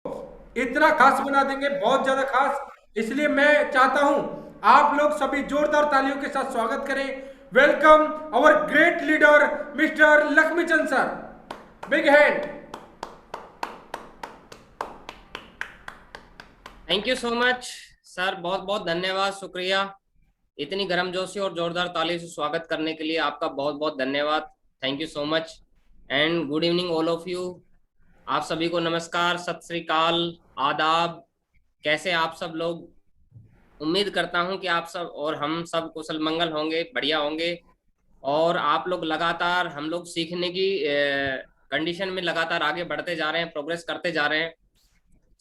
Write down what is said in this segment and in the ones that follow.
इतना खास बना देंगे, बहुत ज्यादा खास। इसलिए मैं चाहता हूं आप लोग सभी जोरदार तालियों के साथ स्वागत करें। Welcome our great leader mister Laxmichand sir. Big hand. Thank you so much sir, बहुत बहुत धन्यवाद, शुक्रिया। इतनी गर्मजोशी और जोरदार ताली से स्वागत करने के लिए आपका बहुत बहुत धन्यवाद। Thank you so much and good evening all of you. आप सभी को नमस्कार, सत श्री अकाल, आदाब। कैसे आप सब लोग? उम्मीद करता हूं कि आप सब और हम सब कुशल मंगल होंगे, बढ़िया होंगे। और आप लोग लगातार, हम लोग सीखने की कंडीशन में लगातार आगे बढ़ते जा रहे हैं, प्रोग्रेस करते जा रहे हैं।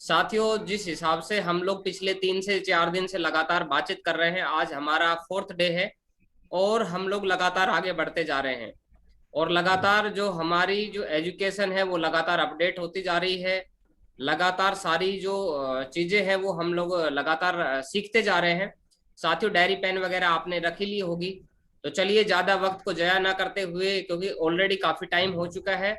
साथियों, जिस हिसाब से हम लोग पिछले 3 से 4 दिन से लगातार बातचीत कर रहे हैं, आज हमारा 4th डे है और हम लोग लगातार आगे बढ़ते जा रहे हैं। और लगातार जो हमारी जो एजुकेशन है वो लगातार अपडेट होती जा रही है। लगातार सारी जो चीजें हैं वो हम लोग लगातार सीखते जा रहे हैं। साथियों, डायरी पेन वगैरह आपने रख ही ली होगी। तो चलिए, ज्यादा वक्त को जया ना करते हुए, क्योंकि ऑलरेडी काफी टाइम हो चुका है,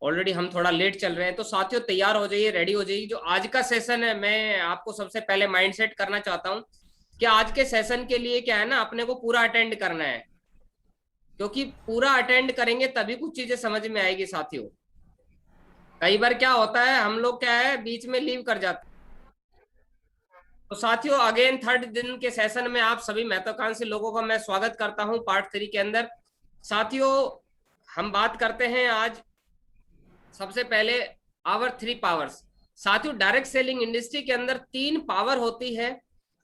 ऑलरेडी हम थोड़ा लेट चल रहे हैं। तो साथियों, तैयार हो जाइए, रेडी हो जाइए। जो आज का सेशन है, मैं आपको सबसे पहले माइंड सेट करना चाहता हूँ कि आज के सेशन के लिए क्या है ना, अपने को पूरा अटेंड करना है। क्योंकि पूरा अटेंड करेंगे तभी कुछ चीजें समझ में आएगी साथियों। कई बार क्या होता है, हम लोग क्या है बीच में लीव कर जाते हैं। तो साथियों, अगेन 3rd दिन के सेशन में आप सभी महत्वाकांक्षी लोगों का मैं स्वागत करता हूं पार्ट 3 के अंदर। साथियों, हम बात करते हैं आज सबसे पहले आवर 3 पावर्स। साथियों, डायरेक्ट सेलिंग इंडस्ट्री के अंदर 3 पावर होती है।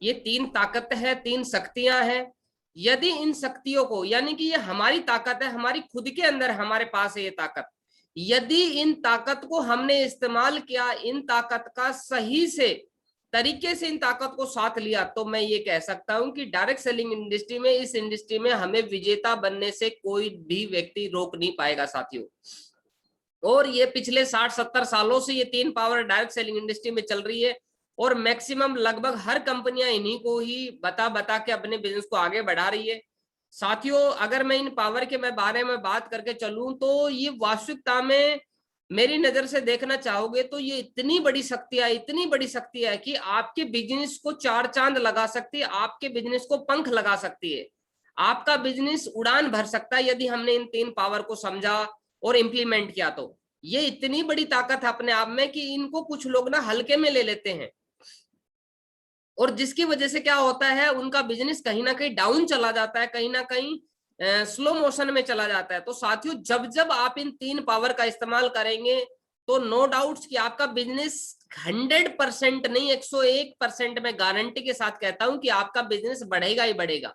ये 3 ताकत है, 3 शक्तियां हैं। यदि इन शक्तियों को, यानी कि ये हमारी ताकत है, हमारी खुद के अंदर हमारे पास है ये ताकत। यदि इन ताकत को हमने इस्तेमाल किया, इन ताकत का सही से तरीके से इन ताकत को साथ लिया, तो मैं ये कह सकता हूं कि डायरेक्ट सेलिंग इंडस्ट्री में, इस इंडस्ट्री में हमें विजेता बनने से कोई भी व्यक्ति रोक नहीं पाएगा साथियों। और ये पिछले 60-70 सालों से ये 3 पावर डायरेक्ट सेलिंग इंडस्ट्री में चल रही है। और मैक्सिमम लगभग हर कंपनियां इन्हीं को ही बता बता के अपने बिजनेस को आगे बढ़ा रही है। साथियों, अगर मैं इन पावर के मैं बारे में बात करके चलूं, तो ये वास्तविकता में मेरी नजर से देखना चाहोगे तो ये इतनी बड़ी शक्तियां, इतनी बड़ी शक्ति है कि आपके बिजनेस को 4 चांद लगा सकती है, आपके बिजनेस को पंख लगा सकती है। आपका बिजनेस उड़ान भर सकता है यदि हमने इन 3 पावर को समझा और इंप्लीमेंट किया। तो ये इतनी बड़ी ताकत है अपने आप में कि इनको कुछ लोग ना हल्के में ले लेते हैं, और जिसकी वजह से क्या होता है, उनका बिजनेस कहीं ना कहीं डाउन चला जाता है, कहीं ना कहीं स्लो मोशन में चला जाता है। तो साथियों, जब जब आप इन 3 पावर का इस्तेमाल करेंगे, तो नो डाउट्स कि आपका बिजनेस 100% नहीं, 101% में गारंटी के साथ कहता हूं कि आपका बिजनेस बढ़ेगा ही बढ़ेगा,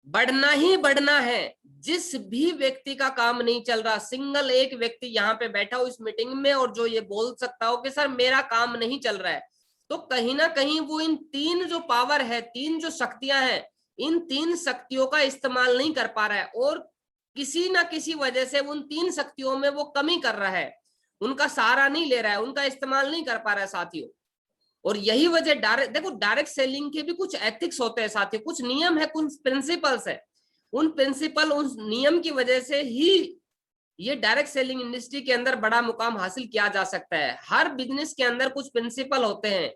बढ़ना ही बढ़ना है। जिस भी व्यक्ति का काम नहीं चल रहा, सिंगल एक व्यक्ति यहाँ पे बैठा हो इस मीटिंग में और जो ये बोल सकता हो कि सर मेरा काम नहीं चल रहा है, तो कहीं ना कहीं वो इन 3 जो पावर है, 3 जो शक्तियां हैं, इन 3 शक्तियों का इस्तेमाल नहीं कर पा रहा है, और किसी ना किसी वजह से उन 3 शक्तियों में वो कमी कर रहा है, उनका सहारा नहीं ले रहा है, उनका इस्तेमाल नहीं कर पा रहा है साथियों। और यही वजह, डायरेक्ट देखो, डायरेक्ट सेलिंग के भी कुछ एथिक्स होते हैं साथियों, कुछ नियम है, कुछ प्रिंसिपल्स है। उन प्रिंसिपल, उन नियम की वजह से ही ये डायरेक्ट सेलिंग इंडस्ट्री के अंदर बड़ा मुकाम हासिल किया जा सकता है। हर बिजनेस के अंदर कुछ प्रिंसिपल होते हैं,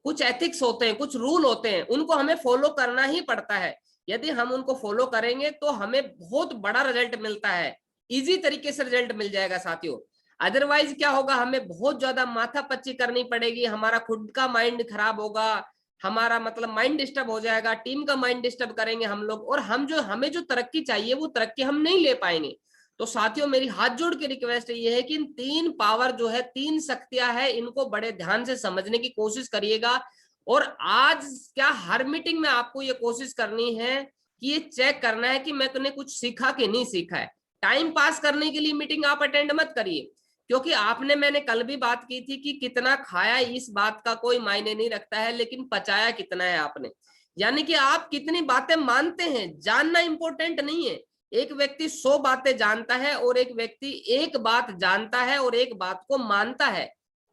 कुछ एथिक्स होते हैं, कुछ रूल होते हैं, उनको हमें फॉलो करना ही पड़ता है। यदि हम उनको फॉलो करेंगे तो हमें बहुत बड़ा रिजल्ट मिलता है, इजी तरीके से रिजल्ट मिल जाएगा साथियों। अदरवाइज क्या होगा, हमें बहुत ज्यादा माथा पच्ची करनी पड़ेगी, हमारा खुद का माइंड खराब होगा, हमारा मतलब माइंड डिस्टर्ब हो जाएगा, टीम का माइंड डिस्टर्ब करेंगे हम लोग, और हमें जो तरक्की चाहिए वो तरक्की हम नहीं ले पाएंगे। तो साथियों, मेरी हाथ जोड़ के रिक्वेस्ट ये है कि इन 3 पावर जो है, 3 शक्तियां है, इनको बड़े ध्यान से समझने की कोशिश करिएगा। और आज क्या, हर मीटिंग में आपको ये कोशिश करनी है कि ये चेक करना है कि मैंने कुछ सीखा कि नहीं सीखा है। टाइम पास करने के लिए मीटिंग आप अटेंड मत करिए, क्योंकि आपने, मैंने कल भी बात की थी कि कितना खाया इस बात का कोई मायने नहीं रखता है, लेकिन पचाया कितना है आपने। यानी कि आप कितनी बातें मानते हैं, जानना इंपॉर्टेंट नहीं है। एक व्यक्ति 100 बातें जानता है और एक व्यक्ति एक बात जानता है और एक बात को मानता है।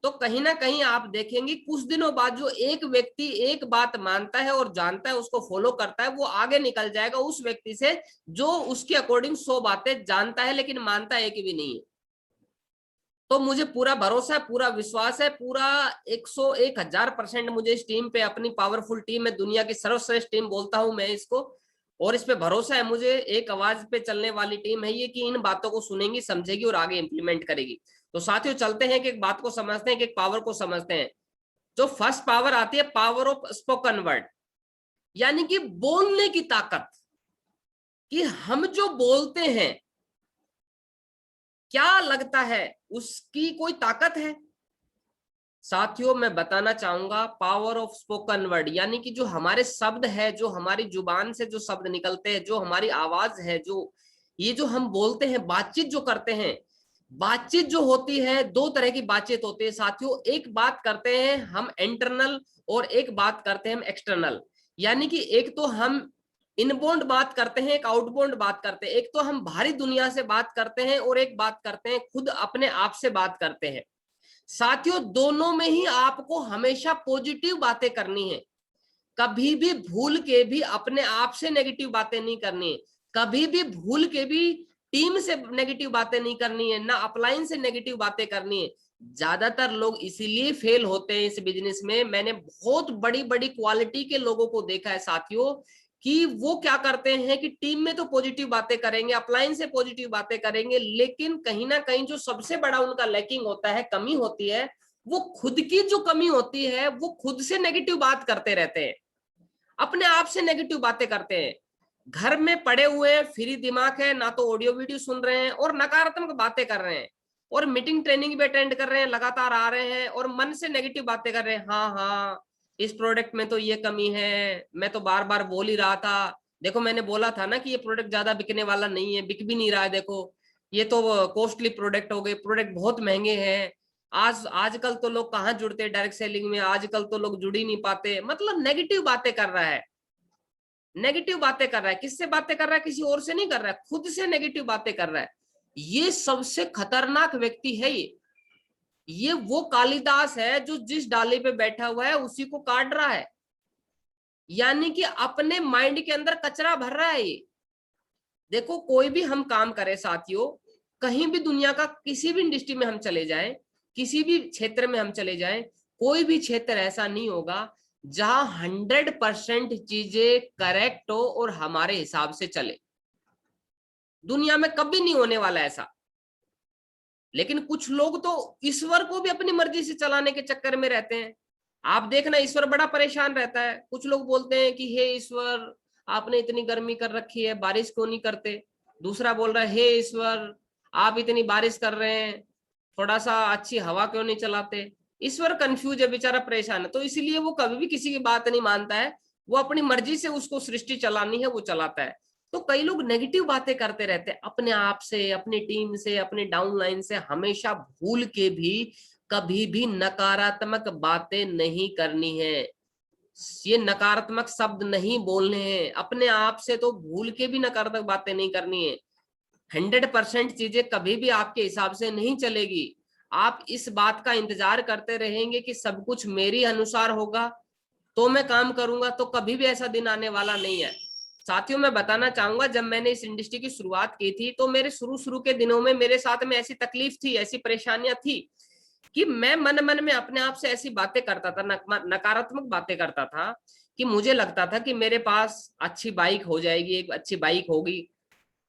तो कहीं ना कहीं आप देखेंगे कुछ दिनों बाद, जो एक व्यक्ति एक बात मानता है और जानता है, उसको फॉलो करता है, वो आगे निकल जाएगा उस व्यक्ति से जो उसके अकॉर्डिंग 100 बातें जानता है लेकिन मानता है कि भी नहीं है। तो मुझे पूरा भरोसा है, पूरा विश्वास है, पूरा 101,000% मुझे इस टीम पे, अपनी पावरफुल टीम है, दुनिया की सर्वश्रेष्ठ टीम बोलता हूं मैं इसको, और इस पे भरोसा है मुझे। एक आवाज पे चलने वाली टीम है ये, कि इन बातों को सुनेगी, समझेगी और आगे इंप्लीमेंट करेगी। तो साथियों चलते हैं कि एक बात को समझते हैं, कि एक पावर को समझते हैं। जो फर्स्ट पावर आती है, पावर ऑफ स्पोकन वर्ड, यानी कि बोलने की ताकत, कि हम जो बोलते हैं, क्या लगता है उसकी कोई ताकत है? साथियों मैं बताना चाहूंगा, पावर ऑफ स्पोकन वर्ड, यानी कि जो हमारे शब्द है, जो हमारी जुबान से जो शब्द निकलते हैं, जो हमारी आवाज है, जो ये जो हम बोलते हैं, बातचीत जो करते हैं, बातचीत जो होती है, दो तरह की बातचीत होती है साथियों। एक बात करते हैं हम इंटरनल, और एक बात करते हैं हम एक्सटर्नल। यानी कि एक तो हम इनबाउंड बात करते हैं, एक आउटबाउंड बात करते हैं। एक तो हम बाहरी दुनिया से बात करते हैं, और एक बात करते हैं खुद अपने आप से बात करते हैं। साथियों दोनों में ही आपको हमेशा पॉजिटिव बातें करनी है। कभी भी भूल के भी अपने आप से नेगेटिव बातें नहीं करनी है। कभी भी भूल के भी टीम से नेगेटिव बातें नहीं करनी है, ना अपलाइन से नेगेटिव बातें करनी है। ज्यादातर लोग इसीलिए फेल होते हैं इस बिजनेस में। मैंने बहुत बड़ी बड़ी क्वालिटी के लोगों को देखा है साथियों, कि वो क्या करते हैं कि टीम में तो पॉजिटिव बातें करेंगे, अपलाइन से पॉजिटिव बातें करेंगे, लेकिन कहीं ना कहीं जो सबसे बड़ा उनका लैकिंग होता है, कमी होती है, वो खुद की जो कमी होती है, वो खुद से नेगेटिव बात करते रहते हैं, अपने आप से नेगेटिव बातें करते हैं। घर में पड़े हुए फ्री दिमाग है, ना तो ऑडियो वीडियो सुन रहे हैं और नकारात्मक बातें कर रहे हैं, और मीटिंग ट्रेनिंग भी अटेंड कर रहे हैं, लगातार आ रहे हैं और मन से नेगेटिव बातें कर रहे हैं। हाँ हाँ, इस प्रोडक्ट में तो ये कमी है, मैं तो बार बार बोल ही रहा था, देखो मैंने बोला था ना कि ये प्रोडक्ट ज्यादा बिकने वाला नहीं है, बिक भी नहीं रहा है, देखो ये तो कॉस्टली प्रोडक्ट हो गए, प्रोडक्ट बहुत महंगे हैं, आजकल तो लोग कहाँ जुड़ते हैं डायरेक्ट सेलिंग में, आजकल तो लोग जुड़ ही नहीं पाते। मतलब नेगेटिव बातें कर रहा है, नेगेटिव बातें कर रहा है। किससे बातें कर रहा है? किसी और से नहीं कर रहा है, खुद से नेगेटिव बातें कर रहा है। ये सबसे खतरनाक व्यक्ति है। ये वो कालिदास है जो जिस डाली पे बैठा हुआ है उसी को काट रहा है, यानी कि अपने माइंड के अंदर कचरा भर रहा है ये। देखो कोई भी हम काम करें साथियों, कहीं भी दुनिया का किसी भी इंडस्ट्री में हम चले जाएं, किसी भी क्षेत्र में हम चले जाएं, कोई भी क्षेत्र ऐसा नहीं होगा जहां 100% चीजें करेक्ट हो और हमारे हिसाब से चले। दुनिया में कभी नहीं होने वाला ऐसा। लेकिन कुछ लोग तो ईश्वर को भी अपनी मर्जी से चलाने के चक्कर में रहते हैं। आप देखना, ईश्वर बड़ा परेशान रहता है। कुछ लोग बोलते हैं कि हे ईश्वर, आपने इतनी गर्मी कर रखी है, बारिश क्यों नहीं करते? दूसरा बोल रहा है, हे ईश्वर, आप इतनी बारिश कर रहे हैं, थोड़ा सा अच्छी हवा क्यों नहीं चलाते? ईश्वर कंफ्यूज है, बेचारा परेशान है, तो इसीलिए वो कभी भी किसी की बात नहीं मानता है। वो अपनी मर्जी से उसको सृष्टि चलानी है, वो चलाता है। तो कई लोग नेगेटिव बातें करते रहते हैं अपने आप से, अपनी टीम से, अपने डाउनलाइन से। हमेशा भूल के भी कभी भी नकारात्मक बातें नहीं करनी है, ये नकारात्मक शब्द नहीं बोलने हैं। अपने आप से तो भूल के भी नकारात्मक बातें नहीं करनी है। 100% चीजें कभी भी आपके हिसाब से नहीं चलेगी। आप इस बात का इंतजार करते रहेंगे कि सब कुछ मेरी अनुसार होगा तो मैं काम करूंगा, तो कभी भी ऐसा दिन आने वाला नहीं है। साथियों मैं बताना चाहूंगा, जब मैंने इस इंडस्ट्री की शुरुआत की थी, तो मेरे शुरू के दिनों में मेरे साथ में ऐसी तकलीफ थी, ऐसी परेशानियां थी, कि मैं मन मन में अपने आप से ऐसी बातें करता था, नकारात्मक बातें करता था, कि मुझे लगता था कि मेरे पास अच्छी बाइक हो जाएगी, एक अच्छी बाइक होगी,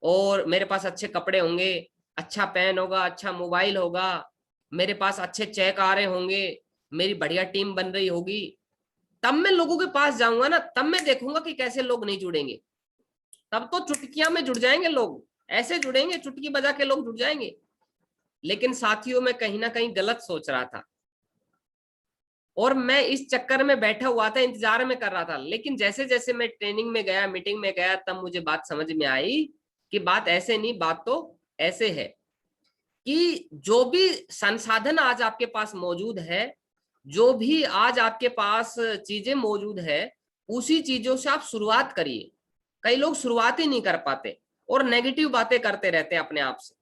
और मेरे पास अच्छे कपड़े होंगे, अच्छा पेन होगा, अच्छा मोबाइल होगा, मेरे पास अच्छे चेक आ रहे होंगे, मेरी बढ़िया टीम बन रही होगी, तब मैं लोगों के पास जाऊंगा ना, तब मैं देखूंगा कि कैसे लोग नहीं जुड़ेंगे। तब तो चुटकियां में जुड़ जाएंगे लोग, ऐसे जुड़ेंगे, चुटकी बजा के लोग जुड़ जाएंगे। लेकिन साथियों मैं कहीं ना कहीं गलत सोच रहा था, और मैं इस चक्कर में बैठा हुआ था, इंतजार में कर रहा था। लेकिन जैसे जैसे मैं ट्रेनिंग में गया, मीटिंग में गया, तब मुझे बात समझ में आई कि बात ऐसे नहीं, बात तो ऐसे है कि जो भी संसाधन आज आपके पास मौजूद है, जो भी आज आपके पास चीजें मौजूद है, उसी चीजों से आप शुरुआत करिए। कई लोग शुरुआत ही नहीं कर पाते और नेगेटिव बातें करते रहते हैं अपने आप से,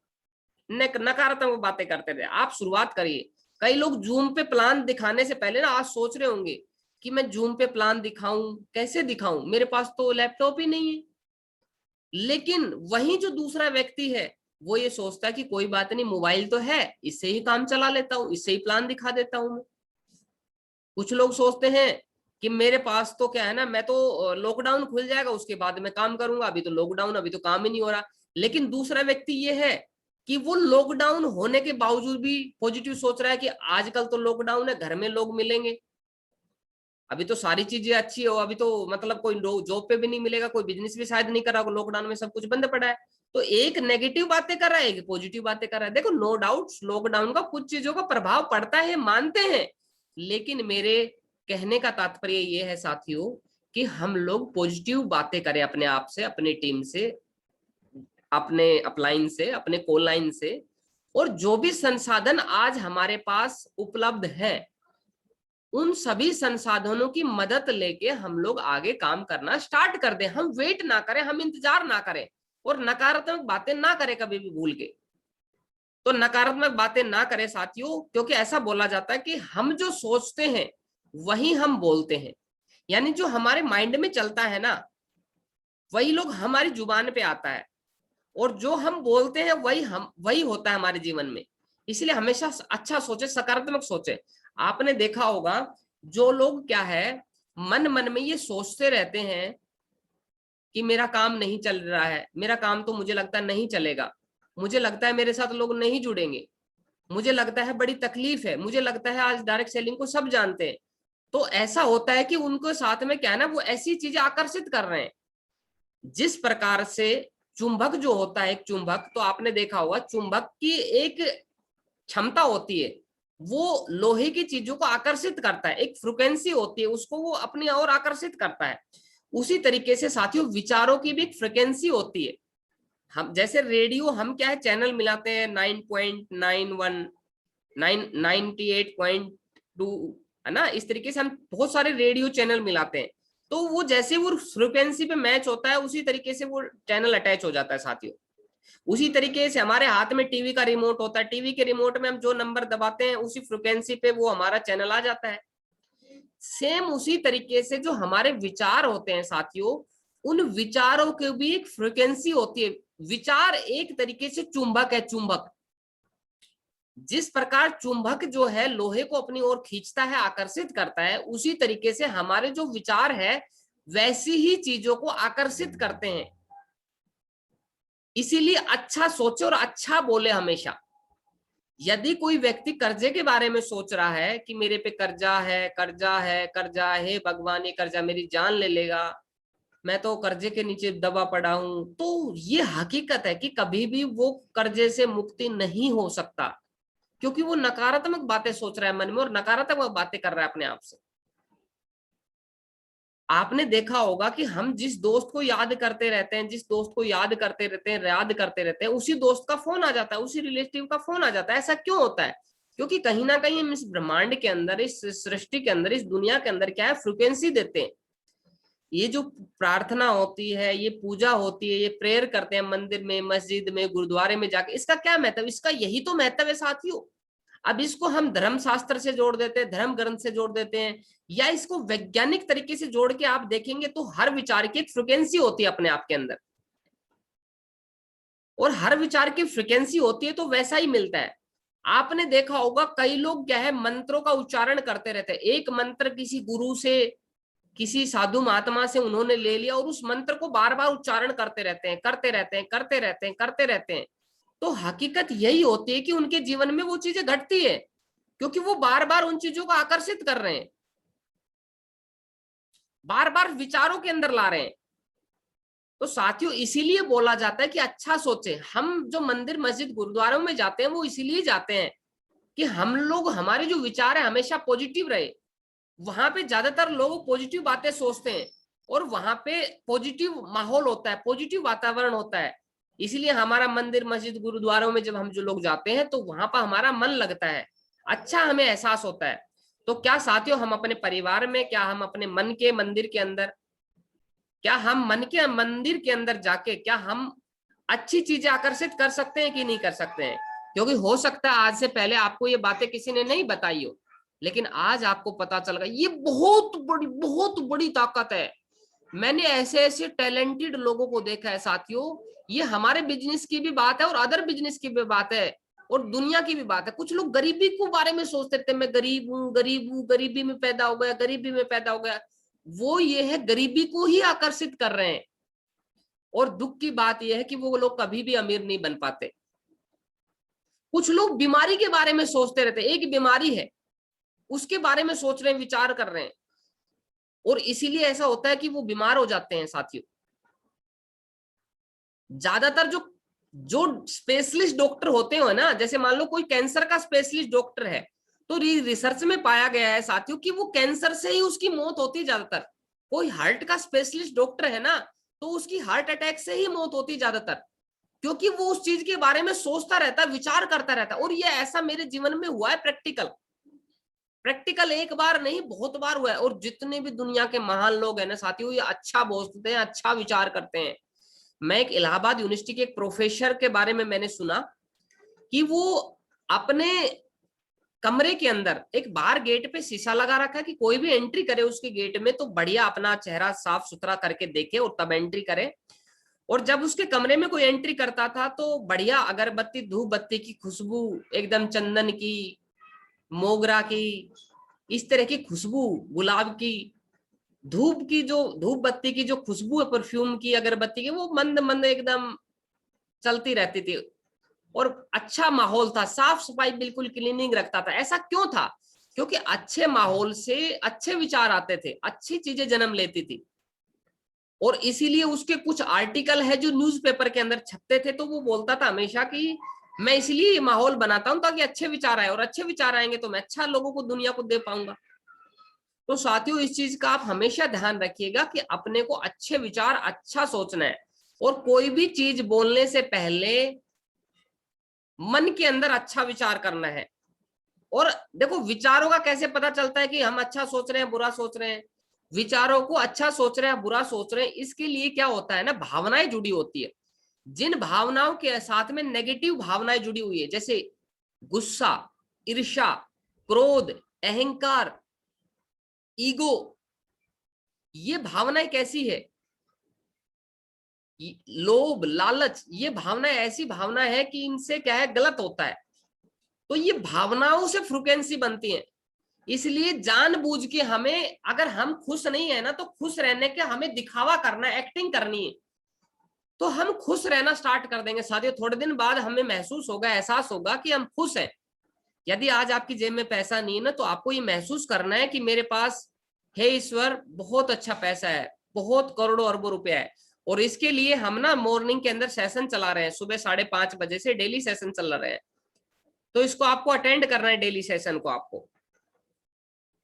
नकारात्मक बातें करते रहते। आप शुरुआत करिए। कई लोग जूम पे प्लान दिखाने से पहले ना आज सोच रहे होंगे कि मैं जूम पे प्लान दिखाऊं, कैसे दिखाऊं, मेरे पास तो लैपटॉप ही नहीं है। लेकिन वही जो दूसरा व्यक्ति है वो ये सोचता है कि कोई बात नहीं, मोबाइल तो है, इससे ही काम चला लेता हूँ, इससे ही प्लान दिखा देता हूँ मैं। कुछ लोग सोचते हैं कि मेरे पास तो क्या है ना, मैं तो लॉकडाउन खुल जाएगा उसके बाद मैं काम करूंगा, अभी तो लॉकडाउन, अभी तो काम ही नहीं हो रहा। लेकिन दूसरा व्यक्ति ये है कि वो लॉकडाउन होने के बावजूद भी पॉजिटिव सोच रहा है कि आजकल तो लॉकडाउन है, घर में लोग मिलेंगे, अभी तो सारी चीजें अच्छी हो, अभी तो मतलब कोई जॉब पे भी नहीं मिलेगा, कोई बिजनेस भी शायद नहीं कर रहा, लॉकडाउन में सब कुछ बंद पड़ा है। तो एक नेगेटिव बातें कर रहा है, एक पॉजिटिव बातें कर रहा है। देखो, नो डाउट लॉकडाउन का कुछ चीजों का प्रभाव पड़ता है, मानते हैं, लेकिन मेरे कहने का तात्पर्य ये है साथियों कि हम लोग पॉजिटिव बातें करें अपने आप से, अपनी टीम से, अपने अपलाइन से, अपने कोलाइन से, और जो भी संसाधन आज हमारे पास उपलब्ध है उन सभी संसाधनों की मदद लेके हम लोग आगे काम करना स्टार्ट कर दें। हम वेट ना करें, हम इंतजार ना करें, और नकारात्मक बातें ना करें कभी भी भूल के। तो नकारात्मक बातें ना करें साथियों, क्योंकि ऐसा बोला जाता है कि हम जो सोचते हैं वही हम बोलते हैं। यानी जो हमारे माइंड में चलता है ना, वही लोग हमारी जुबान पे आता है, और जो हम बोलते हैं वही होता है हमारे जीवन में। इसलिए हमेशा अच्छा सोचे, सकारात्मक सोचे। आपने देखा होगा जो लोग क्या है, मन मन में ये सोचते रहते हैं कि मेरा काम नहीं चल रहा है, मेरा काम तो मुझे लगता है नहीं चलेगा, मुझे लगता है मेरे साथ लोग नहीं जुड़ेंगे, मुझे लगता है बड़ी तकलीफ है, मुझे लगता है आज डायरेक्ट सेलिंग को सब जानते हैं। तो ऐसा होता है कि उनको साथ में क्या है ना, वो ऐसी चीजें आकर्षित कर रहे हैं। जिस प्रकार से चुंबक जो होता है, एक चुंबक, तो आपने देखा होगा चुंबक की एक क्षमता होती है, वो लोहे की चीजों को आकर्षित करता है, एक फ्रिक्वेंसी होती है, उसको वो अपनी ओर आकर्षित करता है। उसी तरीके से साथियों विचारों की भी एक फ्रिक्वेंसी होती है। हम जैसे रेडियो, हम क्या है चैनल मिलाते हैं 9.91, 98.2, है ना, इस तरीके से हम बहुत सारे रेडियो चैनल मिलाते हैं। तो वो जैसे वो फ्रिक्वेंसी पे मैच होता है उसी तरीके से वो चैनल अटैच हो जाता है साथियों। उसी तरीके से हमारे हाथ में टीवी का रिमोट होता है, टीवी के रिमोट में हम जो नंबर दबाते हैं उसी फ्रिक्वेंसी पे वो हमारा चैनल आ जाता है। सेम उसी तरीके से जो हमारे विचार होते हैं साथियों, उन विचारों की भी एक फ्रिक्वेंसी होती है। विचार एक तरीके से चुंबक है, चुंबक। जिस प्रकार चुंबक जो है लोहे को अपनी ओर खींचता है, आकर्षित करता है, उसी तरीके से हमारे जो विचार है वैसी ही चीजों को आकर्षित करते हैं। इसीलिए अच्छा सोचे और अच्छा बोले हमेशा। यदि कोई व्यक्ति कर्जे के बारे में सोच रहा है कि मेरे पे कर्जा है, कर्जा है, कर्जा है, भगवान ये कर्जा मेरी जान ले लेगा, मैं तो कर्जे के नीचे दबा पड़ा हूं, तो ये हकीकत है कि कभी भी वो कर्जे से मुक्ति नहीं हो सकता, क्योंकि वो नकारात्मक बातें सोच रहा है मन में और नकारात्मक बातें कर रहा है अपने आप से। आपने देखा होगा कि हम जिस दोस्त को याद करते रहते हैं, जिस दोस्त को याद करते रहते हैं, याद करते रहते हैं, उसी दोस्त का फोन आ जाता है, उसी रिलेटिव का फोन आ जाता है। ऐसा क्यों होता है? क्योंकि कहीं ना कहीं हम इस ब्रह्मांड के अंदर, इस सृष्टि के अंदर, इस दुनिया के अंदर क्या है, फ्रिक्वेंसी देते हैं। ये जो प्रार्थना होती है, ये पूजा होती है, ये प्रेयर करते हैं मंदिर में, मस्जिद में, गुरुद्वारे में जाके, इसका क्या महत्व? इसका यही तो महत्व है साथियों। अब इसको हम धर्म शास्त्र से जोड़ देते हैं, धर्म ग्रंथ से जोड़ देते हैं, या इसको वैज्ञानिक तरीके से जोड़ के आप देखेंगे तो हर विचार की एक फ्रिक्वेंसी होती है अपने आप के अंदर, और हर विचार की फ्रिक्वेंसी होती है तो वैसा ही मिलता है। आपने देखा होगा कई लोग क्या है मंत्रों का उच्चारण करते रहते हैं। एक मंत्र किसी गुरु से, किसी साधु महात्मा से उन्होंने ले लिया और उस मंत्र को बार बार उच्चारण करते रहते हैं, करते रहते हैं, करते रहते हैं, करते रहते हैं। तो हकीकत यही होती है कि उनके जीवन में वो चीजें घटती है, क्योंकि वो बार बार उन चीजों को आकर्षित कर रहे हैं, बार बार विचारों के अंदर ला रहे हैं। तो साथियों इसीलिए बोला जाता है कि अच्छा सोचे। हम जो मंदिर, मस्जिद, गुरुद्वारों में जाते हैं वो इसीलिए जाते हैं कि हम लोग, हमारे जो विचार है हमेशा पॉजिटिव रहे। वहां पे ज्यादातर लोग पॉजिटिव बातें सोचते हैं और वहां पे पॉजिटिव माहौल होता है, पॉजिटिव वातावरण होता है। इसलिए हमारा मंदिर, मस्जिद, गुरुद्वारों में जब हम जो लोग जाते हैं तो वहां पर हमारा मन लगता है, अच्छा हमें एहसास होता है। तो क्या साथियों हम अपने परिवार में, क्या हम अपने मन के मंदिर के अंदर, क्या हम मन के मंदिर के अंदर जाके क्या हम अच्छी चीजें आकर्षित कर सकते हैं कि नहीं कर सकते हैं? क्योंकि हो सकता है आज से पहले आपको ये बातें किसी ने नहीं बताई हो, लेकिन आज आपको पता चल गया। ये बहुत बड़ी ताकत है। मैंने ऐसे ऐसे टैलेंटेड लोगों को देखा है साथियों, ये हमारे बिजनेस की भी बात है और अदर बिजनेस की भी बात है और दुनिया की भी बात है। कुछ लोग गरीबी को बारे में सोचते थे, मैं गरीब हूँ, गरीब हूँ, गरीबी में पैदा हो गया, गरीबी में पैदा हो गया। वो ये है, गरीबी को ही आकर्षित कर रहे हैं। और दुख की बात यह है कि वो लोग कभी भी अमीर नहीं बन पाते। कुछ लोग बीमारी के बारे में सोचते रहते, एक बीमारी है उसके बारे में सोच रहे हैं, विचार कर रहे हैं, और इसीलिए ऐसा होता है कि वो बीमार हो जाते हैं साथियों। ज्यादातर जो जो स्पेशलिस्ट डॉक्टर होते हो ना, जैसे मान लो कोई कैंसर का स्पेशलिस्ट डॉक्टर है, तो रिसर्च में पाया गया है साथियों कि वो कैंसर से ही उसकी मौत होती है ज्यादातर। कोई हार्ट का स्पेशलिस्ट डॉक्टर है ना, तो उसकी हार्ट अटैक से ही मौत होती है ज्यादातर, क्योंकि वो उस चीज के बारे में सोचता रहता है, विचार करता रहता है। और ये ऐसा मेरे जीवन में हुआ है, प्रैक्टिकल प्रैक्टिकल, एक बार नहीं बहुत बार हुआ है। और जितने भी दुनिया के महान लोग हैं ना साथियों, ये अच्छा बोलते हैं, अच्छा विचार करते हैं। मैं एक इलाहाबाद यूनिवर्सिटी के एक प्रोफेसर के बारे में मैंने सुना कि वो अपने कमरे के अंदर एक बाहर गेट पे शीशा लगा रखा है कि कोई भी एंट्री करे उसके गेट में तो बढ़िया अपना चेहरा साफ सुथरा करके देखे और तब एंट्री करे। और जब उसके कमरे में कोई एंट्री करता था तो बढ़िया अगरबत्ती, धूप बत्ती की खुशबू, एकदम चंदन की, मोगरा की, इस तरह की खुशबू, गुलाब की, धूप की, जो धूप बत्ती की जो खुशबू है, परफ्यूम की, अगरबत्ती की, वो मंद मंद एकदम चलती रहती थी। और अच्छा माहौल था, साफ सफाई बिल्कुल क्लीनिंग रखता था। ऐसा क्यों था? क्योंकि अच्छे माहौल से अच्छे विचार आते थे, अच्छी चीजें जन्म लेती थी। और इसीलिए उसके कुछ आर्टिकल है जो न्यूज़पेपर के अंदर छपते थे, तो वो बोलता था हमेशा कि मैं इसलिए माहौल बनाता हूं ताकि अच्छे विचार आए, और अच्छे विचार आएंगे तो मैं अच्छा लोगों को, दुनिया को दे पाऊंगा। तो साथियों, इस चीज का आप हमेशा ध्यान रखिएगा कि अपने को अच्छे विचार, अच्छा सोचना है। और कोई भी चीज बोलने से पहले मन के अंदर अच्छा विचार करना है। और देखो, विचारों का कैसे पता चलता है कि हम अच्छा सोच रहे हैं, बुरा सोच रहे हैं? विचारों को अच्छा सोच रहे हैं, बुरा सोच रहे हैं, इसके लिए क्या होता है ना, भावनाएं जुड़ी होती है। जिन भावनाओं के साथ में नेगेटिव भावनाएं जुड़ी हुई है, जैसे गुस्सा, ईर्ष्या, क्रोध, अहंकार, ईगो, ये भावनाएं कैसी है? लोभ, लालच, ये भावनाएं ऐसी भावना है कि इनसे क्या है, गलत होता है। तो ये भावनाओं से फ्रीक्वेंसी बनती है। इसलिए जानबूझ के हमें, अगर हम खुश नहीं है ना, तो खुश रहने के हमें दिखावा करना है, एक्टिंग करनी है, तो हम खुश रहना स्टार्ट कर देंगे साथियों। थोड़े दिन बाद हमें महसूस होगा, एहसास होगा कि हम खुश हैं। यदि आज आपकी जेब में पैसा नहीं है ना, तो आपको ये महसूस करना है कि मेरे पास, हे ईश्वर, बहुत अच्छा पैसा है, बहुत करोड़ों अरबों रुपया है। और इसके लिए हम ना मॉर्निंग के अंदर सेशन चला रहे हैं, सुबह 5:30 बजे से डेली सेशन चल रहे हैं। तो इसको आपको अटेंड करना है, डेली सेशन को आपको।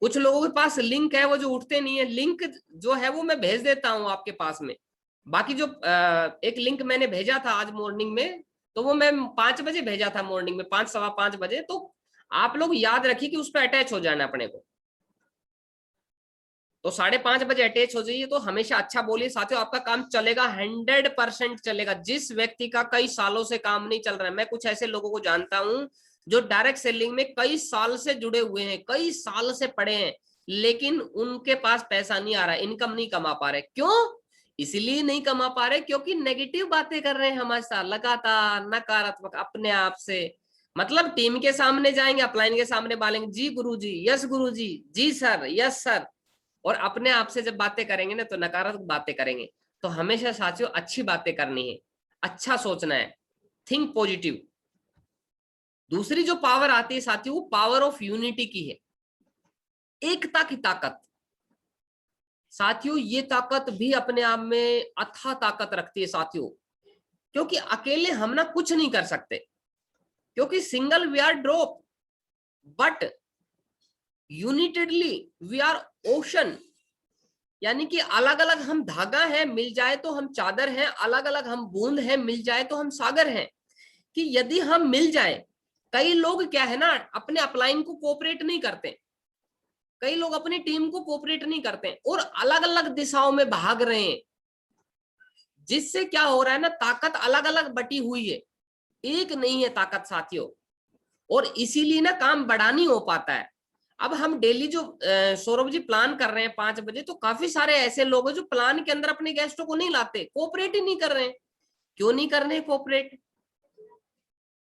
कुछ लोगों के पास लिंक है, वो जो उठते नहीं है, लिंक जो है वो मैं भेज देता हूँ आपके पास में। बाकी जो एक लिंक मैंने भेजा था आज मॉर्निंग में, तो वो मैं 5 बजे भेजा था, मॉर्निंग में 5, 5:15 बजे। तो आप लोग याद रखिए कि उस पर अटैच हो जाना अपने को। तो 5:30 बजे अटैच हो जाइए, तो हमेशा अच्छा बोलिए साथियों, आपका काम चलेगा, 100% चलेगा। जिस व्यक्ति का कई सालों से काम नहीं चल रहा है, मैं कुछ ऐसे लोगों को जानता हूं जो डायरेक्ट सेलिंग में कई साल से जुड़े हुए हैं, कई साल से पड़े हैं, लेकिन उनके पास पैसा नहीं आ रहा है, इनकम नहीं कमा पा रहे। क्यों? इसलिए नहीं कमा पा रहे क्योंकि नेगेटिव बातें कर रहे हैं हमारे साथ, लगातार नकारात्मक अपने आप से। मतलब टीम के सामने जाएंगे, अपलाइन के सामने बोलेंगे जी गुरुजी, यस गुरुजी, जी सर, यस सर, और अपने आप से जब बातें करेंगे ना, तो नकारात्मक बातें करेंगे। तो हमेशा साथियों अच्छी बातें करनी है, अच्छा सोचना है, थिंक पॉजिटिव। दूसरी जो पावर आती है साथियों, वो पावर ऑफ यूनिटी की है, एकता की ताकत। साथियों, ये ताकत भी अपने आप में अथाह ताकत रखती है साथियों, क्योंकि अकेले हम ना कुछ नहीं कर सकते, क्योंकि single we are drop, but unitedly we are ocean. यानी कि अलग अलग हम धागा हैं, मिल जाए तो हम चादर हैं, अलग अलग हम बूंद हैं, मिल जाए तो हम सागर हैं। कि यदि हम मिल जाए, कई लोग क्या है ना, अपने अपलाइन को कोऑपरेट नहीं करते, कई लोग अपनी टीम को कोऑपरेट नहीं करते और अलग अलग दिशाओं में भाग रहे हैं, जिससे क्या हो रहा है ना, ताकत अलग अलग बटी हुई है, एक नहीं है ताकत साथियों। और इसीलिए ना काम बड़ा नहीं हो पाता है। अब हम डेली जो सौरभ जी प्लान कर रहे हैं 5 बजे, तो काफी सारे ऐसे लोग हैं जो प्लान के अंदर अपने गेस्टों को नहीं लाते, कोऑपरेट ही नहीं कर रहे हैं। क्यों नहीं कर रहे कोऑपरेट?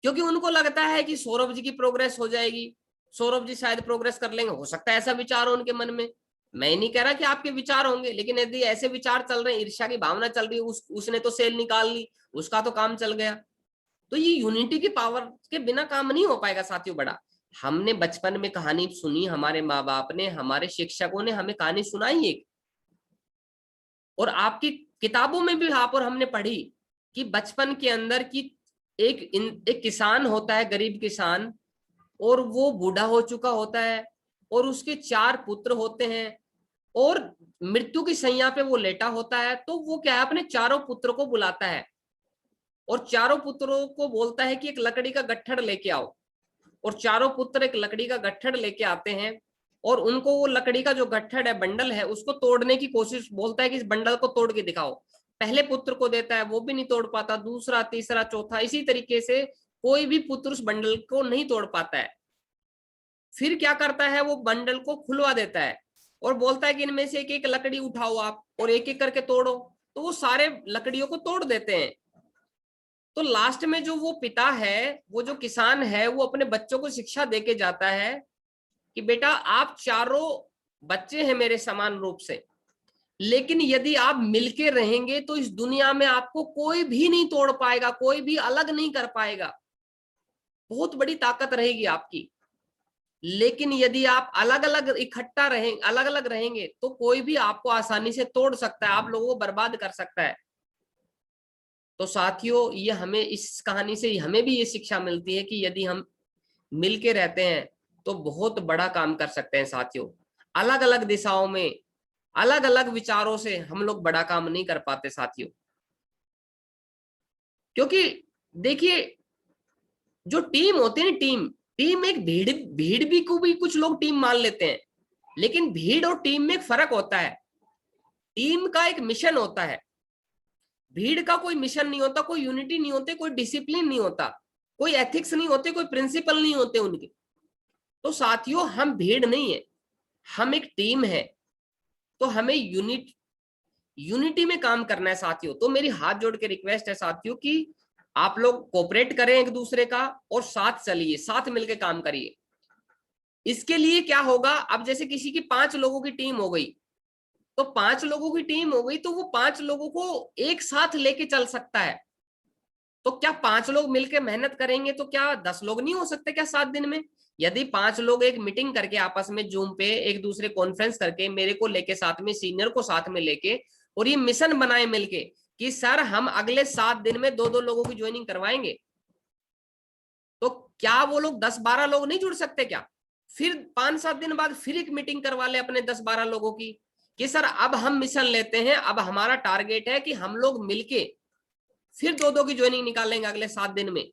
क्योंकि उनको लगता है कि सौरभ जी की प्रोग्रेस हो जाएगी, सौरभ जी शायद प्रोग्रेस कर लेंगे, हो सकता है ऐसा विचार हो उनके मन में। मैं नहीं कह रहा कि आपके विचार होंगे, लेकिन यदि ऐसे विचार चल रहे हैं, ईर्ष्या की भावना चल रही है, उसने तो सेल निकाल ली, उसका तो काम चल गया, तो ये यूनिटी की पावर के बिना काम नहीं हो पाएगा साथियों। बड़ा हमने बचपन में कहानी सुनी, हमारे माँ बाप ने, हमारे शिक्षकों ने हमें कहानी सुनाई एक, और आपकी किताबों में भी आप और हमने पढ़ी कि बचपन के अंदर की एक किसान होता है, गरीब किसान, और वो बूढ़ा हो चुका होता है, और उसके 4 पुत्र होते हैं, और मृत्यु की शैया पे वो लेटा होता है। तो वो क्या है, अपने चारों पुत्र को बुलाता है और चारों पुत्रों को बोलता है कि एक लकड़ी का गट्ठड़ लेके आओ। और चारों पुत्र एक लकड़ी का गट्ठड़ लेके आते हैं, और उनको वो लकड़ी का जो गट्ठड़ है, बंडल है, उसको तोड़ने की कोशिश, बोलता है कि इस बंडल को तोड़ के दिखाओ। पहले पुत्र को देता है, वो भी नहीं तोड़ पाता, दूसरा, तीसरा, चौथा, इसी तरीके से कोई भी पुत्र उस बंडल को नहीं तोड़ पाता है। फिर क्या करता है, वो बंडल को खुलवा देता है और बोलता है कि इनमें से एक एक लकड़ी उठाओ आप और एक एक करके तोड़ो। तो वो सारे लकड़ियों को तोड़ देते हैं। तो लास्ट में जो वो पिता है, वो जो किसान है, वो अपने बच्चों को शिक्षा देके जाता है कि बेटा आप चारों बच्चे हैं मेरे समान रूप से, लेकिन यदि आप मिलके रहेंगे तो इस दुनिया में आपको कोई भी नहीं तोड़ पाएगा, कोई भी अलग नहीं कर पाएगा। बहुत बड़ी ताकत रहेगी आपकी। लेकिन यदि आप अलग अलग इकट्ठा रहेंगे, अलग अलग रहेंगे, तो कोई भी आपको आसानी से तोड़ सकता है, आप लोगों को बर्बाद कर सकता है। तो साथियों, ये हमें इस कहानी से हमें भी ये शिक्षा मिलती है कि यदि हम मिलके रहते हैं तो बहुत बड़ा काम कर सकते हैं साथियों। अलग अलग दिशाओं में, अलग अलग विचारों से हम लोग बड़ा काम नहीं कर पाते साथियों। क्योंकि देखिए, जो टीम होती है ना, टीम एक भीड़ भी को भी कुछ लोग टीम मान लेते हैं, लेकिन भीड़ और टीम में एक फर्क होता है। टीम का एक मिशन होता है, भीड़ का कोई मिशन नहीं होता, कोई यूनिटी नहीं होती, कोई डिसिप्लिन नहीं होता, कोई एथिक्स नहीं होते, कोई प्रिंसिपल नहीं होते उनके। तो साथियों, हम भीड़ नहीं है, हम एक टीम है। तो हमें यूनिटी में काम करना है साथियों। तो मेरी हाथ जोड़ के रिक्वेस्ट है साथियों कि आप लोग कोऑपरेट करें एक दूसरे का, और साथ चलिए, साथ मिलकर काम करिए। इसके लिए क्या होगा, अब जैसे किसी की 5 लोगों की टीम हो गई, तो 5 लोगों की टीम हो गई, तो वो 5 लोगों को एक साथ लेके चल सकता है। तो क्या 5 लोग मिलकर मेहनत करेंगे तो क्या 10 लोग नहीं हो सकते क्या 7 दिन में? यदि 5 लोग एक मीटिंग करके आपस में जूम पे एक दूसरे कॉन्फ्रेंस करके, मेरे को लेके साथ में, सीनियर को साथ में लेके, और ये मिशन बनाए मिलके कि सर हम अगले 7 दिन में 2-2 लोगों की ज्वाइनिंग करवाएंगे, तो क्या वो लोग 10-12 लोग नहीं जुड़ सकते क्या? फिर 5-7 दिन बाद फिर एक मीटिंग करवा ले अपने 10-12 लोगों की कि सर अब हम मिशन लेते हैं, अब हमारा टारगेट है कि हम लोग मिलके फिर 2-2 की ज्वाइनिंग निकालेंगे अगले 7 दिन में।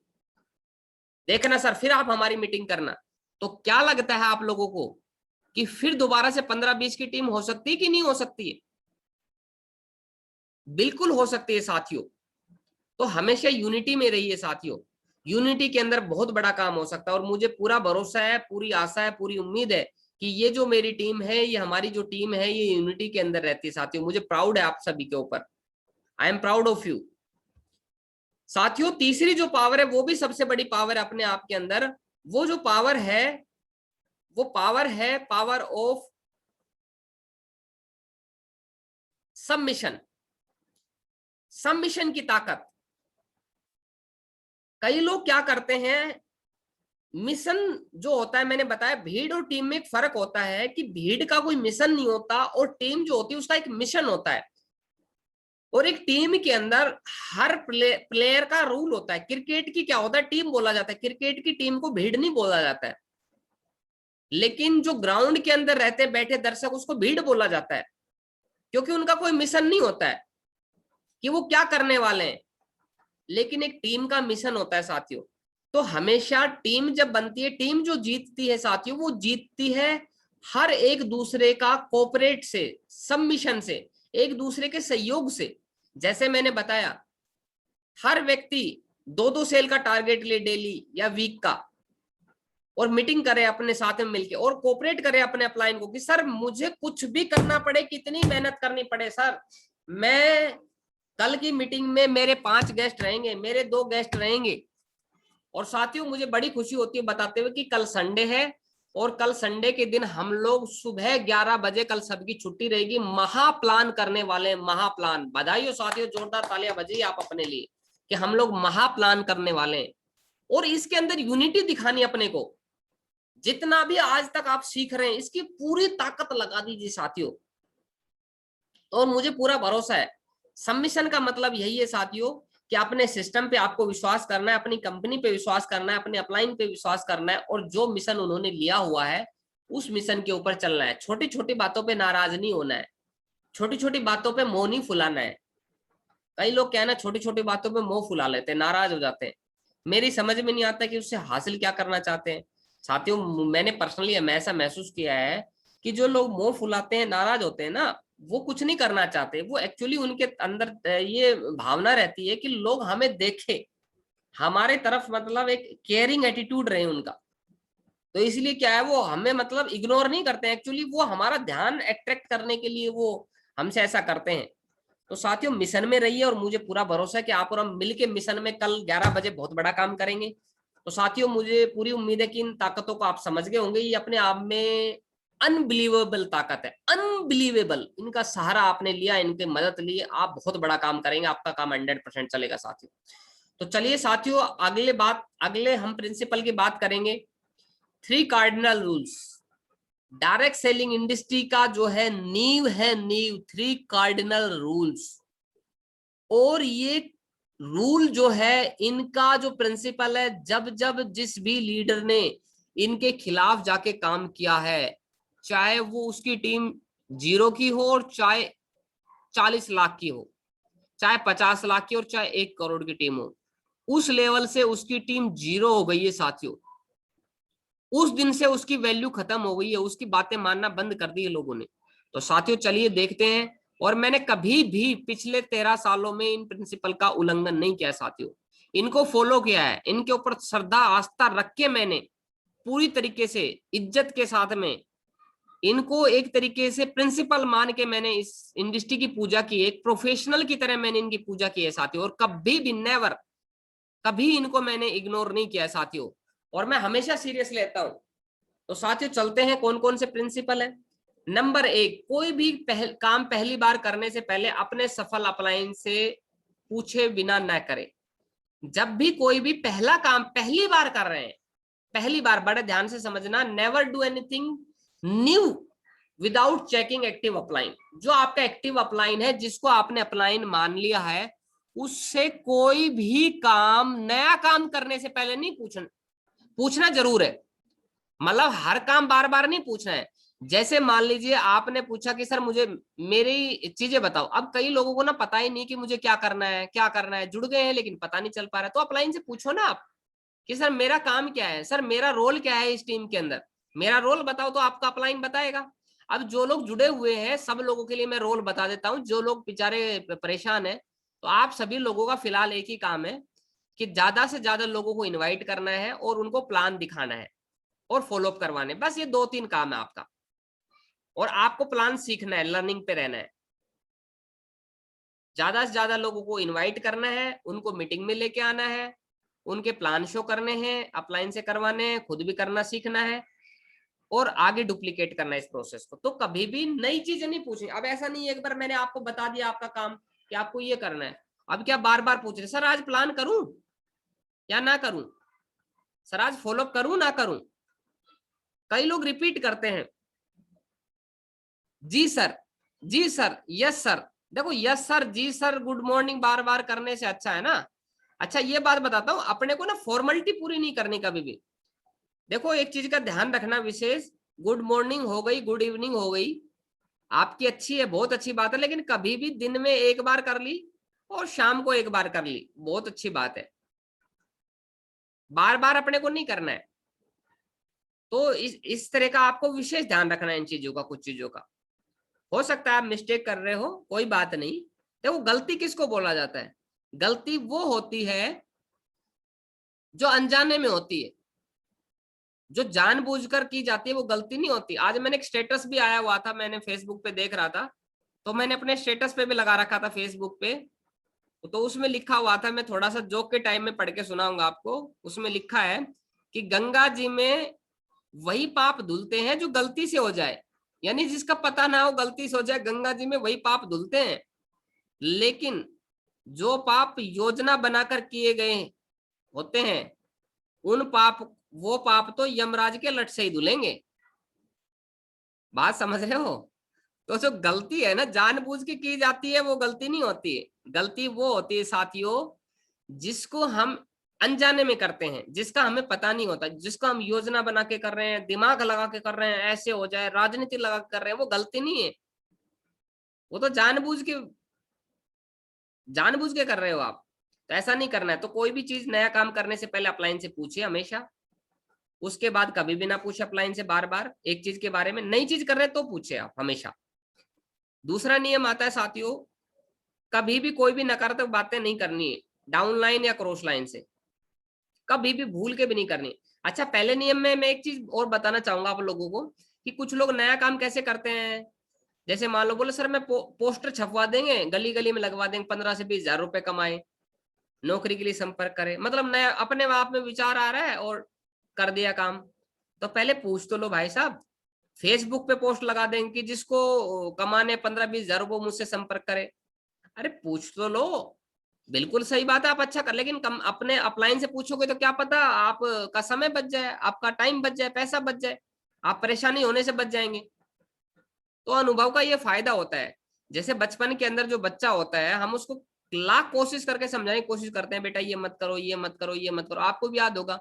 देखना सर, फिर आप हमारी मीटिंग करना। तो क्या लगता है आप लोगों को कि फिर दोबारा से 15-20 की टीम हो सकती है कि नहीं हो सकती है? बिल्कुल हो सकती है साथियों। तो हमेशा यूनिटी में रहिए साथियों, यूनिटी के अंदर बहुत बड़ा काम हो सकता है। और मुझे पूरा भरोसा है, पूरी आशा है, पूरी उम्मीद है कि ये जो मेरी टीम है, ये हमारी जो टीम है, ये यूनिटी के अंदर रहती है साथियों। मुझे प्राउड है आप सभी के ऊपर, I am proud of you साथियों। तीसरी जो पावर है, वो भी सबसे बड़ी पावर है अपने आप के अंदर। वो जो पावर है, वो पावर है पावर ऑफ सबमिशन, सबमिशन की ताकत। कई लोग क्या करते हैं, मिशन जो होता है, मैंने बताया भीड़ और टीम में एक फर्क होता है कि भीड़ का कोई मिशन नहीं होता, और टीम जो होती है उसका एक मिशन होता है। और एक टीम के अंदर हर प्लेयर का रूल होता है। क्रिकेट की क्या होता है, टीम बोला जाता है, क्रिकेट की टीम को भीड़ नहीं बोला जाता है, लेकिन जो ग्राउंड के अंदर रहते बैठे दर्शक, उसको भीड़ बोला जाता है, क्योंकि उनका कोई मिशन नहीं होता है कि वो क्या करने वाले हैं, लेकिन एक टीम का मिशन होता है साथियों। तो हमेशा टीम जब बनती है, टीम जो जीतती है साथियों, वो जीतती है हर एक दूसरे का कोऑपरेट से, सबमिशन से, एक दूसरे के सहयोग से। जैसे मैंने बताया, हर व्यक्ति 2-2 सेल का टारगेट ले डेली या वीक का, और मीटिंग करे अपने साथ में मिलके, और कोऑपरेट करे अपने अपलाइन को कि सर मुझे कुछ भी करना पड़े, कितनी मेहनत करनी पड़े सर, मैं कल की मीटिंग में मेरे 5 गेस्ट रहेंगे, मेरे 2 गेस्ट रहेंगे। और साथियों मुझे बड़ी खुशी होती है बताते हुए कि कल संडे है और कल संडे के दिन हम लोग सुबह 11 बजे, कल सबकी छुट्टी रहेगी, महाप्लान करने वाले, महाप्लान। बधाई हो साथियों, जोरदार तालियां बजाइए आप अपने लिए कि हम लोग महाप्लान करने वाले हैं। और इसके अंदर यूनिटी दिखानी अपने को, जितना भी आज तक आप सीख रहे हैं इसकी पूरी ताकत लगा दीजिए साथियों। और मुझे पूरा भरोसा है, सबमिशन का मतलब यही है साथियों कि अपने सिस्टम पे आपको विश्वास करना है, अपनी कंपनी पे विश्वास करना है, अपने अपलाइन पे विश्वास करना है, और जो मिशन उन्होंने लिया हुआ है उस मिशन के ऊपर चलना है। छोटी छोटी बातों पे नाराज नहीं होना है, छोटी छोटी बातों पे मुंह नहीं फुलाना है। कई लोग क्या है ना, छोटी छोटी बातों पे मुंह फुला लेते हैं, नाराज हो जाते हैं। मेरी समझ में नहीं आता कि उससे हासिल क्या करना चाहते हैं। साथियों मैंने पर्सनली ऐसा महसूस किया है कि जो लोग मुंह फुलाते हैं, नाराज होते हैं ना, वो कुछ नहीं करना चाहते। वो एक्चुअली उनके अंदर ये भावना रहती है कि लोग हमें देखे, हमारे तरफ मतलब एक केयरिंग एटीट्यूड रहे उनका। तो इसलिए क्या है, वो हमें मतलब इग्नोर नहीं करते हैं, एक्चुअली वो हमारा ध्यान अट्रैक्ट करने के लिए वो हमसे ऐसा करते हैं। तो साथियों मिशन में रहिए और मुझे पूरा भरोसा है कि आप और हम मिलके मिशन में कल 11 बजे बहुत बड़ा काम करेंगे। तो साथियों मुझे पूरी उम्मीद है कि इन ताकतों को आप समझ गए होंगे। ये अपने आप में अनबिलीवेबल ताकत है, अनबिलीवेबल। इनका सहारा आपने लिया, इनके मदद लिए, आप बहुत बड़ा काम करेंगे, आपका काम 100% चलेगा साथियों। तो चलिए साथियों अगले हम प्रिंसिपल की बात करेंगे। 3 cardinal rules direct selling industry का जो है नींव है, नींव 3 कार्डिनल रूल्स। और ये रूल जो है, इनका जो प्रिंसिपल है, जब जब जिस भी लीडर ने इनके खिलाफ जाके काम किया है, चाहे वो उसकी टीम 0 की हो और चाहे 40 लाख की हो, चाहे 50 लाख की और चाहे 1 करोड़ की टीम हो, उस लेवल से उसकी टीम 0 हो गई है साथियों। उस दिन से उसकी वैल्यू खत्म हो गई है, उसकी बातें मानना बंद कर दी है लोगों ने। तो साथियों चलिए देखते हैं। और मैंने कभी भी पिछले 13 सालों में इन प्रिंसिपल का उल्लंघन नहीं किया साथियों, इनको फॉलो किया है, इनके ऊपर श्रद्धा आस्था रख के मैंने पूरी तरीके से इज्जत के साथ में इनको एक तरीके से प्रिंसिपल मान के मैंने इस इंडस्ट्री की पूजा की, एक प्रोफेशनल की तरह मैंने इनकी पूजा की है साथियों। और कभी भी नेवर, कभी इनको मैंने इग्नोर नहीं किया है साथियों, और मैं हमेशा सीरियस लेता हूं। तो साथियों चलते हैं कौन कौन से प्रिंसिपल है। नंबर 1, कोई भी काम पहली बार करने से पहले अपने सफल अपलाइन से पूछे बिना न करे। जब भी कोई भी पहला काम पहली बार कर रहे हैं, पहली बार, बड़े ध्यान से समझना, never do anything new without checking active upline. जो आपका एक्टिव अपलाइन है, जिसको आपने अपलाइन मान लिया है, उससे कोई भी काम, नया काम करने से पहले नहीं पूछना जरूर है। मतलब हर काम बार बार नहीं पूछना है। जैसे मान लीजिए आपने पूछा कि सर मुझे मेरी चीजें बताओ। अब कई लोगों को ना पता ही नहीं कि मुझे क्या करना है, क्या करना है, जुड़ गए हैं लेकिन पता नहीं चल पा रहा है। तो अपलाइन से पूछो ना आप कि सर मेरा काम क्या है, सर मेरा रोल क्या है इस टीम के अंदर, मेरा रोल बताओ। तो आपका अपलाइन बताएगा। अब जो लोग जुड़े हुए हैं सब लोगों के लिए मैं रोल बता देता हूँ, जो लोग बेचारे परेशान है, तो आप सभी लोगों का फिलहाल एक ही काम है कि ज्यादा से ज्यादा लोगों को इन्वाइट करना है और उनको प्लान दिखाना है और फॉलोअप करवाने। बस ये 2-3 काम है आपका। और आपको प्लान सीखना है, लर्निंग पे रहना है। ज्यादा से ज्यादा लोगों को इनवाइट करना है, उनको मीटिंग में लेके आना है, उनके प्लान शो करने हैं, अपलाइन से करवाने हैं, खुद भी करना सीखना है और आगे डुप्लीकेट करना है इस प्रोसेस को। तो कभी भी नई चीजें नहीं पूछनी। अब ऐसा नहीं है एक बार मैंने आपको बता दिया आपका काम कि आपको ये करना है, अब क्या बार बार पूछ रहे सर आज प्लान करूं या ना करूं, सर आज फॉलोअप करूं ना करूं। कई लोग रिपीट करते हैं, जी सर, जी सर, यस सर। देखो यस सर, जी सर, गुड मॉर्निंग बार बार करने से अच्छा है ना। अच्छा ये बात बताता हूं, अपने को ना फॉर्मेलिटी पूरी नहीं करनी कभी भी। देखो एक चीज का ध्यान रखना विशेष, गुड मॉर्निंग हो गई, गुड इवनिंग हो गई, आपकी अच्छी है, बहुत अच्छी बात है, लेकिन कभी भी दिन में एक बार कर ली और शाम को एक बार कर ली, बहुत अच्छी बात है। बार बार अपने को नहीं करना है। तो इस तरह का आपको विशेष ध्यान रखना है इन चीजों का, कुछ चीजों का। हो सकता है आप मिस्टेक कर रहे हो, कोई बात नहीं। देखो गलती किसको बोला जाता है, गलती वो होती है जो अनजाने में होती है, जो जानबूझकर की जाती है वो गलती नहीं होती। आज मैंने एक स्टेटस भी आया हुआ था, मैंने फेसबुक पे देख रहा था, तो मैंने अपने स्टेटस पे भी लगा रखा था फेसबुक पे तो उसमें लिखा हुआ था, मैं थोड़ा सा जोक के टाइम में पढ़ के सुनाऊंगा आपको। उसमें लिखा है कि गंगा जी में वही पाप धुलते हैं जो गलती से हो जाए, यानी जिसका पता ना हो गलती से हो जाए, गंगा जी में वही पाप धुलते हैं। लेकिन जो पाप योजना बनाकर किए गए होते हैं, वो पाप तो यमराज के लट से ही धुलेंगे। बात समझ रहे हो? तो जो गलती है ना जानबूझ के की जाती है वो गलती नहीं होती है। गलती वो होती है साथियों जिसको हम अनजाने में करते हैं, जिसका हमें पता नहीं होता, जिसको हम योजना बना के कर रहे हैं, दिमाग लगा के कर रहे हैं, ऐसे हो जाए, राजनीति लगा के कर रहे हैं, वो गलती नहीं है। वो तो जानबूझ के कर रहे हो आप। तो ऐसा नहीं करना है। तो कोई भी चीज नया काम करने से पहले अपलाइन से पूछिए हमेशा, उसके बाद कभी भी ना पूछे अपलाइन से बार बार एक चीज के बारे में। नई चीज कर रहे हैं तो पूछे आप हमेशा। दूसरा नियम आता है साथियों, कभी भी कोई भी नकारात्मक बातें नहीं करनी है डाउन लाइन या क्रॉस लाइन से, कभी भी भूल के भी नहीं करनी। अच्छा, पहले नियम में मैं एक चीज और बताना चाहूंगा आप लोगों को कि कुछ लोग नया काम कैसे करते हैं। जैसे मान लो बोले सर मैं पोस्टर छपवा देंगे, गली गली में लगवा देंगे, 15 से 20 हजार रुपए कमाए, नौकरी के लिए संपर्क करें, मतलब नया अपने आप में विचार आ रहा है और कर दिया काम। तो पहले पूछ तो लो भाई साहब। फेसबुक पे पोस्ट लगा देंगे कि जिसको कमाने 15-20 हजार रुपये मुझसे संपर्क करे। अरे पूछ तो लो। बिल्कुल सही बात है, आप अच्छा कर, लेकिन कम अपने अपलाइन से पूछोगे तो क्या पता आपका समय बच जाए, आपका टाइम बच जाए, पैसा बच जाए, आप परेशानी होने से बच जाएंगे। तो अनुभव का ये फायदा होता है। जैसे बचपन के अंदर जो बच्चा होता है, हम उसको लाख कोशिश करके समझाने की कोशिश करते हैं, बेटा ये मत करो, ये मत करो, ये मत करो। आपको भी याद होगा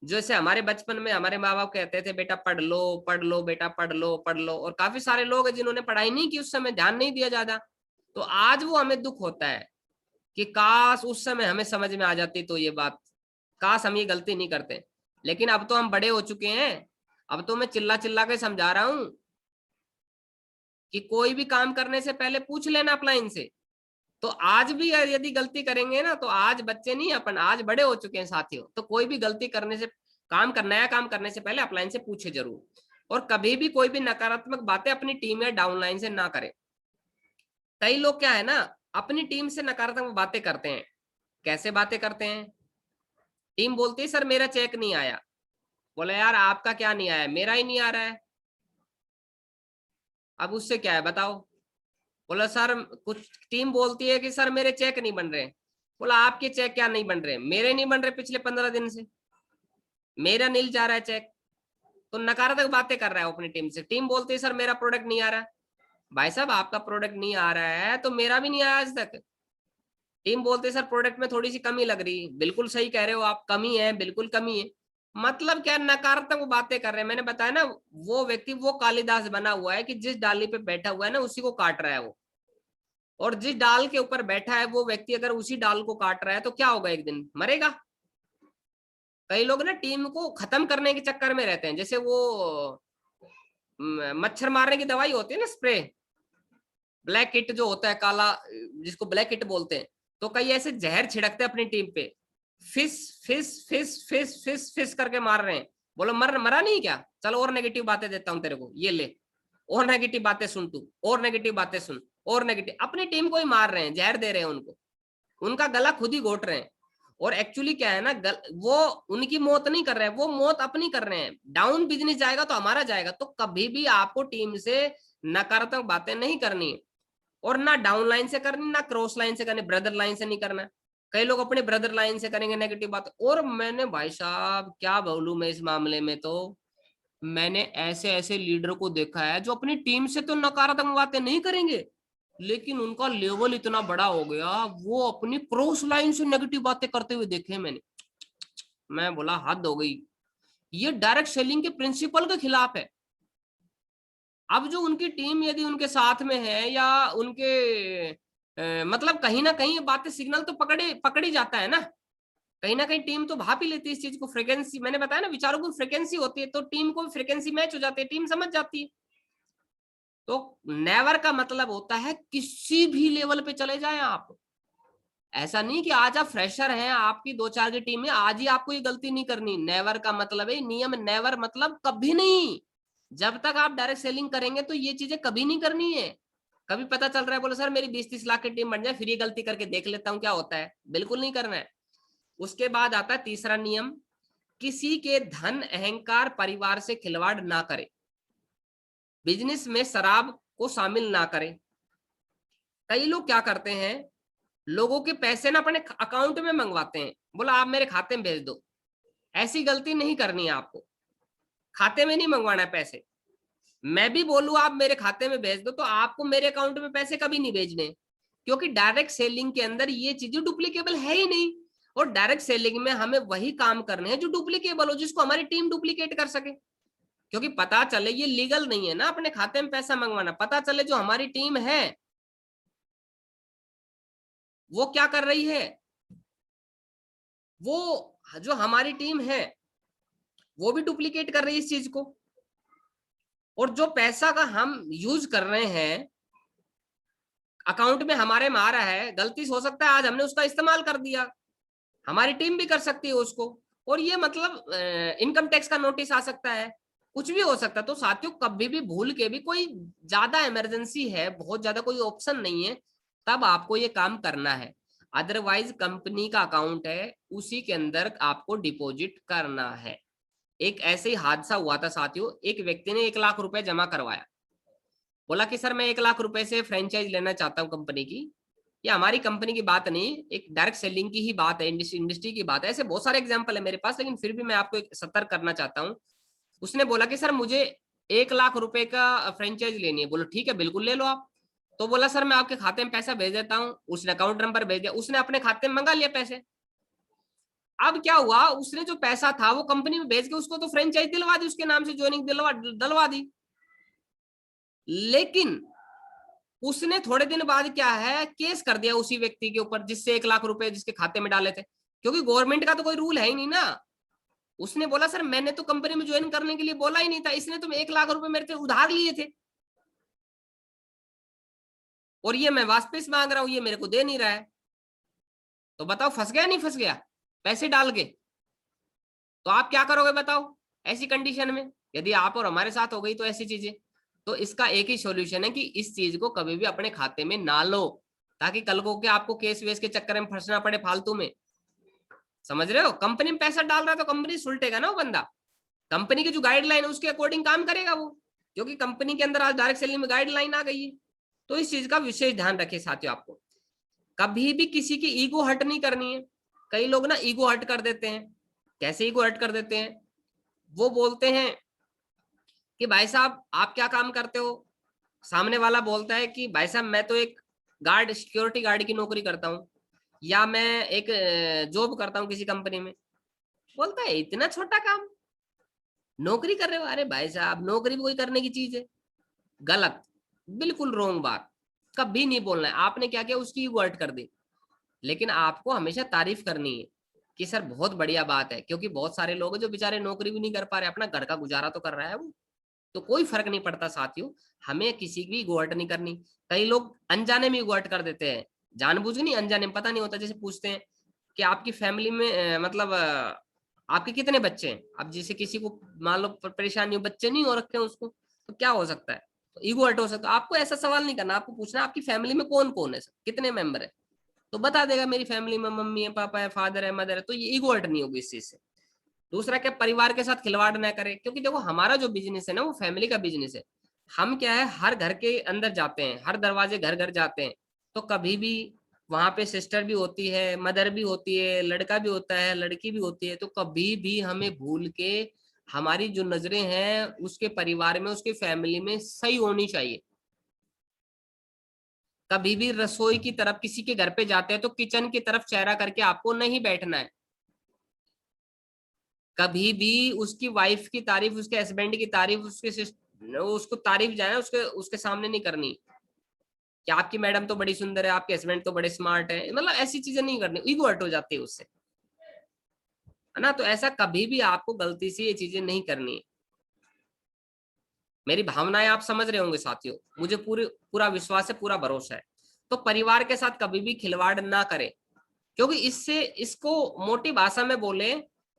जैसे हमारे बचपन में हमारे माँ बाप कहते थे बेटा पढ़ लो, पढ़ लो, बेटा पढ़ लो, पढ़ लो। और काफी सारे लोग हैं जिन्होंने पढ़ाई नहीं की, उस समय ध्यान नहीं दिया ज्यादा। तो आज वो हमें दुख होता है कि काश उस समय हमें समझ में आ जाती तो ये बात, काश हम ये गलती नहीं करते। लेकिन अब तो हम बड़े हो चुके हैं, अब तो मैं चिल्ला चिल्ला के समझा रहा हूं कि कोई भी काम करने से पहले पूछ लेना अपलाइन से। तो आज भी यदि गलती करेंगे ना, तो आज बच्चे नहीं, अपन आज बड़े हो चुके हैं साथियों। तो कोई भी गलती करने से, नया काम करने से पहले अपलाइन से पूछे जरूर। और कभी भी कोई भी नकारात्मक बातें अपनी टीम या डाउनलाइन से ना करें। कई लोग क्या है ना, अपनी टीम से नकारात्मक बातें करते हैं। कैसे बातें करते हैं? टीम बोलती है सर मेरा चेक नहीं आया। बोले यार आपका क्या नहीं आया, मेरा ही नहीं आ रहा है। अब उससे क्या है बताओ? बोला सर, कुछ टीम बोलती है कि सर मेरे चेक नहीं बन रहे। बोला आपके चेक क्या नहीं बन रहे? मेरे नहीं बन रहे, पिछले 15 दिन से मेरा नील जा रहा है चेक। तो नकारात्मक बातें कर रहा है अपनी टीम से। टीम बोलती है सर मेरा प्रोडक्ट नहीं आ रहा। भाई साहब आपका प्रोडक्ट नहीं आ रहा है तो मेरा भी नहीं आया आज तक। टीम बोलते हैं सर प्रोडक्ट में थोड़ी सी कमी लग रही है। बिल्कुल सही कह रहे हो आप, कमी है, बिल्कुल कमी है। मतलब क्या नकारात्मक बातें कर रहे हैं। मैंने बताया ना, वो व्यक्ति वो कालिदास बना हुआ है कि जिस डाली पे बैठा हुआ है ना उसी को काट रहा है वो। और जिस डाल के ऊपर बैठा है वो व्यक्ति अगर उसी डाल को काट रहा है तो क्या होगा, एक दिन मरेगा। कई लोग ना टीम को खत्म करने के चक्कर में रहते हैं। जैसे वो मच्छर मारने की दवाई होती है ना, स्प्रे, ब्लैक किट जो होता है काला, जिसको ब्लैक किट बोलते हैं। तो कई ऐसे जहर छिड़कते हैं अपनी टीम पे, फिस फिस फिस फिस फिस फिस करके मार रहे हैं। बोलो मरा नहीं क्या? चलो और नेगेटिव बातें देता हूं तेरे को, ये ले, और नेगेटिव बातें सुन तू, और नेगेटिव बातें सुन, और नेगेटिव। अपनी टीम को ही मार रहे हैं, जहर दे रहे हैं उनको, उनका गला खुद ही घोट रहे हैं। और एक्चुअली क्या है ना, वो उनकी मौत नहीं कर रहे हैं, वो मौत अपनी कर रहे हैं। डाउन बिजनेस जाएगा तो हमारा जाएगा। तो कभी भी आपको टीम से नकारात्मक बातें नहीं करनी है, और ना डाउन लाइन से करनी, ना क्रॉस लाइन से करनी, ब्रदर लाइन से नहीं करना। कई लोग अपने ब्रदर लाइन से करेंगे नेगेटिव बात। और मैंने भाई साहब क्या बोलूं मैं इस मामले में, तो मैंने ऐसे ऐसे लीडर को देखा है जो अपनी टीम से तो नकारात्मक बातें नहीं करेंगे, लेकिन उनका लेवल इतना बड़ा हो गया, वो अपनी क्रॉस लाइन से नेगेटिव बातें करते हुए देखे मैंने। मैं बोला हद हो गई, ये डायरेक्ट सेलिंग के प्रिंसिपल के खिलाफ है। अब जो उनकी टीम यदि उनके साथ में है या उनके मतलब कहीं ना कहीं ये बातें, सिग्नल तो पकड़ी जाता है ना कहीं टीम तो भाप ही लेती है इस चीज को। फ्रिक्वेंसी, मैंने बताया ना, विचारों की फ्रिक्वेंसी होती है, तो टीम को फ्रिक्वेंसी मैच हो जाती है, टीम समझ जाती है। तो नेवर का मतलब होता है किसी भी लेवल पे चले जाएं आप। ऐसा नहीं कि आज आप फ्रेशर हैं, आपकी 2-4 की टीम है, आज ही आपको ये गलती नहीं करनी। नेवर का मतलब है नियम, नेवर मतलब कभी नहीं। जब तक आप डायरेक्ट सेलिंग करेंगे तो ये चीजें कभी नहीं करनी है। कभी पता चल रहा है बोलो सर मेरी 20-30 लाख की टीम बन जाए, फिर ये गलती करके देख लेता हूं क्या होता है, बिल्कुल नहीं करना है। उसके बाद आता है तीसरा नियम, किसी के धन अहंकार परिवार से खिलवाड़ ना करे, बिजनेस में शराब को शामिल ना करे। कई लोग क्या करते हैं, लोगों के पैसे ना अपने अकाउंट में मंगवाते हैं, बोला आप मेरे खाते में भेज दो। ऐसी गलती नहीं करनी है आपको, खाते में नहीं मंगवाना है पैसे। मैं भी बोलूं आप मेरे खाते में भेज दो तो आपको मेरे अकाउंट में पैसे कभी नहीं भेजने, क्योंकि डायरेक्ट सेलिंग के अंदर ये चीजें डुप्लीकेबल है ही नहीं। और डायरेक्ट सेलिंग में हमें वही काम करने हैं जो डुप्लीकेबल हो, जिसको हमारी टीम डुप्लीकेट कर सके। क्योंकि पता चले ये लीगल नहीं है ना अपने खाते में पैसा मंगवाना, पता चले जो हमारी टीम है वो क्या कर रही है, वो जो हमारी टीम है वो भी डुप्लीकेट कर रही है इस चीज को। और जो पैसा का हम यूज कर रहे हैं अकाउंट में हमारे में आ रहा है, गलती से हो सकता है आज हमने उसका इस्तेमाल कर दिया, हमारी टीम भी कर सकती है उसको, और ये मतलब इनकम टैक्स का नोटिस आ सकता है, कुछ भी हो सकता है। तो साथियों कभी भी भूल के भी, कोई ज्यादा इमरजेंसी है, बहुत ज्यादा कोई ऑप्शन नहीं है, तब आपको ये काम करना है। अदरवाइज कंपनी का अकाउंट है उसी के अंदर आपको डिपॉजिट करना है। एक ऐसे ही हादसा हुआ था साथियों, एक व्यक्ति ने 1 लाख रुपए जमा करवाया, बोला कि सर मैं 1 लाख रुपए से फ्रेंचाइज लेना चाहता हूँ कंपनी की। ये हमारी कंपनी की बात नहीं, एक डायरेक्ट सेलिंग की ही बात है, इंडस्ट्री की बात है। ऐसे बहुत सारे एग्जांपल है मेरे पास, लेकिन फिर भी मैं आपको एक सतर्क करना चाहता हूँ। उसने बोला कि सर मुझे 1 लाख रुपए का फ्रेंचाइज लेनी है। बोलो ठीक है बिल्कुल ले लो आप। तो बोला सर मैं आपके खाते में पैसा भेज देता हूँ, उसने अकाउंट नंबर भेज दिया, उसने अपने खाते में मंगा लिया पैसे। अब क्या हुआ, उसने जो पैसा था वो कंपनी में भेज के उसको तो फ्रेंचाइज दिलवा दी, उसके नाम से ज्वाइनिंग दिलवा दी। लेकिन उसने थोड़े दिन बाद क्या है, केस कर दिया उसी व्यक्ति के ऊपर जिससे 1 लाख रुपए जिसके खाते में डाले थे, क्योंकि गवर्नमेंट का तो कोई रूल है ही नहीं ना। उसने बोला सर मैंने तो कंपनी में ज्वाइन करने के लिए बोला ही नहीं था, इसने तो 1 लाख रुपए मेरे से उधार लिए थे और ये मैं वापस मांग रहा हूं, ये मेरे को दे नहीं रहा है। तो बताओ फंस गया नहीं फंस गया पैसे डाल के? तो आप क्या करोगे बताओ ऐसी कंडीशन में, यदि आप और हमारे साथ हो गई तो ऐसी चीजें। तो इसका एक ही सॉल्यूशन है कि इस चीज को कभी भी अपने खाते में ना लो, ताकि कल को के आपको केस वेस के चक्कर में फंसना पड़े फालतू में। समझ रहे हो, कंपनी में पैसा डाल रहा है तो कंपनी सुलटेगा ना वो बंदा, कंपनी की जो गाइडलाइन है उसके अकॉर्डिंग काम करेगा वो, क्योंकि कंपनी के अंदर आज डायरेक्ट सेलिंग में गाइडलाइन आ गई है। तो इस चीज का विशेष ध्यान रखे साथियों, आपको कभी भी किसी की ईगो हर्ट नहीं करनी है। कई लोग ना ईगो हर्ट कर देते हैं। कैसे ईगो हर्ट कर देते हैं, वो बोलते हैं कि भाई साहब आप क्या काम करते हो, सामने वाला बोलता है कि भाई साहब मैं तो एक गार्ड, सिक्योरिटी गार्ड की नौकरी करता हूँ, या मैं एक जॉब करता हूँ किसी कंपनी में। बोलता है इतना छोटा काम नौकरी कर रहे हो, अरे भाई साहब नौकरी भी कोई करने की चीज है। गलत, बिल्कुल रोंग बात, कभी नहीं बोलना है। आपने क्या किया, उसकी ईगो हर्ट कर दी। लेकिन आपको हमेशा तारीफ करनी है कि सर बहुत बढ़िया बात है, क्योंकि बहुत सारे लोग हैं जो बेचारे नौकरी भी नहीं कर पा रहे, अपना घर का गुजारा तो कर रहा है वो। तो कोई फर्क नहीं पड़ता साथियों, हमें किसी की ईगो हर्ट नहीं करनी। कई लोग अनजाने में ईगो हर्ट कर देते हैं, जानबूझ के नहीं, अनजाने में, पता नहीं होता। जैसे पूछते हैं कि आपकी फैमिली में मतलब आपके कितने बच्चे हैं। अब जैसे किसी को मान लो परेशानी हो, बच्चे नहीं हो रखे हैं उसको, तो क्या हो सकता है, तो ईगो हर्ट हो सकता है। आपको ऐसा सवाल नहीं करना, आपको पूछना आपकी फैमिली में कौन कौन है, कितने मेंबर है, तो बता देगा मेरी फैमिली में मम्मी है, पापा है, फादर है, मदर है। तो ये ईगो हर्ट नहीं होगी इस चीज से। दूसरा क्या, परिवार के साथ खिलवाड़ ना करें, क्योंकि देखो हमारा जो बिजनेस है ना वो फैमिली का बिजनेस है। हम क्या है, हर घर के अंदर जाते हैं, हर दरवाजे घर घर जाते हैं, तो कभी भी वहां पे सिस्टर भी होती है, मदर भी होती है, लड़का भी होता है, लड़की भी होती है। तो कभी भी हमें भूल के हमारी जो नजरें हैं उसके परिवार में, उसके फैमिली में सही होनी चाहिए। कभी भी रसोई की तरफ किसी के घर पे जाते हैं तो किचन की तरफ चेहरा करके आपको नहीं बैठना है। कभी भी उसकी वाइफ की तारीफ, उसके हस्बैंड की तारीफ, उसको तारीफ जाए उसके उसके सामने नहीं करनी कि आपकी मैडम तो बड़ी सुंदर है, आपके हस्बैंड तो बड़े स्मार्ट है, मतलब ऐसी चीजें नहीं करनी, ईगो हर्ट हो जाती है उससे, है ना। तो ऐसा कभी भी आपको गलती से ये चीजें नहीं करनी है। मेरी भावनाएं आप समझ रहे होंगे साथियों, मुझे पूरा विश्वास है, पूरा भरोसा है। तो परिवार के साथ कभी भी खिलवाड़ ना करें, क्योंकि इससे, इसको मोटी भाषा में बोले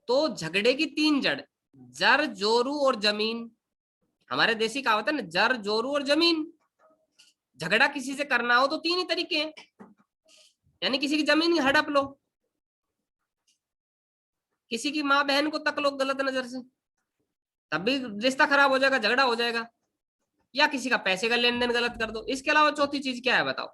तो झगड़े की 3 जड़, जर जोरू और जमीन। हमारे देसी कहावत है ना, जर जोरू और जमीन। झगड़ा किसी से करना हो तो 3 ही तरीके हैं, यानी किसी की जमीन हड़प लो, किसी की माँ बहन को तक लो गलत नजर से, तब भी रिश्ता खराब हो जाएगा, झगड़ा हो जाएगा, या किसी का पैसे का लेन देन गलत कर दो। इसके अलावा चौथी चीज क्या है बताओ?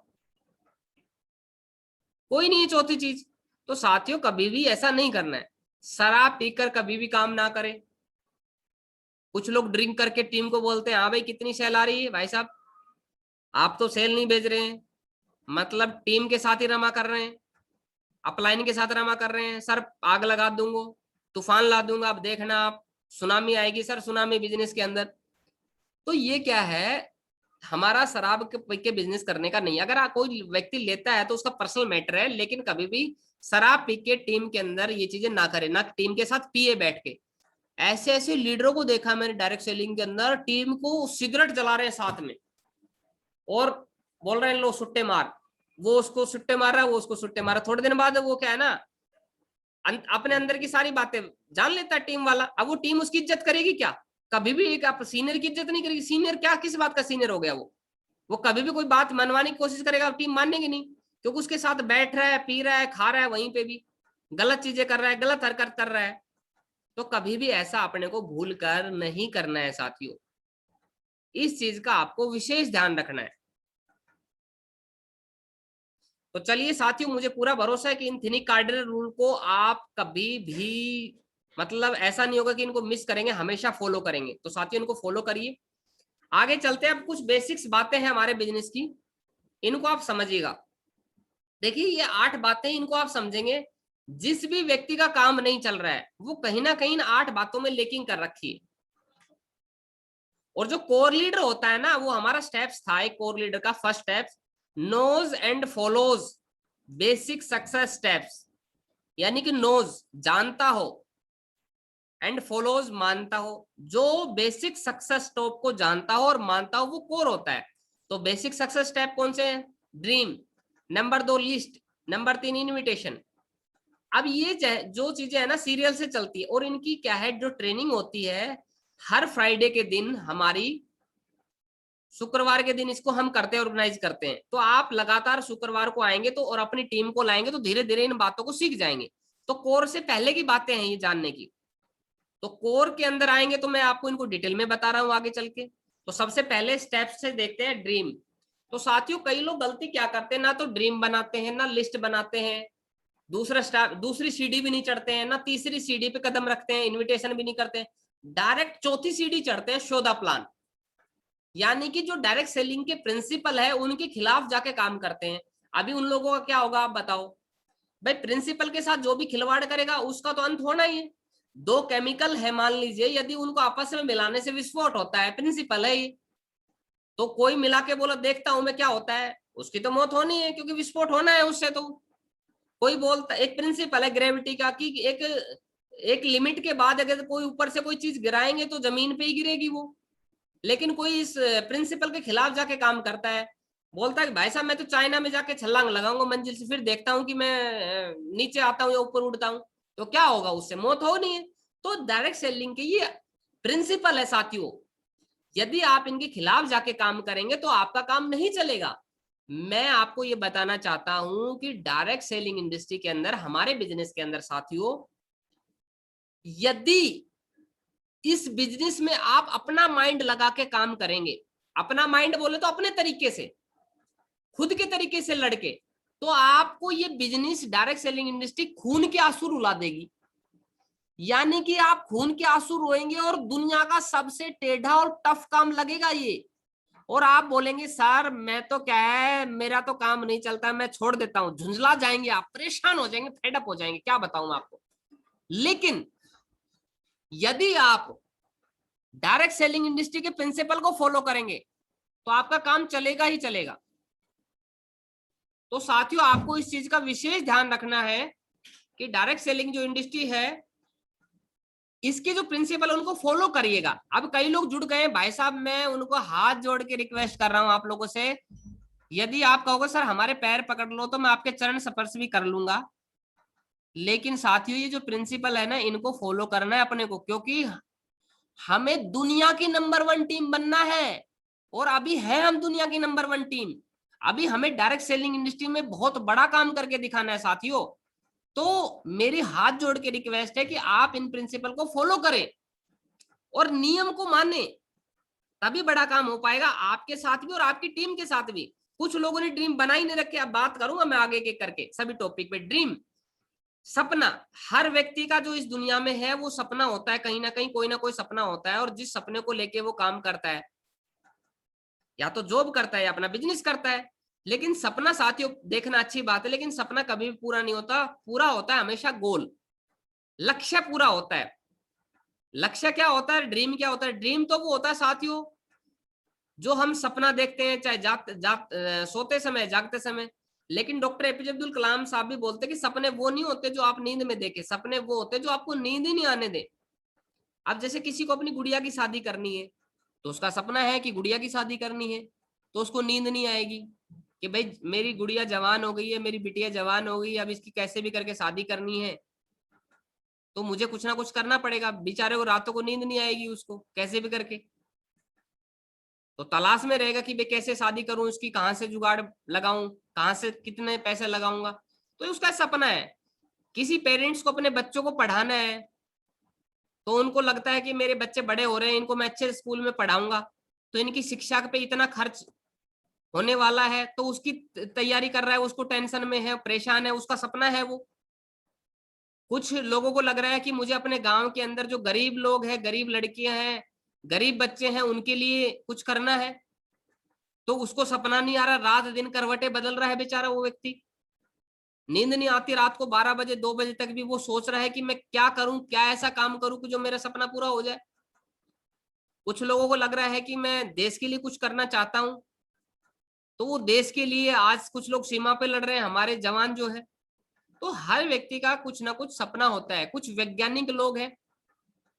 कोई नहीं है चौथी चीज। तो साथियों कभी भी ऐसा नहीं करना है, शराब पीकर कभी भी काम ना करें। कुछ लोग ड्रिंक करके टीम को बोलते हैं हाँ भाई कितनी सेल आ रही है, भाई साहब आप तो सेल नहीं भेज रहे हैं, मतलब टीम के साथ ही रमा कर रहे हैं, अपलाइन के साथ रमा कर रहे हैं। सर आग लगा दूंगा, तूफान ला दूंगा, अब देखना आप, सुनामी आएगी सर, सुनामी बिजनेस के अंदर। तो ये क्या है, हमारा शराब के बिजनेस करने का नहीं। अगर कोई व्यक्ति लेता है तो उसका पर्सनल मैटर है, लेकिन कभी भी शराब पी के टीम के अंदर ये चीजें ना करे, ना टीम के साथ पिए बैठ के। ऐसे ऐसे लीडरों को देखा मैंने डायरेक्ट सेलिंग के अंदर, टीम को सिगरेट जला रहे हैं साथ में और बोल रहे हैं लो सुट्टे मार, वो उसको सुट्टे मार रहा है, वो उसको सुट्टे मार रहा है। थोड़े दिन बाद वो क्या है ना, अपने अंदर की सारी बातें जान लेता है टीम वाला। अब वो टीम उसकी इज्जत करेगी क्या? कभी भी एक आप सीनियर की इज्जत नहीं करेगी। सीनियर क्या, किस बात का सीनियर हो गया वो कभी भी कोई बात मनवाने की कोशिश करेगा, टीम मानेगी नहीं, क्योंकि उसके साथ बैठ रहा है, पी रहा है, खा रहा है, वहीं पे भी गलत चीजें कर रहा है, गलत हरकत कर रहा है। तो कभी भी ऐसा अपने को भूल कर नहीं करना है साथियों, इस चीज का आपको विशेष ध्यान रखना है। तो चलिए साथियों, मुझे पूरा भरोसा है कि इन थिनिक कार्डिनल रूल को आप कभी भी, मतलब ऐसा नहीं होगा कि इनको मिस करेंगे, हमेशा फॉलो करेंगे। तो साथियों इनको फॉलो करिए। आगे चलते हैं, अब कुछ बेसिक्स बातें हैं हमारे बिजनेस की, इनको आप समझिएगा। देखिए ये 8 बातें, इनको आप समझेंगे। जिस भी व्यक्ति का काम नहीं चल रहा है वो कहीं ना कहीं 8 बातों में लेकिंग कर रखी है। और जो कोर लीडर होता है ना, वो हमारा स्टेप्स था, एक कोर लीडर का first step, knows and follows basic success steps, यानी कि नोज जानता हो एंड फॉलोज मानता हो। जो बेसिक सक्सेस स्टेप को जानता हो और मानता हो वो कोर होता है। तो बेसिक सक्सेस स्टेप कौन से हैं? Dream, number 2 list, number 3 invitation. अब ये जो चीजें है ना सीरियल से चलती है, और इनकी क्या है, जो ट्रेनिंग होती है हर फ्राइडे के दिन, हमारी शुक्रवार के दिन इसको हम करते हैं, ऑर्गेनाइज करते हैं। तो आप लगातार शुक्रवार को आएंगे तो और अपनी टीम को लाएंगे तो धीरे धीरे इन बातों को सीख जाएंगे। तो कोर से पहले की बातें हैं ये जानने की। तो कोर के अंदर आएंगे तो मैं आपको इनको डिटेल में बता रहा हूं आगे चल के। तो सबसे पहले स्टेप से देखते हैं ड्रीम। तो साथियों कई लोग गलती क्या करते हैं, ना तो ड्रीम बनाते हैं, ना लिस्ट बनाते हैं, दूसरा स्टेप, दूसरी सीढ़ी भी नहीं चढ़ते हैं, ना तीसरी सीढ़ी पे कदम रखते हैं, इनविटेशन भी नहीं करते हैं, डायरेक्ट चौथी सीढ़ी चढ़ते हैं, शो द प्लान। यानी कि जो डायरेक्ट सेलिंग के प्रिंसिपल है उनके खिलाफ जाके काम करते हैं। अभी उन लोगों का क्या होगा आप बताओ भाई? प्रिंसिपल के साथ जो भी खिलवाड़ करेगा उसका तो अंत होना ही है। 2 केमिकल है मान लीजिए, यदि उनको आपस में मिलाने से विस्फोट होता है, प्रिंसिपल है ये, तो कोई मिला के बोला देखता हूं मैं क्या होता है, उसकी तो मौत होनी है क्योंकि विस्फोट होना है उससे। तो कोई बोलता, एक प्रिंसिपल है ग्रेविटी का कि एक लिमिट के बाद अगर कोई ऊपर से कोई चीज गिराएंगे तो जमीन पे ही गिरेगी वो। लेकिन कोई इस प्रिंसिपल के खिलाफ जाके काम करता है, बोलता है कि भाई साहब मैं तो चाइना में जाके छलांग लगाऊंगा मंजिल से, फिर देखता हूं कि मैं नीचे आता हूं या ऊपर उड़ता हूं, तो क्या होगा, उससे मौत हो नहीं है। तो डायरेक्ट सेलिंग के ये प्रिंसिपल है साथियों। यदि आप इनके खिलाफ जाके काम करेंगे तो आपका काम नहीं चलेगा। मैं आपको ये बताना चाहता हूं कि डायरेक्ट सेलिंग इंडस्ट्री के अंदर, हमारे बिजनेस के अंदर साथियों, यदि इस बिजनेस में आप अपना माइंड लगा के काम करेंगे, अपना माइंड बोले तो अपने तरीके से, खुद के तरीके से लड़के, तो आपको ये बिजनेस डायरेक्ट सेलिंग इंडस्ट्री खून के आंसू रुला देगी। यानी कि आप खून के आंसू रोएंगे और दुनिया का सबसे टेढ़ा और टफ काम लगेगा ये, और आप बोलेंगे सर मैं तो क्या है, मेरा तो काम नहीं चलता, मैं छोड़ देता हूं। झुंझला जाएंगे आप, परेशान हो जाएंगे, फेडअप हो जाएंगे, क्या बताऊं आपको। लेकिन यदि आप डायरेक्ट सेलिंग इंडस्ट्री के प्रिंसिपल को फॉलो करेंगे तो आपका काम चलेगा ही चलेगा। तो साथियों आपको इस चीज का विशेष ध्यान रखना है कि डायरेक्ट सेलिंग जो इंडस्ट्री है, इसके जो प्रिंसिपल उनको फॉलो करिएगा। अब कई लोग जुड़ गए भाई साहब, मैं उनको हाथ जोड़ के रिक्वेस्ट कर रहा हूं आप लोगों से, यदि आप कहोगे सर हमारे पैर पकड़ लो तो मैं आपके चरण स्पर्श भी कर लूंगा, लेकिन साथियों ये जो प्रिंसिपल है ना, इनको फॉलो करना है अपने को, क्योंकि हमें दुनिया की नंबर 1 टीम बनना है। और अभी है हम दुनिया की नंबर 1 टीम। अभी हमें डायरेक्ट सेलिंग इंडस्ट्री में बहुत बड़ा काम करके दिखाना है साथियों। तो मेरी हाथ जोड़ के रिक्वेस्ट है कि आप इन प्रिंसिपल को फॉलो करें और नियम को माने, तभी बड़ा काम हो पाएगा आपके साथ भी और आपकी टीम के साथ भी। कुछ लोगों ने ड्रीम बना ही नहीं रखे। अब बात करूंगा मैं आगे के करके सभी टॉपिक पे। ड्रीम, सपना, हर व्यक्ति का जो इस दुनिया में है वो सपना होता है, कहीं ना कहीं कोई ना कोई सपना होता है। और जिस सपने को लेके वो काम करता है, या तो जॉब करता है या अपना बिजनेस करता है। लेकिन सपना साथियों देखना अच्छी बात है, लेकिन सपना कभी भी पूरा नहीं होता। पूरा होता है हमेशा गोल, लक्ष्य पूरा होता है। लक्ष्य क्या होता है, ड्रीम क्या होता है? ड्रीम तो वो होता है साथियों जो हम सपना देखते हैं, चाहे सोते समय, जागते समय। लेकिन डॉक्टर एपीजे अब्दुल कलाम साहब भी बोलते हैं कि सपने वो नहीं होते जो आप नींद में देखे, सपने वो होते जो आपको नींद ही नहीं आने दे। अब जैसे किसी को अपनी गुड़िया की शादी करनी है, तो उसका सपना है कि गुड़िया की शादी करनी है, तो उसको नींद नहीं आएगी कि भाई मेरी गुड़िया जवान हो गई है, मेरी बिटिया जवान हो गई है, अब इसकी कैसे भी करके शादी करनी है, तो मुझे कुछ ना कुछ करना पड़ेगा। बेचारे को रातों को नींद नहीं आएगी, उसको कैसे भी करके तो तलाश में रहेगा कि भाई कैसे शादी करूं, इसकी कहां से जुगाड़ लगाऊं, कहां से कितने पैसे लगाऊंगा। तो ये उसका सपना है। किसी पेरेंट्स को अपने बच्चों को पढ़ाना है, तो उनको लगता है कि मेरे बच्चे बड़े हो रहे हैं, इनको मैं अच्छे स्कूल में पढ़ाऊंगा, तो इनकी शिक्षा पे इतना खर्च होने वाला है, तो उसकी तैयारी कर रहा है, उसको टेंशन में है, परेशान है, उसका सपना है वो। कुछ लोगों को लग रहा है कि मुझे अपने गांव के अंदर जो गरीब लोग हैं, गरीब लड़कियां हैं, गरीब बच्चे हैं, उनके लिए कुछ करना है, तो उसको सपना नहीं आ रहा, रात दिन करवटें बदल रहा है बेचारा वो व्यक्ति। नींद नहीं आती रात को 12 बजे 2 बजे तक भी वो सोच रहा है कि मैं क्या करूं, क्या ऐसा काम करूं कि जो मेरा सपना पूरा हो जाए। कुछ लोगों को लग रहा है कि मैं देश के लिए कुछ करना चाहता हूं, तो वो देश के लिए आज कुछ लोग सीमा पे लड़ रहे हैं, हमारे जवान जो है। तो हर व्यक्ति का कुछ ना कुछ सपना होता है। कुछ वैज्ञानिक लोग हैं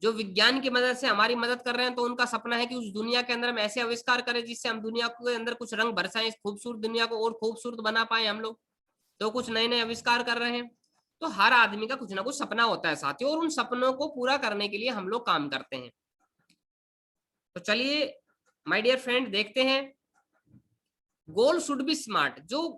जो विज्ञान की मदद से हमारी मदद कर रहे हैं, तो उनका सपना है कि उस दुनिया के अंदर हम ऐसे आविष्कार करें जिससे हम दुनिया के अंदर कुछ रंग बरसाएं, इस खूबसूरत दुनिया को और खूबसूरत बना पाए हम लोग। तो कुछ नए नए आविष्कार कर रहे हैं। तो हर आदमी का कुछ ना कुछ सपना होता है साथियों, और उन सपनों को पूरा करने के लिए हम लोग काम करते हैं। तो चलिए माय डियर फ्रेंड देखते हैं। गोल शुड बी स्मार्ट। जो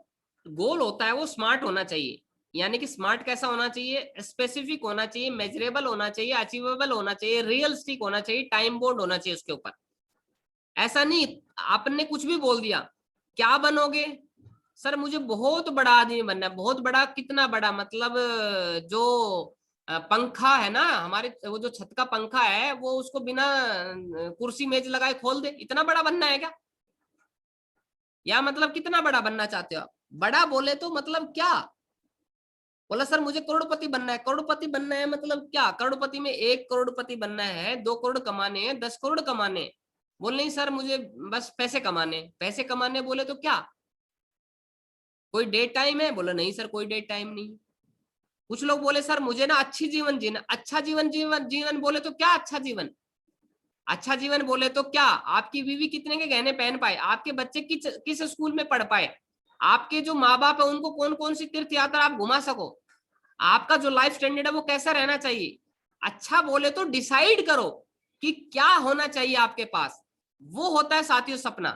गोल होता है वो स्मार्ट होना चाहिए। यानी कि स्मार्ट कैसा होना चाहिए? स्पेसिफिक होना चाहिए, मेजरेबल होना चाहिए, अचीवेबल होना चाहिए, रियलिस्टिक होना चाहिए, टाइम बाउंड होना चाहिए उसके ऊपर। ऐसा नहीं आपने कुछ भी बोल दिया। क्या बनोगे? सर मुझे बहुत बड़ा आदमी बनना है। बहुत बड़ा? कितना बड़ा? मतलब जो पंखा है ना हमारे, वो जो छत का पंखा है वो उसको बिना कुर्सी मेज लगाए खोल दे, इतना बड़ा बनना है क्या? या मतलब कितना बड़ा बनना चाहते हो आप? बड़ा बोले तो मतलब क्या? बोला सर मुझे करोड़पति बनना है। करोड़पति बनना है मतलब क्या? करोड़पति में 1 करोड़पति बनना है, 2 करोड़ कमाने हैं, 10 करोड़ कमाने हैं। बोल नहीं सर मुझे बस पैसे कमाने। पैसे कमाने बोले तो क्या? कोई डेट टाइम है? बोला नहीं सर कोई डेट टाइम नहीं। कुछ लोग बोले सर मुझे ना अच्छी जीवन जीना। अच्छा जीवन जीवन जीवन बोले तो क्या? अच्छा जीवन, अच्छा जीवन बोले तो क्या? आपकी बीवी कितने के गहने पहन पाए, आपके बच्चे किस स्कूल में पढ़ पाए, आपके जो माँ बाप है उनको कौन कौन सी तीर्थ यात्रा आप घुमा सको, आपका जो लाइफ स्टैंडर्ड है वो कैसा रहना चाहिए। अच्छा बोले तो डिसाइड करो कि क्या होना चाहिए आपके पास। वो होता है साथियों सपना।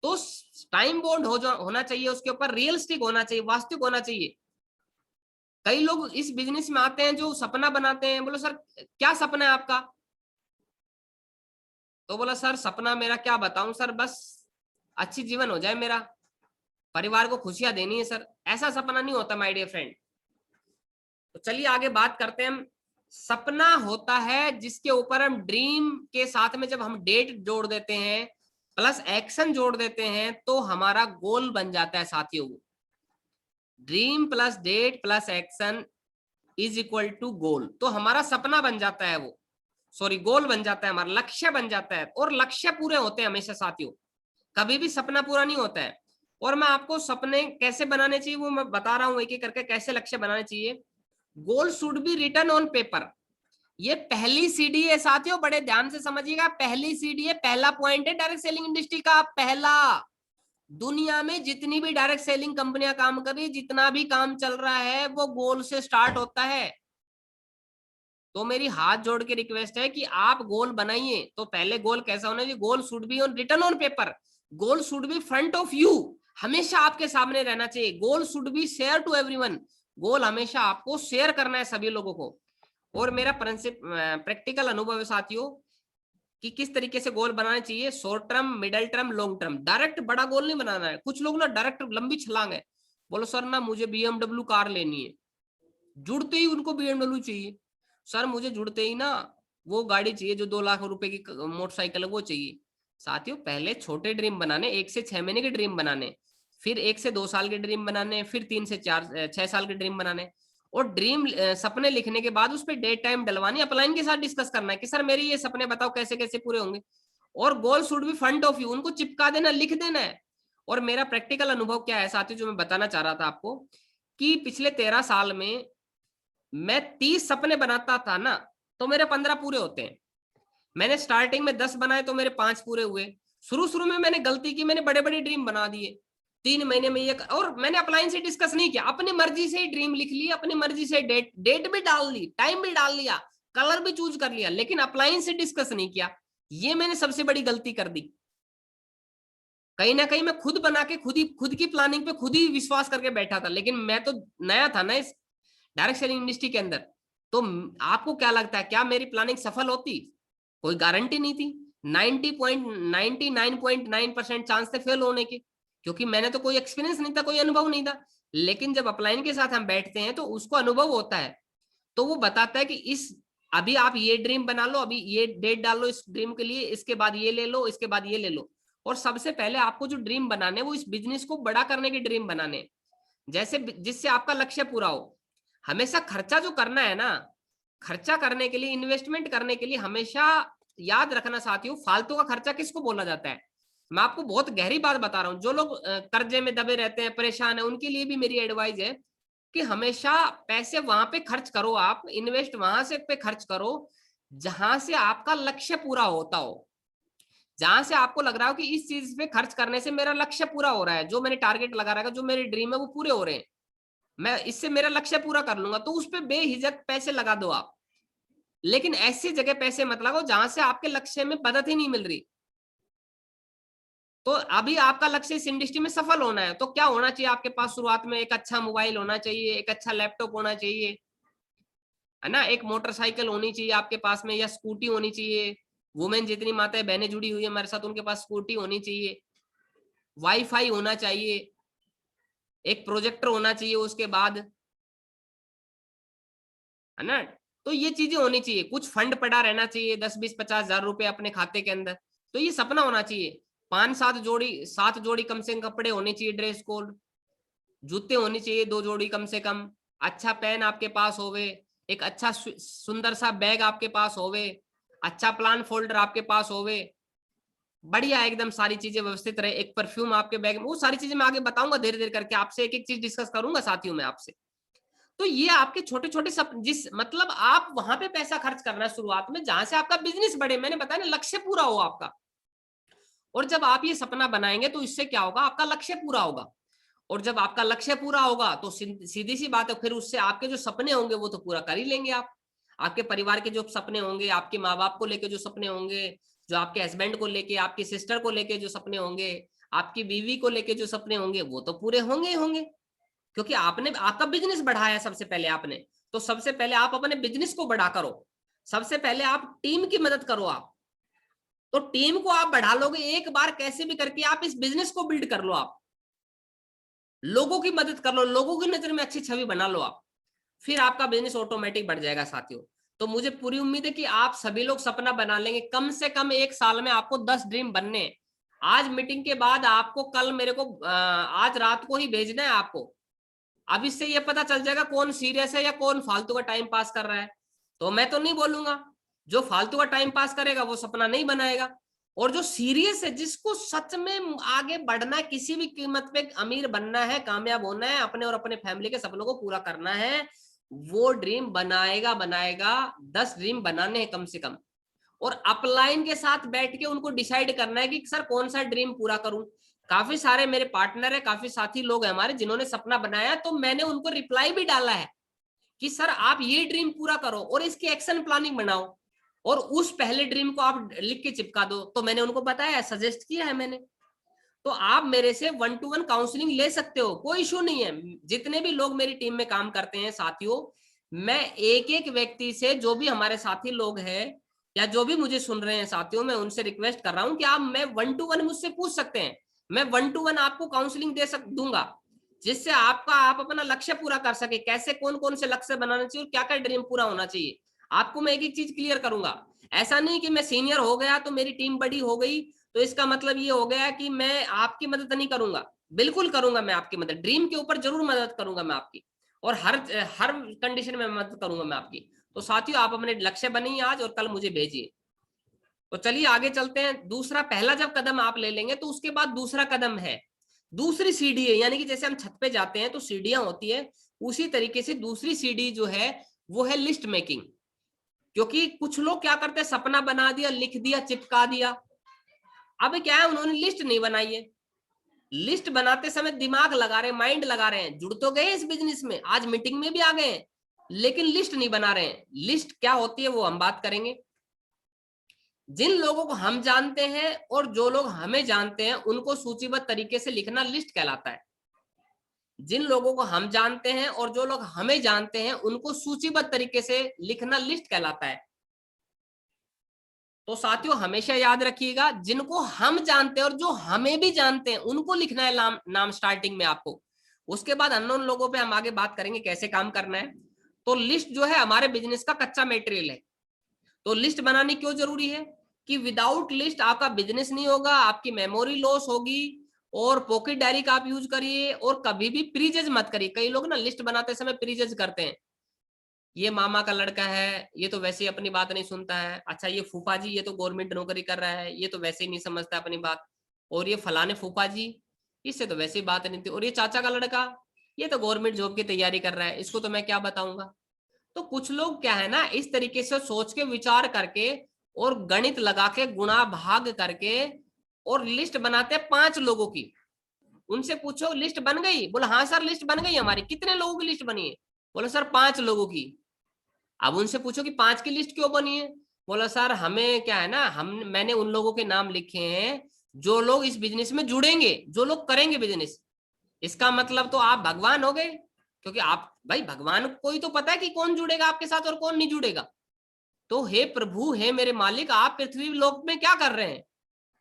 तो टाइम बाउंड होना चाहिए, उसके ऊपर रियलिस्टिक होना चाहिए, वास्तविक होना चाहिए। कई लोग इस बिजनेस में आते हैं जो सपना बनाते हैं। बोलो सर क्या सपना है आपका? तो बोला सर सपना मेरा क्या बताऊं सर, बस अच्छी जीवन हो जाए मेरा, परिवार को खुशियां देनी है सर। ऐसा सपना नहीं होता माय डियर फ्रेंड। तो चलिए आगे बात करते हैं हम। सपना होता है जिसके ऊपर हम ड्रीम के साथ में जब हम डेट जोड़ देते हैं प्लस एक्शन जोड़ देते हैं तो हमारा गोल बन जाता है साथियों। Dream plus date plus action is equal to goal. तो हमारा सपना बन जाता है वो, सॉरी गोल बन जाता है, हमारा लक्ष्य बन जाता है। और लक्ष्य पूरे होते हैं हमेशा साथियों, कभी भी सपना पूरा नहीं होता है। और मैं आपको सपने कैसे बनाने चाहिए वो मैं बता रहा हूं एक एक करके, कैसे लक्ष्य बनाने चाहिए। Goal should be written on paper. ये पहली सीढ़ी है साथियों, बड़े ध्यान से समझिएगा। पहली सीढ़ी है, पहला पॉइंट है डायरेक्ट सेलिंग इंडस्ट्री का। पहला, दुनिया में जितनी भी डायरेक्ट सेलिंग कंपनियां काम कर रही, जितना भी काम चल रहा है वो गोल से स्टार्ट होता है। तो मेरी हाथ जोड़ के रिक्वेस्ट है कि आप गोल बनाइए। तो पहले गोल कैसा होना चाहिए? Goal should be on written on paper, goal should be front of you, हमेशा आपके सामने रहना चाहिए। Goal should be share to everyone, goal हमेशा आपको शेयर करना है सभी लोगों को। और मेरा प्रैक्टिकल अनुभव है साथियों कि किस तरीके से गोल बनाने चाहिए, short term, middle term, long term. Direct बड़ा गोल नहीं बनाना है। कुछ लोग ना डायरेक्ट लंबी छलांग है, बोलो सर ना मुझे BMW कार लेनी है, जुड़ते ही उनको BMW चाहिए। सर मुझे जुड़ते ही ना वो गाड़ी चाहिए जो 2 लाख रुपए की मोटरसाइकिल है वो चाहिए। साथियों पहले छोटे ड्रीम बनाने, 1 से 6 महीने के ड्रीम बनाने, फिर 1 से 2 साल के ड्रीम बनाने, फिर 3 से 6 साल के ड्रीम बनाने। और ड्रीम सपने लिखने के बाद उस पर डेट टाइम डलवानी, अपलाइन के साथ डिस्कस करना है कि सर मेरे ये सपने बताओ कैसे कैसे पूरे होंगे। और गोल should be front of you, उनको चिपका देना, लिख देना है। और मेरा प्रैक्टिकल अनुभव क्या है साथियों, जो मैं बताना चाह रहा था आपको, कि पिछले 13 साल में मैं 30 सपने बनाता था ना, तो मेरे 15 पूरे होते हैं। मैंने स्टार्टिंग में 10 बनाए तो मेरे 5 पूरे हुए। शुरू शुरू में मैंने गलती की, मैंने बड़े बड़े ड्रीम बना दिए 3 महीने में ये, और मैंने अपलाइन से डिस्कस नहीं किया, अपनी मर्जी से ही ड्रीम लिख लिया, अपनी मर्जी से डेट भी डाल दी, टाइम भी डाल लिया, कलर भी चूज कर लिया, लेकिन अपलाइन से डिस्कस नहीं किया। ये मैंने सबसे बड़ी गलती कर दी। कहीं ना कहीं मैं खुद बना के खुद की प्लानिंग पे खुद ही विश्वास करके बैठा था, लेकिन मैं तो नया था ना इस डायरेक्ट सेलिंग इंडस्ट्री के अंदर। तो आपको क्या लगता है, क्या मेरी प्लानिंग सफल होती? कोई गारंटी नहीं थी। 99.9% चांस थे फेल होने के, क्योंकि मैंने तो कोई एक्सपीरियंस नहीं था, कोई अनुभव नहीं था। लेकिन जब अपलाइन के साथ हम बैठते हैं तो उसको अनुभव होता है। तो वो बताता है कि इस अभी आप ये ड्रीम बना लो, अभी ये डेट डाल लो इस ड्रीम के लिए, इसके बाद ये ले लो, इसके बाद ये ले लो। और सबसे पहले आपको जो ड्रीम बनाने, वो इस बिजनेस को बड़ा करने के ड्रीम बनाने, जैसे जिससे आपका लक्ष्य पूरा हो। हमेशा खर्चा जो करना है ना, खर्चा करने के लिए, इन्वेस्टमेंट करने के लिए हमेशा याद रखना साथियों, फालतू का खर्चा किसको बोला जाता है। मैं आपको बहुत गहरी बात बता रहा हूं। जो लोग कर्जे में दबे रहते हैं, परेशान है, उनके लिए भी मेरी एडवाइस है कि हमेशा पैसे वहां पे खर्च करो, आप इन्वेस्ट वहां से पे खर्च करो जहां से आपका लक्ष्य पूरा होता हो, जहां से आपको लग रहा हो कि इस चीज पे खर्च करने से मेरा लक्ष्य पूरा हो रहा है, जो मैंने टारगेट लगा रखा है, जो मेरे ड्रीम है वो पूरे हो रहे हैं, मैं इससे मेरा लक्ष्य पूरा कर लूंगा, तो उस पर बेहिचक पैसे लगा दो आप। लेकिन ऐसी जगह पैसे मत लगाओ जहां से आपके लक्ष्य में मदद ही नहीं मिल रही। तो अभी आपका लक्ष्य इस इंडस्ट्री में सफल होना है, तो क्या होना चाहिए आपके पास? शुरुआत में एक अच्छा मोबाइल होना चाहिए, एक अच्छा लैपटॉप होना चाहिए, है ना, एक मोटरसाइकिल होनी चाहिए आपके पास में, या स्कूटी होनी चाहिए। वुमेन जितनी माताएं बहनें जुड़ी हुई है हमारे साथ, उनके पास स्कूटी होनी चाहिए, वाईफाई होना चाहिए, एक प्रोजेक्टर होना चाहिए उसके बाद, है ना। तो ये चीजें होनी चाहिए। कुछ फंड पड़ा रहना चाहिए, 10, 20, 50 हजार रुपए अपने खाते के अंदर। तो ये सपना होना चाहिए। 7 जोड़ी कम से कम कपड़े होने चाहिए, ड्रेस कोड, जूते होने चाहिए 2 जोड़ी कम से कम, अच्छा पेन आपके पास होवे, एक अच्छा सुंदर सा बैग आपके पास होवे, अच्छा प्लान फोल्डर आपके पास होवे, बढ़िया एकदम सारी चीजें व्यवस्थित रहे, एक परफ्यूम आपके बैग में। वो सारी चीजें मैं आगे बताऊंगा धीरे धीरे करके, आपसे एक एक चीज डिस्कस करूंगा साथियों में आपसे। तो ये आपके छोटे छोटे जिस मतलब आप वहां पे पैसा खर्च करना है शुरुआत में, जहां से आपका बिजनेस बढ़े, मैंने बताया ना, लक्ष्य पूरा हो आपका। और जब आप ये सपना बनाएंगे तो इससे क्या होगा, आपका लक्ष्य पूरा होगा। और जब आपका लक्ष्य पूरा होगा तो सीधी सी बात है, फिर उससे आपके जो सपने होंगे वो तो पूरा कर ही लेंगे आप। आपके परिवार के जो सपने होंगे, आपके माँ बाप को लेके जो सपने होंगे, जो आपके हस्बैंड को लेके, आपकी सिस्टर को लेके जो सपने होंगे, आपकी बीवी को लेके जो सपने होंगे, वो तो पूरे होंगे ही होंगे, क्योंकि आपने आपका बिजनेस बढ़ाया सबसे पहले आपने। तो सबसे पहले आप अपने बिजनेस को बढ़ा करो, सबसे पहले आप टीम की मदद करो। आप तो टीम को आप बढ़ा लोगे एक बार कैसे भी करके, आप इस बिजनेस को बिल्ड कर लो, आप लोगों की मदद कर लो, लोगों की नजर में अच्छी छवि बना लो आप, फिर आपका बिजनेस ऑटोमेटिक बढ़ जाएगा साथियों। तो मुझे पूरी उम्मीद है कि आप सभी लोग सपना बना लेंगे। कम से कम 1 साल में आपको 10 ड्रीम बनने। आज मीटिंग के बाद आपको कल मेरे को आज रात को ही भेजना है आपको। अब इससे ये पता चल जाएगा कौन सीरियस है या कौन फालतू का टाइम पास कर रहा है। तो मैं तो नहीं बोलूंगा, जो फालतू का टाइम पास करेगा वो सपना नहीं बनाएगा, और जो सीरियस है, जिसको सच में आगे बढ़ना है, किसी भी कीमत पे अमीर बनना है, कामयाब होना है, अपने और अपने फैमिली के सपनों को पूरा करना है, वो ड्रीम बनाएगा बनाएगा। 10 ड्रीम बनाने हैं कम से कम, और अपलाइन के साथ बैठ के उनको डिसाइड करना है कि सर कौन सा ड्रीम पूरा करूं। काफी सारे मेरे पार्टनर है, काफी साथी लोग हैं हमारे जिन्होंने सपना बनाया, तो मैंने उनको रिप्लाई भी डाला है कि सर आप ये ड्रीम पूरा करो और इसकी एक्शन प्लानिंग बनाओ और उस पहले ड्रीम को आप लिख के चिपका दो। तो मैंने उनको बताया, सजेस्ट किया है मैंने। तो आप मेरे से 1-to-1 काउंसलिंग ले सकते हो, कोई इशू नहीं है। जितने भी लोग मेरी टीम में काम करते हैं साथियों, मैं एक एक व्यक्ति से, जो भी हमारे साथी लोग हैं या जो भी मुझे सुन रहे हैं साथियों, मैं उनसे रिक्वेस्ट कर रहा हूं कि आप मैं 1-to-1 मुझसे पूछ सकते हैं। मैं 1-to-1 आपको काउंसलिंग दूंगा, जिससे आप अपना लक्ष्य पूरा कर सके। कैसे, कौन कौन से लक्ष्य बनाना चाहिए और क्या क्या ड्रीम पूरा होना चाहिए, आपको मैं एक एक चीज क्लियर करूंगा। ऐसा नहीं कि मैं सीनियर हो गया तो मेरी टीम बड़ी हो गई तो इसका मतलब ये हो गया कि मैं आपकी मदद नहीं करूंगा। बिल्कुल करूंगा मैं आपकी मदद, ड्रीम के ऊपर जरूर मदद करूंगा मैं आपकी, और हर हर कंडीशन में मदद करूंगा मैं आपकी। तो साथियों, आप अपने लक्ष्य बनाइए आज और कल मुझे भेजिए। तो चलिए आगे चलते हैं। दूसरा, पहला जब कदम आप ले लेंगे तो उसके बाद दूसरा कदम है, दूसरी सीढ़ी है। यानी कि जैसे हम छत पे जाते हैं तो सीढ़ियां होती है, उसी तरीके से दूसरी सीढ़ी जो है वो है लिस्ट मेकिंग। क्योंकि कुछ लोग क्या करते हैं, सपना बना दिया, लिख दिया, चिपका दिया। अब क्या है, उन्होंने लिस्ट नहीं बनाई है। लिस्ट बनाते समय दिमाग लगा रहे हैं, माइंड लगा रहे हैं, जुड़ तो गए इस बिजनेस में, आज मीटिंग में भी आ गए हैं, लेकिन लिस्ट नहीं बना रहे हैं। लिस्ट क्या होती है वो हम बात करेंगे। जिन लोगों को हम जानते हैं और जो लोग हमें जानते हैं उनको सूचीबद्ध तरीके से लिखना लिस्ट कहलाता है। जिन लोगों को हम जानते हैं और जो लोग हमें जानते हैं उनको सूचीबद्ध तरीके से लिखना लिस्ट कहलाता है। तो साथियों हमेशा याद रखिएगा, जिनको हम जानते हैं और जो हमें भी जानते हैं उनको लिखना है नाम स्टार्टिंग में आपको। उसके बाद अननोन लोगों पे हम आगे बात करेंगे कैसे काम करना है। तो लिस्ट जो है हमारे बिजनेस का कच्चा मटेरियल है। तो लिस्ट बनानी क्यों जरूरी है कि विदाउट लिस्ट आपका बिजनेस नहीं होगा, आपकी मेमोरी लॉस होगी। और पॉकेट डायरी का आप यूज करिए और कभी भी प्रीजज मत करिए। कई लोग ना लिस्ट बनाते समय प्रीजज करते हैं, ये मामा का लड़का है, ये तो वैसे ही अपनी बात नहीं सुनता है। अच्छा, ये फूफा जी, ये तो गवर्नमेंट नौकरी कर रहा है, ये तो वैसे ही नहीं समझता अपनी बात। और ये फलाने फूफा जी, इससे तो वैसे ही बात नहीं थी। और ये चाचा का लड़का, ये तो गवर्नमेंट जॉब की तैयारी कर रहा है, इसको तो मैं क्या बताऊंगा। तो कुछ लोग क्या है ना, इस तरीके से सोच के विचार करके और गणित लगा के गुणा भाग करके और लिस्ट बनाते हैं 5 लोगों की। उनसे पूछो लिस्ट बन गई, बोला हाँ सर लिस्ट बन गई हमारी। कितने लोगों की लिस्ट बनी है? बोला सर 5 लोगों की। अब उनसे पूछो कि 5 की लिस्ट क्यों बनी है? बोला सर हमें क्या है ना, मैंने उन लोगों के नाम लिखे हैं जो लोग इस बिजनेस में जुड़ेंगे, जो लोग करेंगे बिजनेस। इसका मतलब तो आप भगवान हो गए, क्योंकि आप भाई भगवान को ही तो पता है कि कौन जुड़ेगा आपके साथ और कौन नहीं जुड़ेगा। तो हे प्रभु, हे मेरे मालिक, आप पृथ्वी लोक में क्या कर रहे हैं?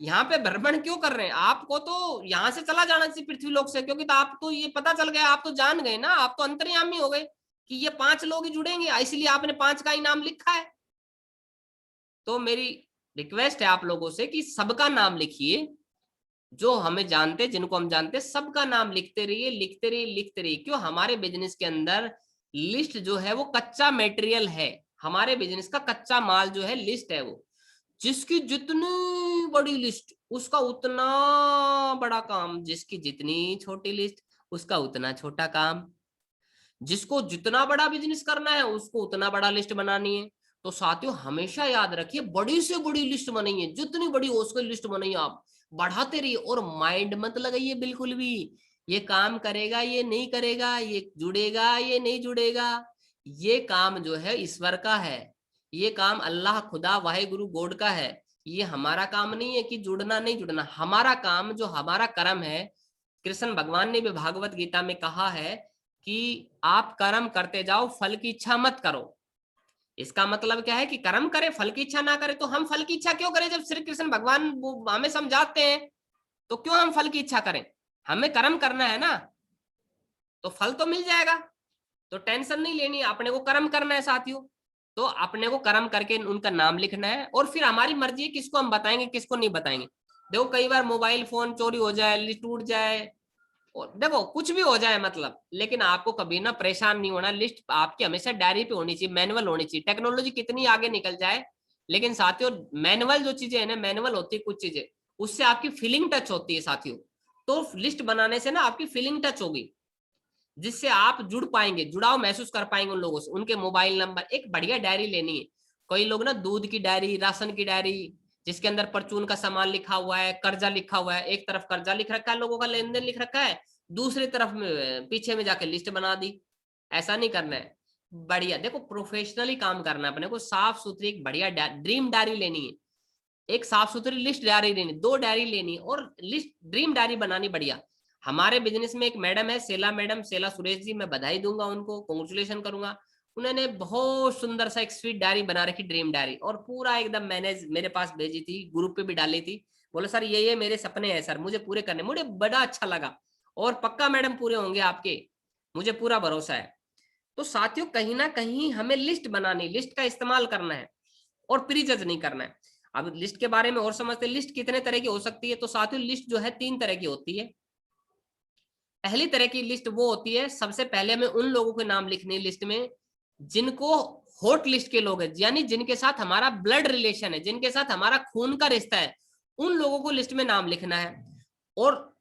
यहाँ पे भ्रमण क्यों कर रहे हैं? आपको तो यहाँ से चला जाना चाहिए पृथ्वी लोक से, क्योंकि तो आप तो ये पता चल गया, आप तो जान गए ना, आप तो अंतर्यामी हो गए कि ये 5 लोग ही जुड़ेंगे, इसलिए आपने 5 का ही नाम लिखा है। तो मेरी रिक्वेस्ट है आप लोगों से कि सबका नाम लिखिए, जो हमें जानते, जिनको हम जानते, सबका नाम लिखते रहिए, लिखते रहिए, लिखते रहिए। क्यों? हमारे बिजनेस के अंदर लिस्ट जो है वो कच्चा मटेरियल है। हमारे बिजनेस का कच्चा माल जो है लिस्ट है वो। जिसकी जितनी बड़ी लिस्ट उसका उतना बड़ा काम, जिसकी जितनी छोटी लिस्ट उसका उतना छोटा काम। जिसको जितना बड़ा बिजनेस करना है उसको उतना बड़ा लिस्ट बनानी है। तो साथियों हमेशा याद रखिए, बड़ी से बड़ी लिस्ट बनाइए, जितनी बड़ी हो उसकी लिस्ट बनाइए, आप बढ़ाते रहिए और माइंड मत लगाइए बिल्कुल भी। ये काम करेगा, ये नहीं करेगा, ये जुड़ेगा, ये नहीं जुड़ेगा। ये काम जो है ईश्वर का है, ये काम अल्लाह खुदा वाहेगुरु गॉड का है। ये हमारा काम नहीं है कि जुड़ना नहीं जुड़ना। हमारा काम, जो हमारा कर्म है, कृष्ण भगवान ने भी भागवत गीता में कहा है कि आप कर्म करते जाओ, फल की इच्छा मत करो। इसका मतलब क्या है कि कर्म करें, फल की इच्छा ना करें। तो हम फल की इच्छा क्यों करें? जब श्री कृष्ण भगवान वो हमें समझाते हैं तो क्यों हम फल की इच्छा करें? हमें कर्म करना है ना, तो फल तो मिल जाएगा। तो टेंशन नहीं लेनी, अपने को कर्म करना है साथियों। तो अपने को कर्म करके उनका नाम लिखना है और फिर हमारी मर्जी है किसको हम बताएंगे, किसको नहीं बताएंगे। देखो कई बार मोबाइल फोन चोरी हो जाए, लिस्ट टूट जाए, और देखो कुछ भी हो जाए मतलब, लेकिन आपको कभी ना परेशान नहीं होना। लिस्ट आपकी हमेशा डायरी पे होनी चाहिए, मैनुअल होनी चाहिए। टेक्नोलॉजी कितनी आगे निकल जाए, लेकिन साथियों मैनुअल जो चीजें है ना, मैनुअल होती है कुछ चीजें, उससे आपकी फीलिंग टच होती है साथियों। तो लिस्ट बनाने से ना आपकी फीलिंग टच होगी, जिससे आप जुड़ पाएंगे, जुड़ाव महसूस कर पाएंगे उन लोगों से। उनके मोबाइल नंबर, एक बढ़िया डायरी लेनी है। कई लोग ना दूध की डायरी, राशन की डायरी, जिसके अंदर परचून का सामान लिखा हुआ है, कर्जा लिखा हुआ है, एक तरफ कर्जा लिख रखा है, लोगों का लेन देन लिख रखा है, दूसरी तरफ में पीछे में जाके लिस्ट बना दी। ऐसा नहीं करना है। बढ़िया, देखो प्रोफेशनली काम करना है अपने को, साफ सुथरी एक बढ़िया ड्रीम डायरी लेनी है, एक साफ सुथरी लिस्ट डायरी लेनी, 2 डायरी लेनी और लिस्ट ड्रीम डायरी बनानी बढ़िया। हमारे बिजनेस में एक मैडम है, सेला मैडम, सेला सुरेश जी, मैं बधाई दूंगा उनको, कॉन्ग्रेचुलेशन करूंगा। उन्होंने बहुत सुंदर सा एक स्वीट डायरी बना रखी, ड्रीम डायरी, और पूरा एकदम मैंने मेरे पास भेजी थी, ग्रुप पे भी डाली थी। बोले सर ये मेरे सपने हैं सर, मुझे पूरे करने, मुझे बड़ा अच्छा लगा, और पक्का मैडम पूरे होंगे आपके, मुझे पूरा भरोसा है। तो साथियों कहीं ना कहीं हमें लिस्ट बनानी, लिस्ट का इस्तेमाल करना है और प्री जज नहीं करना है। अब लिस्ट के बारे में और समझते हैं, लिस्ट कितने तरह की हो सकती है। तो साथियों लिस्ट जो है 3 तरह की होती है। पहली तरह की लिस्ट वो होती है, सबसे पहले हमें उन लोगों के नाम लिखने हैं लिस्ट में जिनको हॉट लिस्ट के लोग हैं, यानी जिनके साथ हमारा ब्लड रिलेशन है, जिनके साथ हमारा खून का रिश्ता है, उन लोगों को लिस्ट में नाम लिखना है। और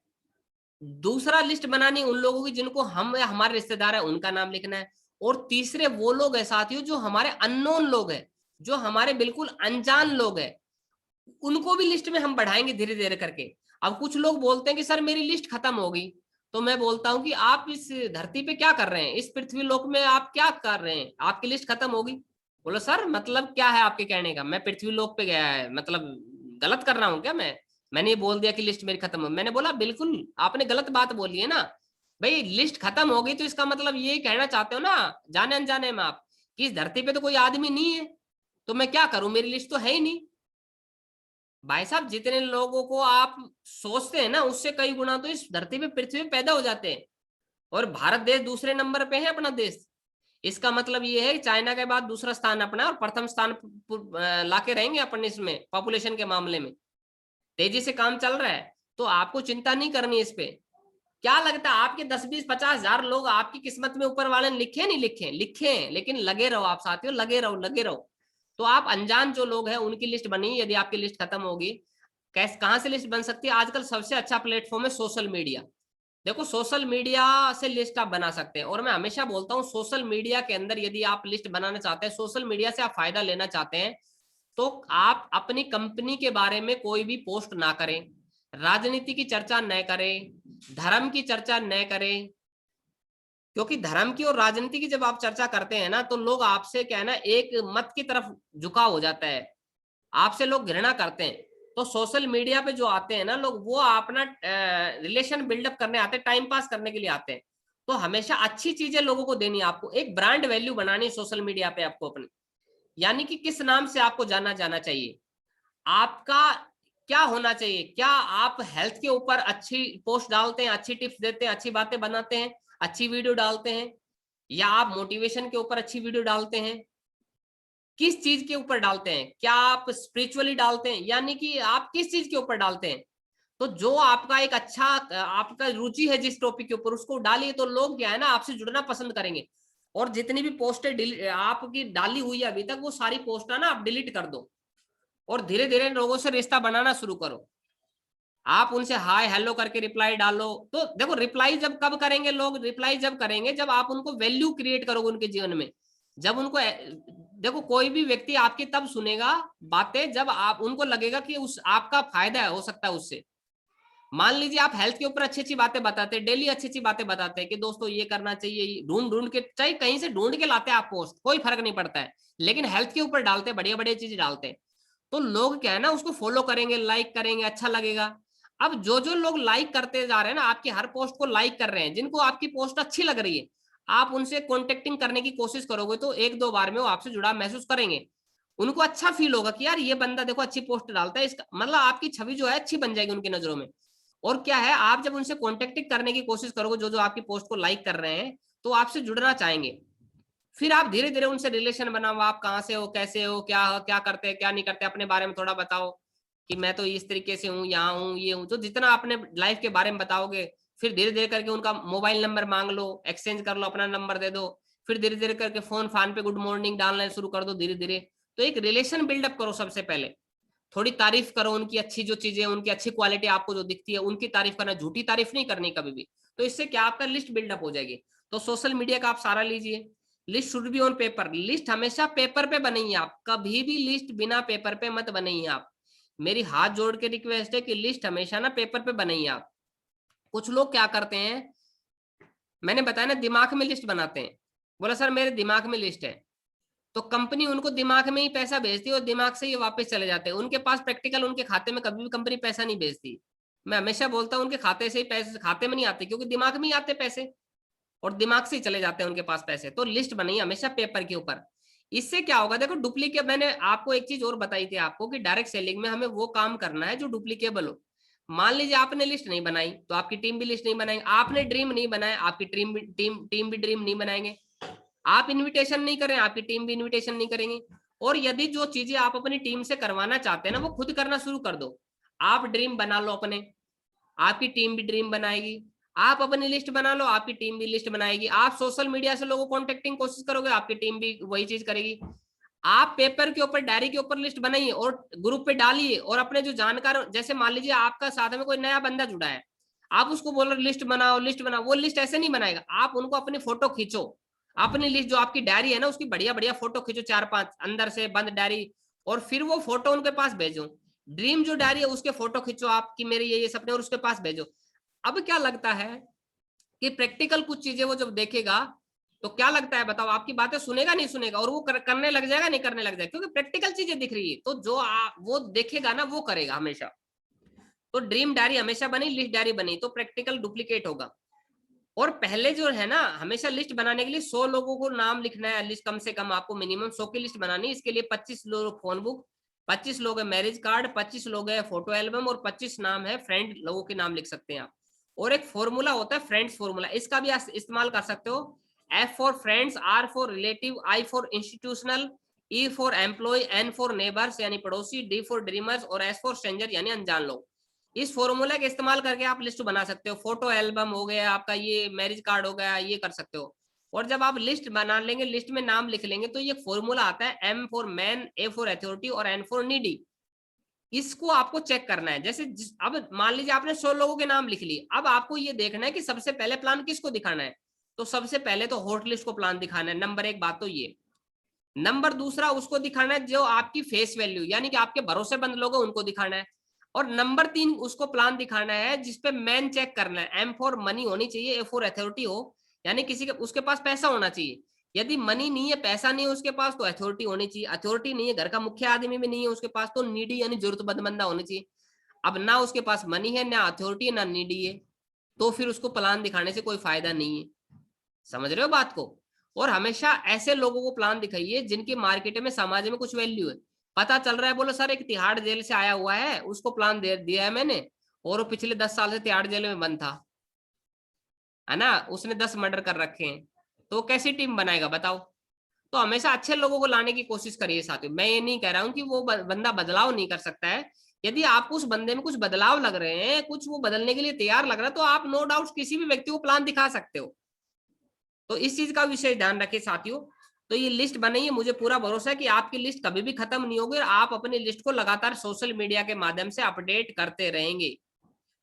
दूसरा लिस्ट बनानी उन लोगों की जिनको हम या हमारे रिश्तेदार है उनका नाम लिखना है। और तीसरे वो लोग हैं साथियों जो हमारे अननोन लोग हैं, जो हमारे बिल्कुल अनजान लोग हैं, उनको भी लिस्ट में हम बढ़ाएंगे धीरे धीरे करके। अब कुछ लोग बोलते हैं कि सर मेरी लिस्ट खत्म हो गई, तो मैं बोलता हूं कि आप इस धरती पे क्या कर रहे हैं, इस पृथ्वी लोक में आप क्या कर रहे हैं, आपकी लिस्ट खत्म होगी। बोलो सर मतलब क्या है आपके कहने का, मैं पृथ्वी लोक पे गया है मतलब गलत कर रहा हूँ क्या, मैंने ये बोल दिया कि लिस्ट मेरी खत्म हो। मैंने बोला बिल्कुल आपने गलत बात बोली है ना भाई, लिस्ट खत्म हो गई तो इसका मतलब ये कहना चाहते हो ना जाने अनजाने में आप कि इस धरती पे तो कोई आदमी नहीं है, तो मैं क्या करूं, मेरी लिस्ट तो है ही नहीं। भाई साहब जितने लोगों को आप सोचते हैं ना उससे कई गुना तो इस धरती पे पृथ्वी पे पैदा हो जाते हैं। और भारत देश दूसरे नंबर पे है अपना देश, इसका मतलब ये है कि चाइना के बाद दूसरा स्थान अपना और प्रथम स्थान लाके रहेंगे अपन इसमें पॉपुलेशन के मामले में, तेजी से काम चल रहा है। तो आपको चिंता नहीं करनी इस पे। क्या लगता है आपके 10-20-50 हजार लोग आपकी किस्मत में ऊपर वाले ने लिखे नहीं लिखे, लिखे हैं, लेकिन लगे रहो आप साथियों, लगे रहो लगे रहो। तो आप अनजान जो लोग हैं उनकी लिस्ट बनी, यदि आपकी लिस्ट खत्म होगी, कैसे कहां से लिस्ट बन सकती है, आजकल सबसे अच्छा प्लेटफॉर्म है सोशल मीडिया। देखो सोशल मीडिया से लिस्ट आप बना सकते हैं, और मैं हमेशा बोलता हूं सोशल मीडिया के अंदर यदि आप लिस्ट बनाना चाहते हैं, सोशल मीडिया से आप फायदा लेना चाहते हैं, तो आप अपनी कंपनी के बारे में कोई भी पोस्ट ना करें, राजनीति की चर्चा न करें, धर्म की चर्चा न करें, क्योंकि धर्म की और राजनीति की जब आप चर्चा करते हैं ना तो लोग आपसे क्या है ना एक मत की तरफ झुकाव हो जाता है, आपसे लोग घृणा करते हैं। तो सोशल मीडिया पे जो आते हैं ना लोग, वो अपना रिलेशन बिल्डअप करने आते हैं, टाइम पास करने के लिए आते हैं। तो हमेशा अच्छी चीजें लोगों को देनी है, आपको एक ब्रांड वैल्यू बनानी सोशल मीडिया पे आपको अपनी, यानी कि किस नाम से आपको जाना जाना चाहिए, आपका क्या होना चाहिए, क्या आप हेल्थ के ऊपर अच्छी पोस्ट डालते हैं, अच्छी टिप्स देते हैं, अच्छी बातें बनाते हैं, अच्छी वीडियो डालते हैं, या आप मोटिवेशन के ऊपर अच्छी वीडियो डालते हैं, किस चीज के ऊपर डालते हैं, क्या आप स्पिरिचुअली डालते हैं, यानी कि आप किस चीज के ऊपर डालते हैं। तो जो आपका एक अच्छा आपका रुचि है जिस टॉपिक के ऊपर उसको डालिए, तो लोग क्या है ना आपसे जुड़ना पसंद करेंगे। और जितनी भी पोस्टें आपकी डाली हुई है अभी तक, वो सारी पोस्ट ना आप डिलीट कर दो और धीरे धीरे लोगों से रिश्ता बनाना शुरू करो। आप उनसे हाय हेलो करके रिप्लाई डालो। तो देखो रिप्लाई जब कब करेंगे लोग, रिप्लाई जब करेंगे जब आप उनको वैल्यू क्रिएट करोगे उनके जीवन में, जब उनको देखो कोई भी व्यक्ति आपकी तब सुनेगा बातें जब आप उनको लगेगा कि उस आपका फायदा है हो सकता है उससे। मान लीजिए आप हेल्थ के ऊपर अच्छी अच्छी बातें बताते हैं, डेली अच्छी अच्छी बातें बताते हैं कि दोस्तों ये करना चाहिए, ढूंढ ढूंढ के चाहे कहीं से ढूंढ के लाते हैं आप पोस्ट, कोई फर्क नहीं पड़ता है, लेकिन हेल्थ के ऊपर डालते हैं, बढ़िया बढ़िया चीज डालते हैं, तो लोग क्या है ना उसको फॉलो करेंगे, लाइक करेंगे, अच्छा लगेगा। अब जो जो लोग लाइक करते जा रहे हैं ना, आपकी हर पोस्ट को लाइक कर रहे हैं, जिनको आपकी पोस्ट अच्छी लग रही है, आप उनसे कॉन्टेक्टिंग करने की कोशिश करोगे तो 1-2 बार में वो आपसे जुड़ा महसूस करेंगे, उनको अच्छा फील होगा कि यार ये बंदा देखो अच्छी पोस्ट डालता है, इसका मतलब आपकी छवि जो है अच्छी बन जाएगी उनकी नजरों में। और क्या है, आप जब उनसे कॉन्टेक्टिंग करने की कोशिश करोगे, जो जो आपकी पोस्ट को लाइक कर रहे हैं, तो आपसे जुड़ना चाहेंगे। फिर आप धीरे धीरे उनसे रिलेशन बनाओ, आप कहाँ से हो, कैसे हो, क्या क्या करते हैं, क्या नहीं करते, अपने बारे में थोड़ा बताओ कि मैं तो इस तरीके से हूँ, यहाँ हूँ, ये हूँ, तो जितना अपने लाइफ के बारे में बताओगे, फिर धीरे धीरे करके उनका मोबाइल नंबर मांग लो, एक्सचेंज कर लो, अपना नंबर दे दो, फिर धीरे धीरे करके फोन फान पे गुड मॉर्निंग डालना शुरू कर दो धीरे धीरे। तो एक रिलेशन बिल्डअप करो, सबसे पहले थोड़ी तारीफ करो उनकी अच्छी जो चीजें, उनकी अच्छी क्वालिटी आपको जो दिखती है उनकी तारीफ करना, झूठी तारीफ नहीं करनी कभी भी। तो इससे क्या आपका लिस्ट बिल्डअप हो जाएगी। तो सोशल मीडिया का आप सारा लीजिए, list should be on paper, list हमेशा पेपर पे बनाइए, आप कभी भी लिस्ट बिना पेपर पे मत बनाइए आप, मेरी हाथ जोड़ के रिक्वेस्ट है कि लिस्ट हमेशा ना पेपर पे बनाइए आप। कुछ लोग क्या करते हैं, मैंने बताया ना दिमाग में लिस्ट बनाते हैं, बोला सर मेरे दिमाग में लिस्ट है। तो कंपनी उनको दिमाग में ही पैसा भेजती है और दिमाग से ही वापस चले जाते हैं। उनके पास प्रैक्टिकल उनके खाते में कभी भी कंपनी पैसा नहीं भेजती। मैं हमेशा बोलता हूँ उनके खाते से ही पैसे खाते में नहीं आते, क्योंकि दिमाग में ही आते पैसे और दिमाग से ही चले जाते हैं उनके पास पैसे। तो लिस्ट बनाइए हमेशा पेपर के ऊपर। इससे क्या होगा, देखो डुप्लीकेट, मैंने आपको एक चीज और बताई थी आपको कि डायरेक्ट सेलिंग में हमें वो काम करना है जो डुप्लीकेबल हो। मान लीजिए आपने लिस्ट नहीं बनाई तो आपकी टीम भी लिस्ट नहीं बनाएगी। आपने ड्रीम नहीं बनाया, आपकी टीम भी ड्रीम नहीं बनाएंगे। आप इनविटेशन नहीं करें, आपकी टीम भी इनविटेशन नहीं करेंगे। और यदि जो चीजें आप अपनी टीम से करवाना चाहते हैं ना वो खुद करना शुरू कर दो। आप ड्रीम बना लो अपने, आपकी टीम भी ड्रीम बनाएगी। आप अपनी लिस्ट बना लो, आपकी टीम भी लिस्ट बनाएगी। आप सोशल मीडिया से लोगों को कॉन्टेक्टिंग कोशिश करोगे, आपकी टीम भी वही चीज करेगी। आप पेपर के ऊपर, डायरी के ऊपर लिस्ट बनाइए और ग्रुप पे डालिए। और अपने जो जानकार, जैसे मान लीजिए आपका साथ में कोई नया बंदा जुड़ा है, आप उसको बोल रहे लिस्ट बनाओ लिस्ट बनाओ, वो लिस्ट ऐसे नहीं बनाएगा। आप उनको अपनी फोटो खींचो, अपनी लिस्ट जो आपकी डायरी है ना उसकी बढ़िया बढ़िया फोटो खींचो, 4-5 अंदर से बंद डायरी, और फिर वो फोटो उनके पास भेजो। ड्रीम जो डायरी है उसके फोटो खींचो आपकी, मेरे ये सपने, और उसके पास भेजो। अब क्या लगता है कि प्रैक्टिकल कुछ चीजें वो जब देखेगा तो क्या लगता है बताओ, आपकी बातें सुनेगा नहीं सुनेगा, और वो करने लग जाएगा नहीं करने लग जाएगा, क्योंकि प्रैक्टिकल चीजें दिख रही है। तो जो वो देखेगा ना वो करेगा हमेशा। तो ड्रीम डायरी हमेशा बनी, लिस्ट डायरी बनी, तो प्रैक्टिकल डुप्लीकेट होगा। और पहले जो है ना, हमेशा लिस्ट बनाने के लिए 100 लोगों को नाम लिखना है। लिस्ट कम से कम आपको मिनिमम 100 की लिस्ट बनानी है। इसके लिए 25 लोग फोन बुक, 25 लोग है मैरिज कार्ड, 25 लोग है फोटो एल्बम, और 25 नाम है फ्रेंड लोगों के नाम लिख सकते हैं आप। और एक फॉर्मूला होता है फ्रेंड्स फॉर्मूला, इसका भी इस्तेमाल कर सकते हो। F for friends, R for relative, I for institutional, E for employ, N for neighbours यानी पड़ोसी, D फॉर ड्रीमर्स, और S फॉर स्ट्रेंजर यानी अनजान लोग। इस फॉर्मूला का इस्तेमाल करके आप लिस्ट बना सकते हो। फोटो एल्बम हो गया आपका, ये मैरिज कार्ड हो गया, ये कर सकते हो। और जब आप लिस्ट बना लेंगे, लिस्ट में नाम लिख लेंगे, तो ये फॉर्मूला आता है M for man, A for authority और N फॉर नीडी। इसको आपको चेक करना है। जैसे अब मान लीजिए आपने 100 लोगों के नाम लिख लिए, अब आपको ये देखना है कि सबसे पहले प्लान किसको दिखाना है। तो सबसे पहले तो हॉट लिस्ट को प्लान दिखाना है, नंबर 1 बात तो ये। नंबर दूसरा उसको दिखाना है जो आपकी फेस वैल्यू यानी कि आपके भरोसेमंद लोग हैं उनको दिखाना है। और नंबर 3 उसको प्लान दिखाना है जिसपे मैन चेक करना है। M फॉर मनी होनी चाहिए, A फॉर अथॉरिटी हो, यानी किसी के उसके पास पैसा होना चाहिए। यदि मनी नहीं है, पैसा नहीं है उसके पास, तो अथॉरिटी होनी चाहिए। अथॉरिटी नहीं है, घर का मुख्य आदमी भी नहीं है उसके पास, तो नीडी यानी जरूरतमंद बंदा होना चाहिए। अब ना उसके पास मनी है, ना अथॉरिटी है, ना नीडी है, तो फिर उसको प्लान दिखाने से कोई फायदा नहीं है। समझ रहे हो बात को। और हमेशा ऐसे लोगों को प्लान दिखाइए जिनकी मार्केट में, समाज में कुछ वैल्यू है। पता चल रहा है, बोलो सर एक तिहाड़ जेल से आया हुआ है, उसको प्लान दे दिया है मैंने, और वो पिछले 10 साल से तिहाड़ जेल में बंद था, है ना, उसने 10 मर्डर कर रखे हैं, तो कैसी टीम बनाएगा बताओ। तो हमेशा अच्छे लोगों को लाने की कोशिश करिए साथियों। मैं ये नहीं कह रहा हूं कि वो बंदा बदलाव नहीं कर सकता है। यदि आपको उस बंदे में कुछ बदलाव लग रहे हैं, कुछ वो बदलने के लिए तैयार लग रहा है, तो आप नो डाउट किसी भी व्यक्ति को प्लान दिखा सकते हो। तो इस चीज का विशेष ध्यान रखें साथियों। तो ये लिस्ट बनाइए, मुझे पूरा भरोसा है कि आपकी लिस्ट कभी भी खत्म नहीं होगी, और आप अपनी लिस्ट को लगातार सोशल मीडिया के माध्यम से अपडेट करते रहेंगे।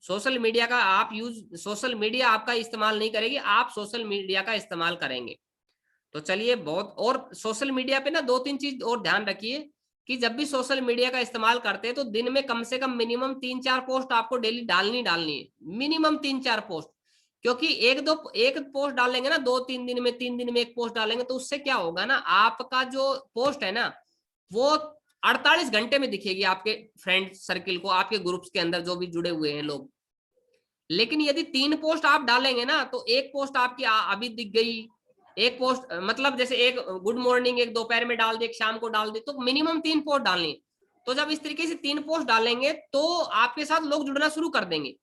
सोशल मीडिया का आप सोशल मीडिया आपका इस्तेमाल नहीं करेगी, आप सोशल मीडिया का इस्तेमाल करेंगे। तो चलिए बहुत, और सोशल मीडिया पे ना 2-3 चीज और ध्यान रखिए कि जब भी सोशल मीडिया का इस्तेमाल करते हैं तो दिन में कम से कम मिनिमम 3-4 पोस्ट आपको डेली डालनी है, मिनिमम 3-4 पोस्ट। क्योंकि एक पोस्ट डालेंगे ना 2-3 दिन में, 3 दिन में एक पोस्ट डालेंगे, तो उससे क्या होगा ना, आपका जो पोस्ट है ना वो 48 घंटे में दिखेगी आपके फ्रेंड सर्किल को, आपके ग्रुप्स के अंदर जो भी जुड़े हुए हैं लोग। लेकिन यदि 3 पोस्ट आप डालेंगे ना, तो एक पोस्ट आपकी अभी दिख गई, एक पोस्ट मतलब जैसे एक गुड मॉर्निंग, एक दोपहर में डाल दी, एक शाम को डाल दी, तो मिनिमम 3 पोस्ट डालनी। तो जब इस तरीके से 3 पोस्ट डालेंगे तो आपके साथ लोग जुड़ना शुरू कर देंगे,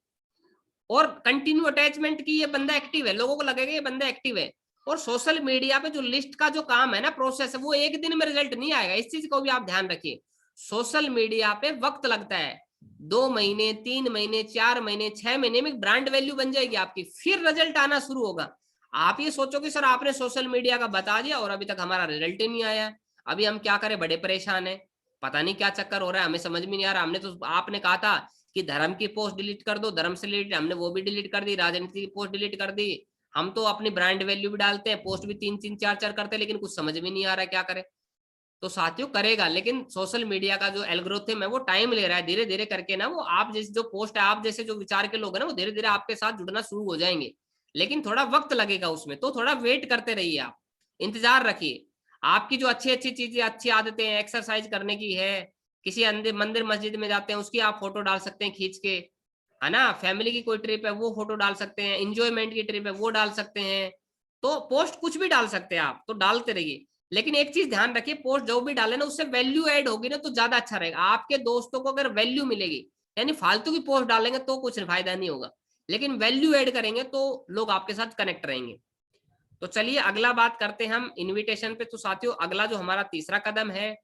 और कंटिन्यू अटैचमेंट की ये बंदा एक्टिव है, लोगों को लगेगा ये बंदा एक्टिव है। और सोशल मीडिया पे जो लिस्ट का जो काम है ना, प्रोसेस है, वो एक दिन में रिजल्ट नहीं आएगा, इस चीज को भी आप ध्यान रखिए। सोशल मीडिया पे वक्त लगता है, 2 महीने, 3 महीने, 4 महीने, 6 महीने में ब्रांड वैल्यू बन जाएगी आपकी, फिर रिजल्ट आना शुरू होगा। आप ये सोचो कि सर आपने सोशल मीडिया का बता दिया और अभी तक हमारा रिजल्ट ही नहीं आया, अभी हम क्या करें, बड़े परेशान है, पता नहीं क्या चक्कर हो रहा है, हमें समझ में नहीं आ रहा। हमने तो, आपने कहा था कि धर्म की पोस्ट डिलीट कर दो, धर्म से रिलेटेड, हमने वो भी डिलीट कर दी, राजनीति की पोस्ट डिलीट कर दी, हम तो अपनी ब्रांड वैल्यू भी डालते हैं, पोस्ट भी 3-3, 4-4 करते हैं, लेकिन कुछ समझ में नहीं आ रहा है क्या करें। तो साथियों करेगा, लेकिन सोशल मीडिया का जो एल्गोरिथम है वो टाइम ले रहा है, धीरे धीरे करके ना वो आप जैसे जो पोस्ट है, आप जैसे जो विचार के लोग हैं ना, वो धीरे धीरे आपके साथ जुड़ना शुरू हो जाएंगे, लेकिन थोड़ा वक्त लगेगा उसमें, तो थोड़ा वेट करते रहिए आप। इंतजार रखिए। आपकी जो अच्छी अच्छी चीजें, अच्छी आदतें हैं, एक्सरसाइज करने की है, किसी मंदिर मस्जिद में जाते हैं उसकी आप फोटो डाल सकते हैं खींच के, है ना। फैमिली की कोई ट्रिप है वो फोटो डाल सकते हैं, इंजॉयमेंट की ट्रिप है वो डाल सकते हैं। तो पोस्ट कुछ भी डाल सकते हैं आप, तो डालते रहिए। लेकिन एक चीज ध्यान रखिए, पोस्ट जो भी डाले ना उससे वैल्यू ऐड होगी ना तो ज्यादा अच्छा रहेगा। आपके दोस्तों को अगर वैल्यू मिलेगी, यानी फालतू की पोस्ट डालेंगे तो कुछ फायदा नहीं होगा, लेकिन वैल्यू ऐड करेंगे तो लोग आपके साथ कनेक्ट रहेंगे। तो चलिए अगला बात करते हैं हम इनविटेशन पे। तो साथियों अगला जो हमारा तीसरा कदम है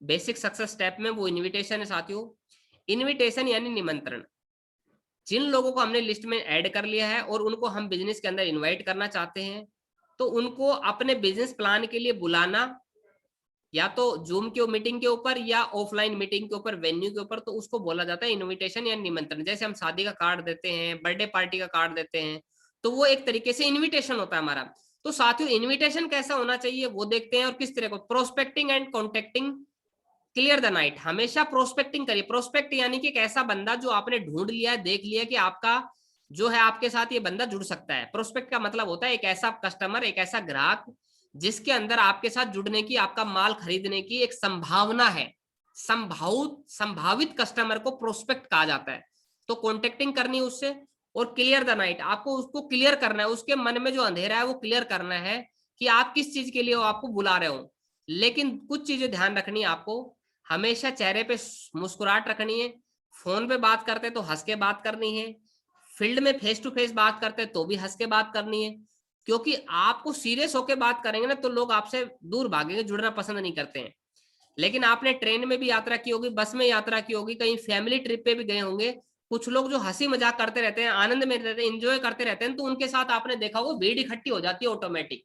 बेसिक सक्सेस स्टेप में, वो इनविटेशन है साथियों। इनविटेशन यानी निमंत्रण। जिन लोगों को हमने लिस्ट में ऐड कर लिया है और उनको हम बिजनेस के अंदर इनवाइट करना चाहते हैं, तो उनको अपने बिजनेस प्लान के लिए बुलाना, या तो जूम के मीटिंग के ऊपर या ऑफलाइन मीटिंग के ऊपर, वेन्यू के ऊपर, तो उसको बोला जाता है इनविटेशन या निमंत्रण। जैसे हम शादी का कार्ड देते हैं, बर्थडे पार्टी का कार्ड देते हैं, तो वो एक तरीके से इनविटेशन होता है हमारा। तो साथियों इनविटेशन कैसा होना चाहिए वो देखते हैं, और किस तरह को। Prospecting and contacting clear the night. हमेशा प्रोस्पेक्टिंग करिए। प्रोस्पेक्ट यानी कि एक ऐसा बंदा जो आपने ढूंढ लिया, देख लिया कि आपका जो है आपके साथ ये बंदा जुड़ सकता है। प्रोस्पेक्ट का मतलब होता है एक ऐसा कस्टमर, एक ऐसा ग्राहक जिसके अंदर आपके साथ जुड़ने की, आपका माल खरीदने की एक संभावना है। संभावित कस्टमर को प्रोस्पेक्ट कहा जाता है। तो कॉन्टेक्टिंग करनी उससे, और क्लियर द नाइट, आपको उसको क्लियर करना है, उसके मन में जो अंधेरा है वो क्लियर करना है कि आप किस चीज के लिए वो आपको बुला रहे हो। लेकिन कुछ चीजें ध्यान रखनी है आपको, हमेशा चेहरे पे मुस्कुराहट रखनी है। फोन पे बात करते तो हंस के बात करनी है, फील्ड में फेस टू फेस बात करते तो भी हंस के बात करनी है। क्योंकि आपको सीरियस होकर बात करेंगे ना तो लोग आपसे दूर भागेंगे, जुड़ना पसंद नहीं करते हैं। लेकिन आपने ट्रेन में भी यात्रा की होगी, बस में यात्रा की होगी, कहीं फैमिली ट्रिप पे भी गए होंगे, कुछ लोग जो हंसी मजाक करते रहते हैं, आनंद में रहते हैं, इंजॉय करते रहते हैं, तो उनके साथ आपने देखा होगा भीड़ इकट्ठी हो जाती है ऑटोमेटिक।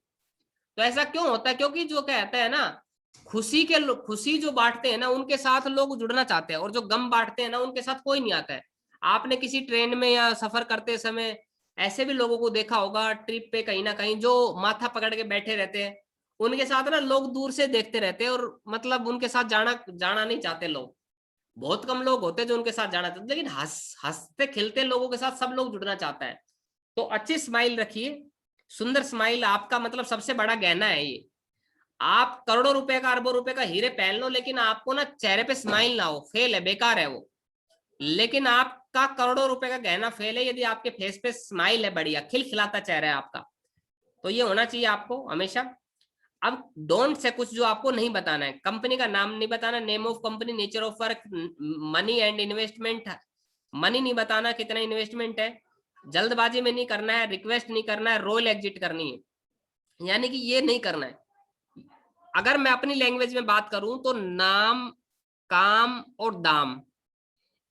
तो ऐसा क्यों होता है? क्योंकि जो कहते हैं ना, खुशी जो बांटते हैं ना उनके साथ लोग जुड़ना चाहते हैं, और जो गम बांटते हैं ना उनके साथ कोई नहीं आता है। आपने किसी ट्रेन में या सफर करते समय ऐसे भी लोगों को देखा होगा ट्रिप पे कहीं ना कहीं, जो माथा पकड़ के बैठे रहते हैं, उनके साथ ना लोग दूर से देखते रहते हैं, और मतलब उनके साथ जाना नहीं चाहते लोग। बहुत कम लोग होते हैं जो उनके साथ जाना चाहते, लेकिन हंसते खिलते लोगों के साथ सब लोग जुड़ना चाहता है। तो अच्छी स्माइल रखिए। सुंदर स्माइल आपका मतलब सबसे बड़ा गहना है ये। आप करोड़ों रुपए का, अरबों रुपए का हीरे पहन लो, लेकिन आपको ना चेहरे पे स्माइल ना हो, फेल है, बेकार है वो। लेकिन आपका करोड़ों रुपए का गहना फेल है यदि आपके फेस पे स्माइल है, बढ़िया खिलखिलाता चेहरा है आपका। तो ये होना चाहिए आपको हमेशा। अब डोंट से कुछ जो आपको नहीं बताना है, कंपनी का नाम नहीं बताना, name of company, nature of work, money and investment, money नहीं बताना कितना इन्वेस्टमेंट है, जल्दबाजी में नहीं करना है, रिक्वेस्ट नहीं करना है, रॉयल एग्जिट करनी है, यानी कि ये नहीं करना है। अगर मैं अपनी लैंग्वेज में बात करूं तो नाम, काम और दाम,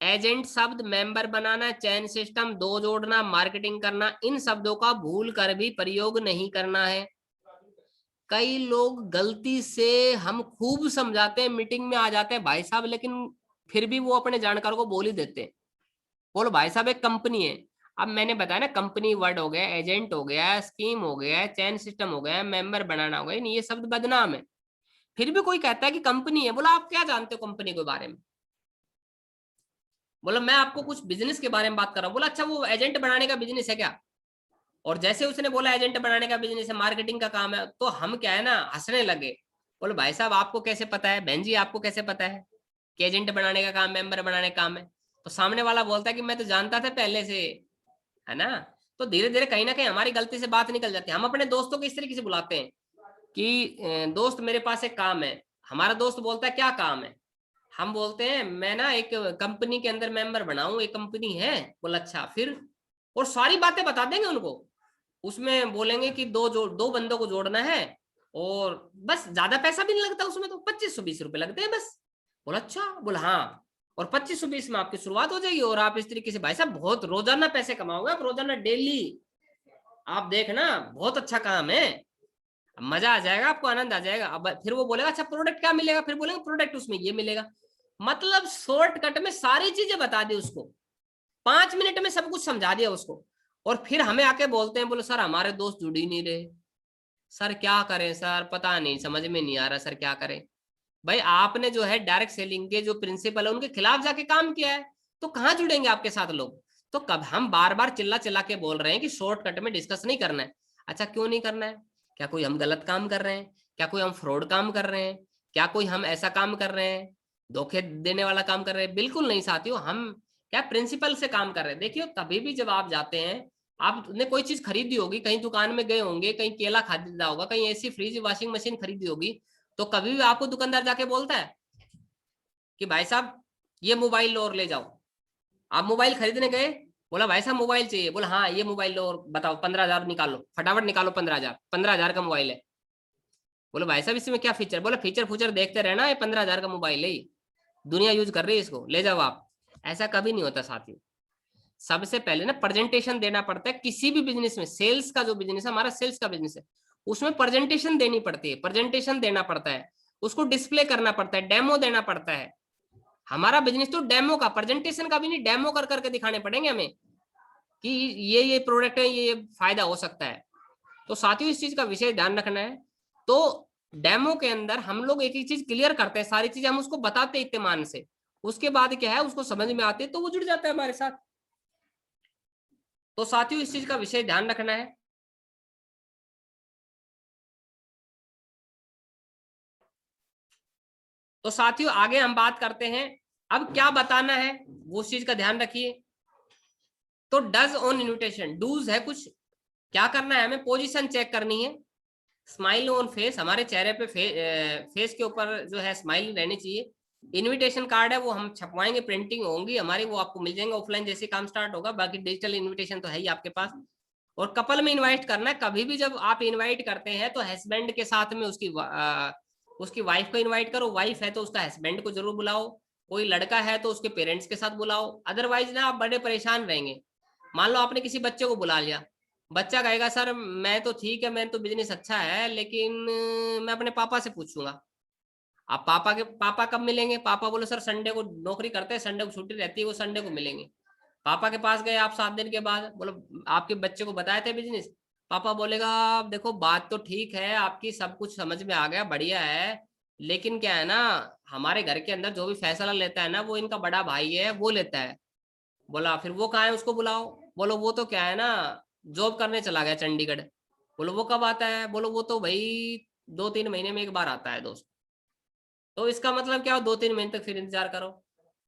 एजेंट शब्द, मेंबर बनाना, चैन सिस्टम, दो जोड़ना, मार्केटिंग करना, इन शब्दों का भूल कर भी प्रयोग नहीं करना है। कई लोग गलती से, हम खूब समझाते हैं, मीटिंग में आ जाते हैं भाई साहब, लेकिन फिर भी वो अपने जानकार को बोल ही देते हैं। बोलो भाई साहब एक कंपनी है। अब मैंने बताया ना, कंपनी वर्ड हो गया, एजेंट हो गया, स्कीम हो गया, चैन सिस्टम हो गया, मेंबर बनाना हो गया, ये शब्द बदनाम है। फिर भी कोई कहता है कि कंपनी है। बोला आप क्या जानते हो कंपनी के बारे में? बोला मैं आपको कुछ बिजनेस के बारे में बात कर रहा हूँ। बोला अच्छा वो एजेंट बनाने का बिजनेस है क्या? और जैसे उसने बोला एजेंट बनाने का बिजनेस है, मार्केटिंग का काम है, तो हम क्या है ना हंसने लगे। बोले भाई साहब आपको कैसे पता है, बहन जी आपको कैसे पता है कि एजेंट बनाने का काम, मेंबर बनाने का काम है? तो सामने वाला बोलता है कि मैं तो जानता था पहले से, है ना। तो धीरे धीरे कहीं ना कहीं हमारी गलती से बात निकल जाती है। हम अपने दोस्तों को इस तरीके से बुलाते हैं कि दोस्त मेरे पास एक काम है। हमारा दोस्त बोलता है क्या काम है? हम बोलते हैं मैं ना एक कंपनी के अंदर मेंबर बनाऊं, एक कंपनी है। बोला अच्छा फिर? और सारी बातें बता देंगे उनको। उसमें बोलेंगे कि दो बंदों को जोड़ना है, और बस ज्यादा पैसा भी नहीं लगता उसमें, तो 2520 रुपए लगते हैं बस। बोला अच्छा? बोला हाँ, और 2520 में आपकी शुरुआत हो जाएगी, और आप इस तरीके से भाई साहब बहुत रोजाना पैसे कमाओगे, आप रोजाना डेली, आप देखना बहुत अच्छा काम है, मजा आ जाएगा आपको, आनंद आ जाएगा। अब फिर वो बोलेगा अच्छा प्रोडक्ट क्या मिलेगा? फिर बोलेगा प्रोडक्ट उसमें ये मिलेगा। मतलब शॉर्टकट में सारी चीजें बता दी उसको, 5 मिनट में सब कुछ समझा दिया उसको। और फिर हमें आके बोलते हैं, बोले सर हमारे दोस्त जुड़ ही नहीं रहे, सर क्या करें सर, पता नहीं, समझ में नहीं आ रहा सर क्या करें। भाई आपने जो है डायरेक्ट सेलिंग के जो प्रिंसिपल है उनके खिलाफ जाके काम किया है, तो कहाँ जुड़ेंगे आपके साथ लोग? तो कब हम बार बार चिल्ला चिल्ला के बोल रहे हैं कि शॉर्टकट में डिस्कस नहीं करना है। अच्छा क्यों नहीं करना है? क्या कोई हम गलत काम कर रहे हैं? क्या कोई हम फ्रॉड काम कर रहे हैं? क्या कोई हम ऐसा काम कर रहे हैं, धोखे देने वाला काम कर रहे हैं? बिल्कुल नहीं साथियों, हम क्या प्रिंसिपल से काम कर रहे हैं। देखिए कभी भी जब आप जाते हैं, आपने कोई चीज खरीदी होगी, कहीं दुकान में गए होंगे, कहीं केला खरीदा होगा, कहीं एसी फ्रिज वॉशिंग मशीन खरीदी होगी, तो कभी भी आपको दुकानदार जाके बोलता है कि भाई साहब ये मोबाइल और ले जाओ। आप मोबाइल खरीदने गए, बोला भाई साहब मोबाइल चाहिए, बोला हाँ ये मोबाइल लो और बताओ 15,000 निकालो, फटाफट निकालो 15,000, 15,000 का मोबाइल है। बोले भाई साहब इसमें क्या फीचर? बोले फीचर फूचर देखते रहना, ये 15,000 का मोबाइल है, दुनिया यूज कर रही है इसको, ले जाओ आप। ऐसा कभी नहीं होता साथियों। सबसे पहले ना प्रेजेंटेशन देना पड़ता है किसी भी बिजनेस में। सेल्स का जो बिजनेस है, हमारा सेल्स का बिजनेस है, उसमें प्रेजेंटेशन देनी पड़ती है, प्रेजेंटेशन देना पड़ता है, उसको डिस्प्ले करना पड़ता है, डेमो देना पड़ता है। हमारा बिजनेस तो डेमो का, प्रेजेंटेशन का भी नहीं, डेमो कर करके दिखाने पड़ेंगे हमें कि ये प्रोडक्ट है, ये फायदा हो सकता है। तो साथियों इस चीज का विशेष ध्यान रखना है। तो डेमो के अंदर हम लोग एक एक चीज क्लियर करते हैं, सारी चीजें हम उसको बताते हैं इत्मीनान से। उसके बाद क्या है, उसको समझ में आते तो वो जुड़ जाता है हमारे साथ। तो साथियों इस चीज का विशेष ध्यान रखना है। तो साथियों आगे हम बात करते हैं, अब क्या बताना है वो उस चीज का ध्यान रखिए। तो डज ऑन इन्विटेशन, डूज है कुछ, क्या करना है हमें, पोजीशन चेक करनी है, स्माइल ऑन फेस, हमारे चेहरे पे फेस के ऊपर जो है स्माइल रहनी चाहिए। इनविटेशन कार्ड है वो हम छपवाएंगे, प्रिंटिंग होंगी हमारी, वो आपको मिल जाएंगे ऑफलाइन जैसे काम स्टार्ट होगा। बाकी डिजिटल इनविटेशन तो है ही आपके पास। और कपल में इनवाइट करना है, कभी भी जब आप इनवाइट करते हैं तो हस्बैंड के साथ में उसकी वाइफ को इनवाइट करो, वाइफ है तो उसका हस्बैंड को जरूर बुलाओ, कोई लड़का है तो उसके पेरेंट्स के साथ बुलाओ, अदरवाइज ना आप बड़े परेशान रहेंगे। मान लो आपने किसी बच्चे को बुला लिया, बच्चा कहेगा सर मैं तो ठीक है, मैं तो बिजनेस अच्छा है, लेकिन मैं अपने पापा से पूछूंगा। आप पापा कब मिलेंगे? पापा बोले सर संडे को नौकरी करते हैं, संडे को छुट्टी रहती है, वो संडे को मिलेंगे। पापा के पास गए आप 7 दिन के बाद, बोलो आपके बच्चे को बताए थे बिजनेस? पापा बोलेगा देखो बात तो ठीक है आपकी, सब कुछ समझ में आ गया, बढ़िया है, लेकिन क्या है ना, हमारे घर के अंदर जो भी फैसला लेता है ना वो इनका बड़ा भाई है वो लेता है। बोला फिर वो कहाँ है, उसको बुलाओ। बोलो वो तो क्या है ना, जॉब करने चला गया चंडीगढ़। बोलो वो कब आता है? बोलो वो तो भाई 2-3 महीने में एक बार आता है दोस्त। तो इसका मतलब क्या हो, 2-3 महीने तक फिर इंतजार करो।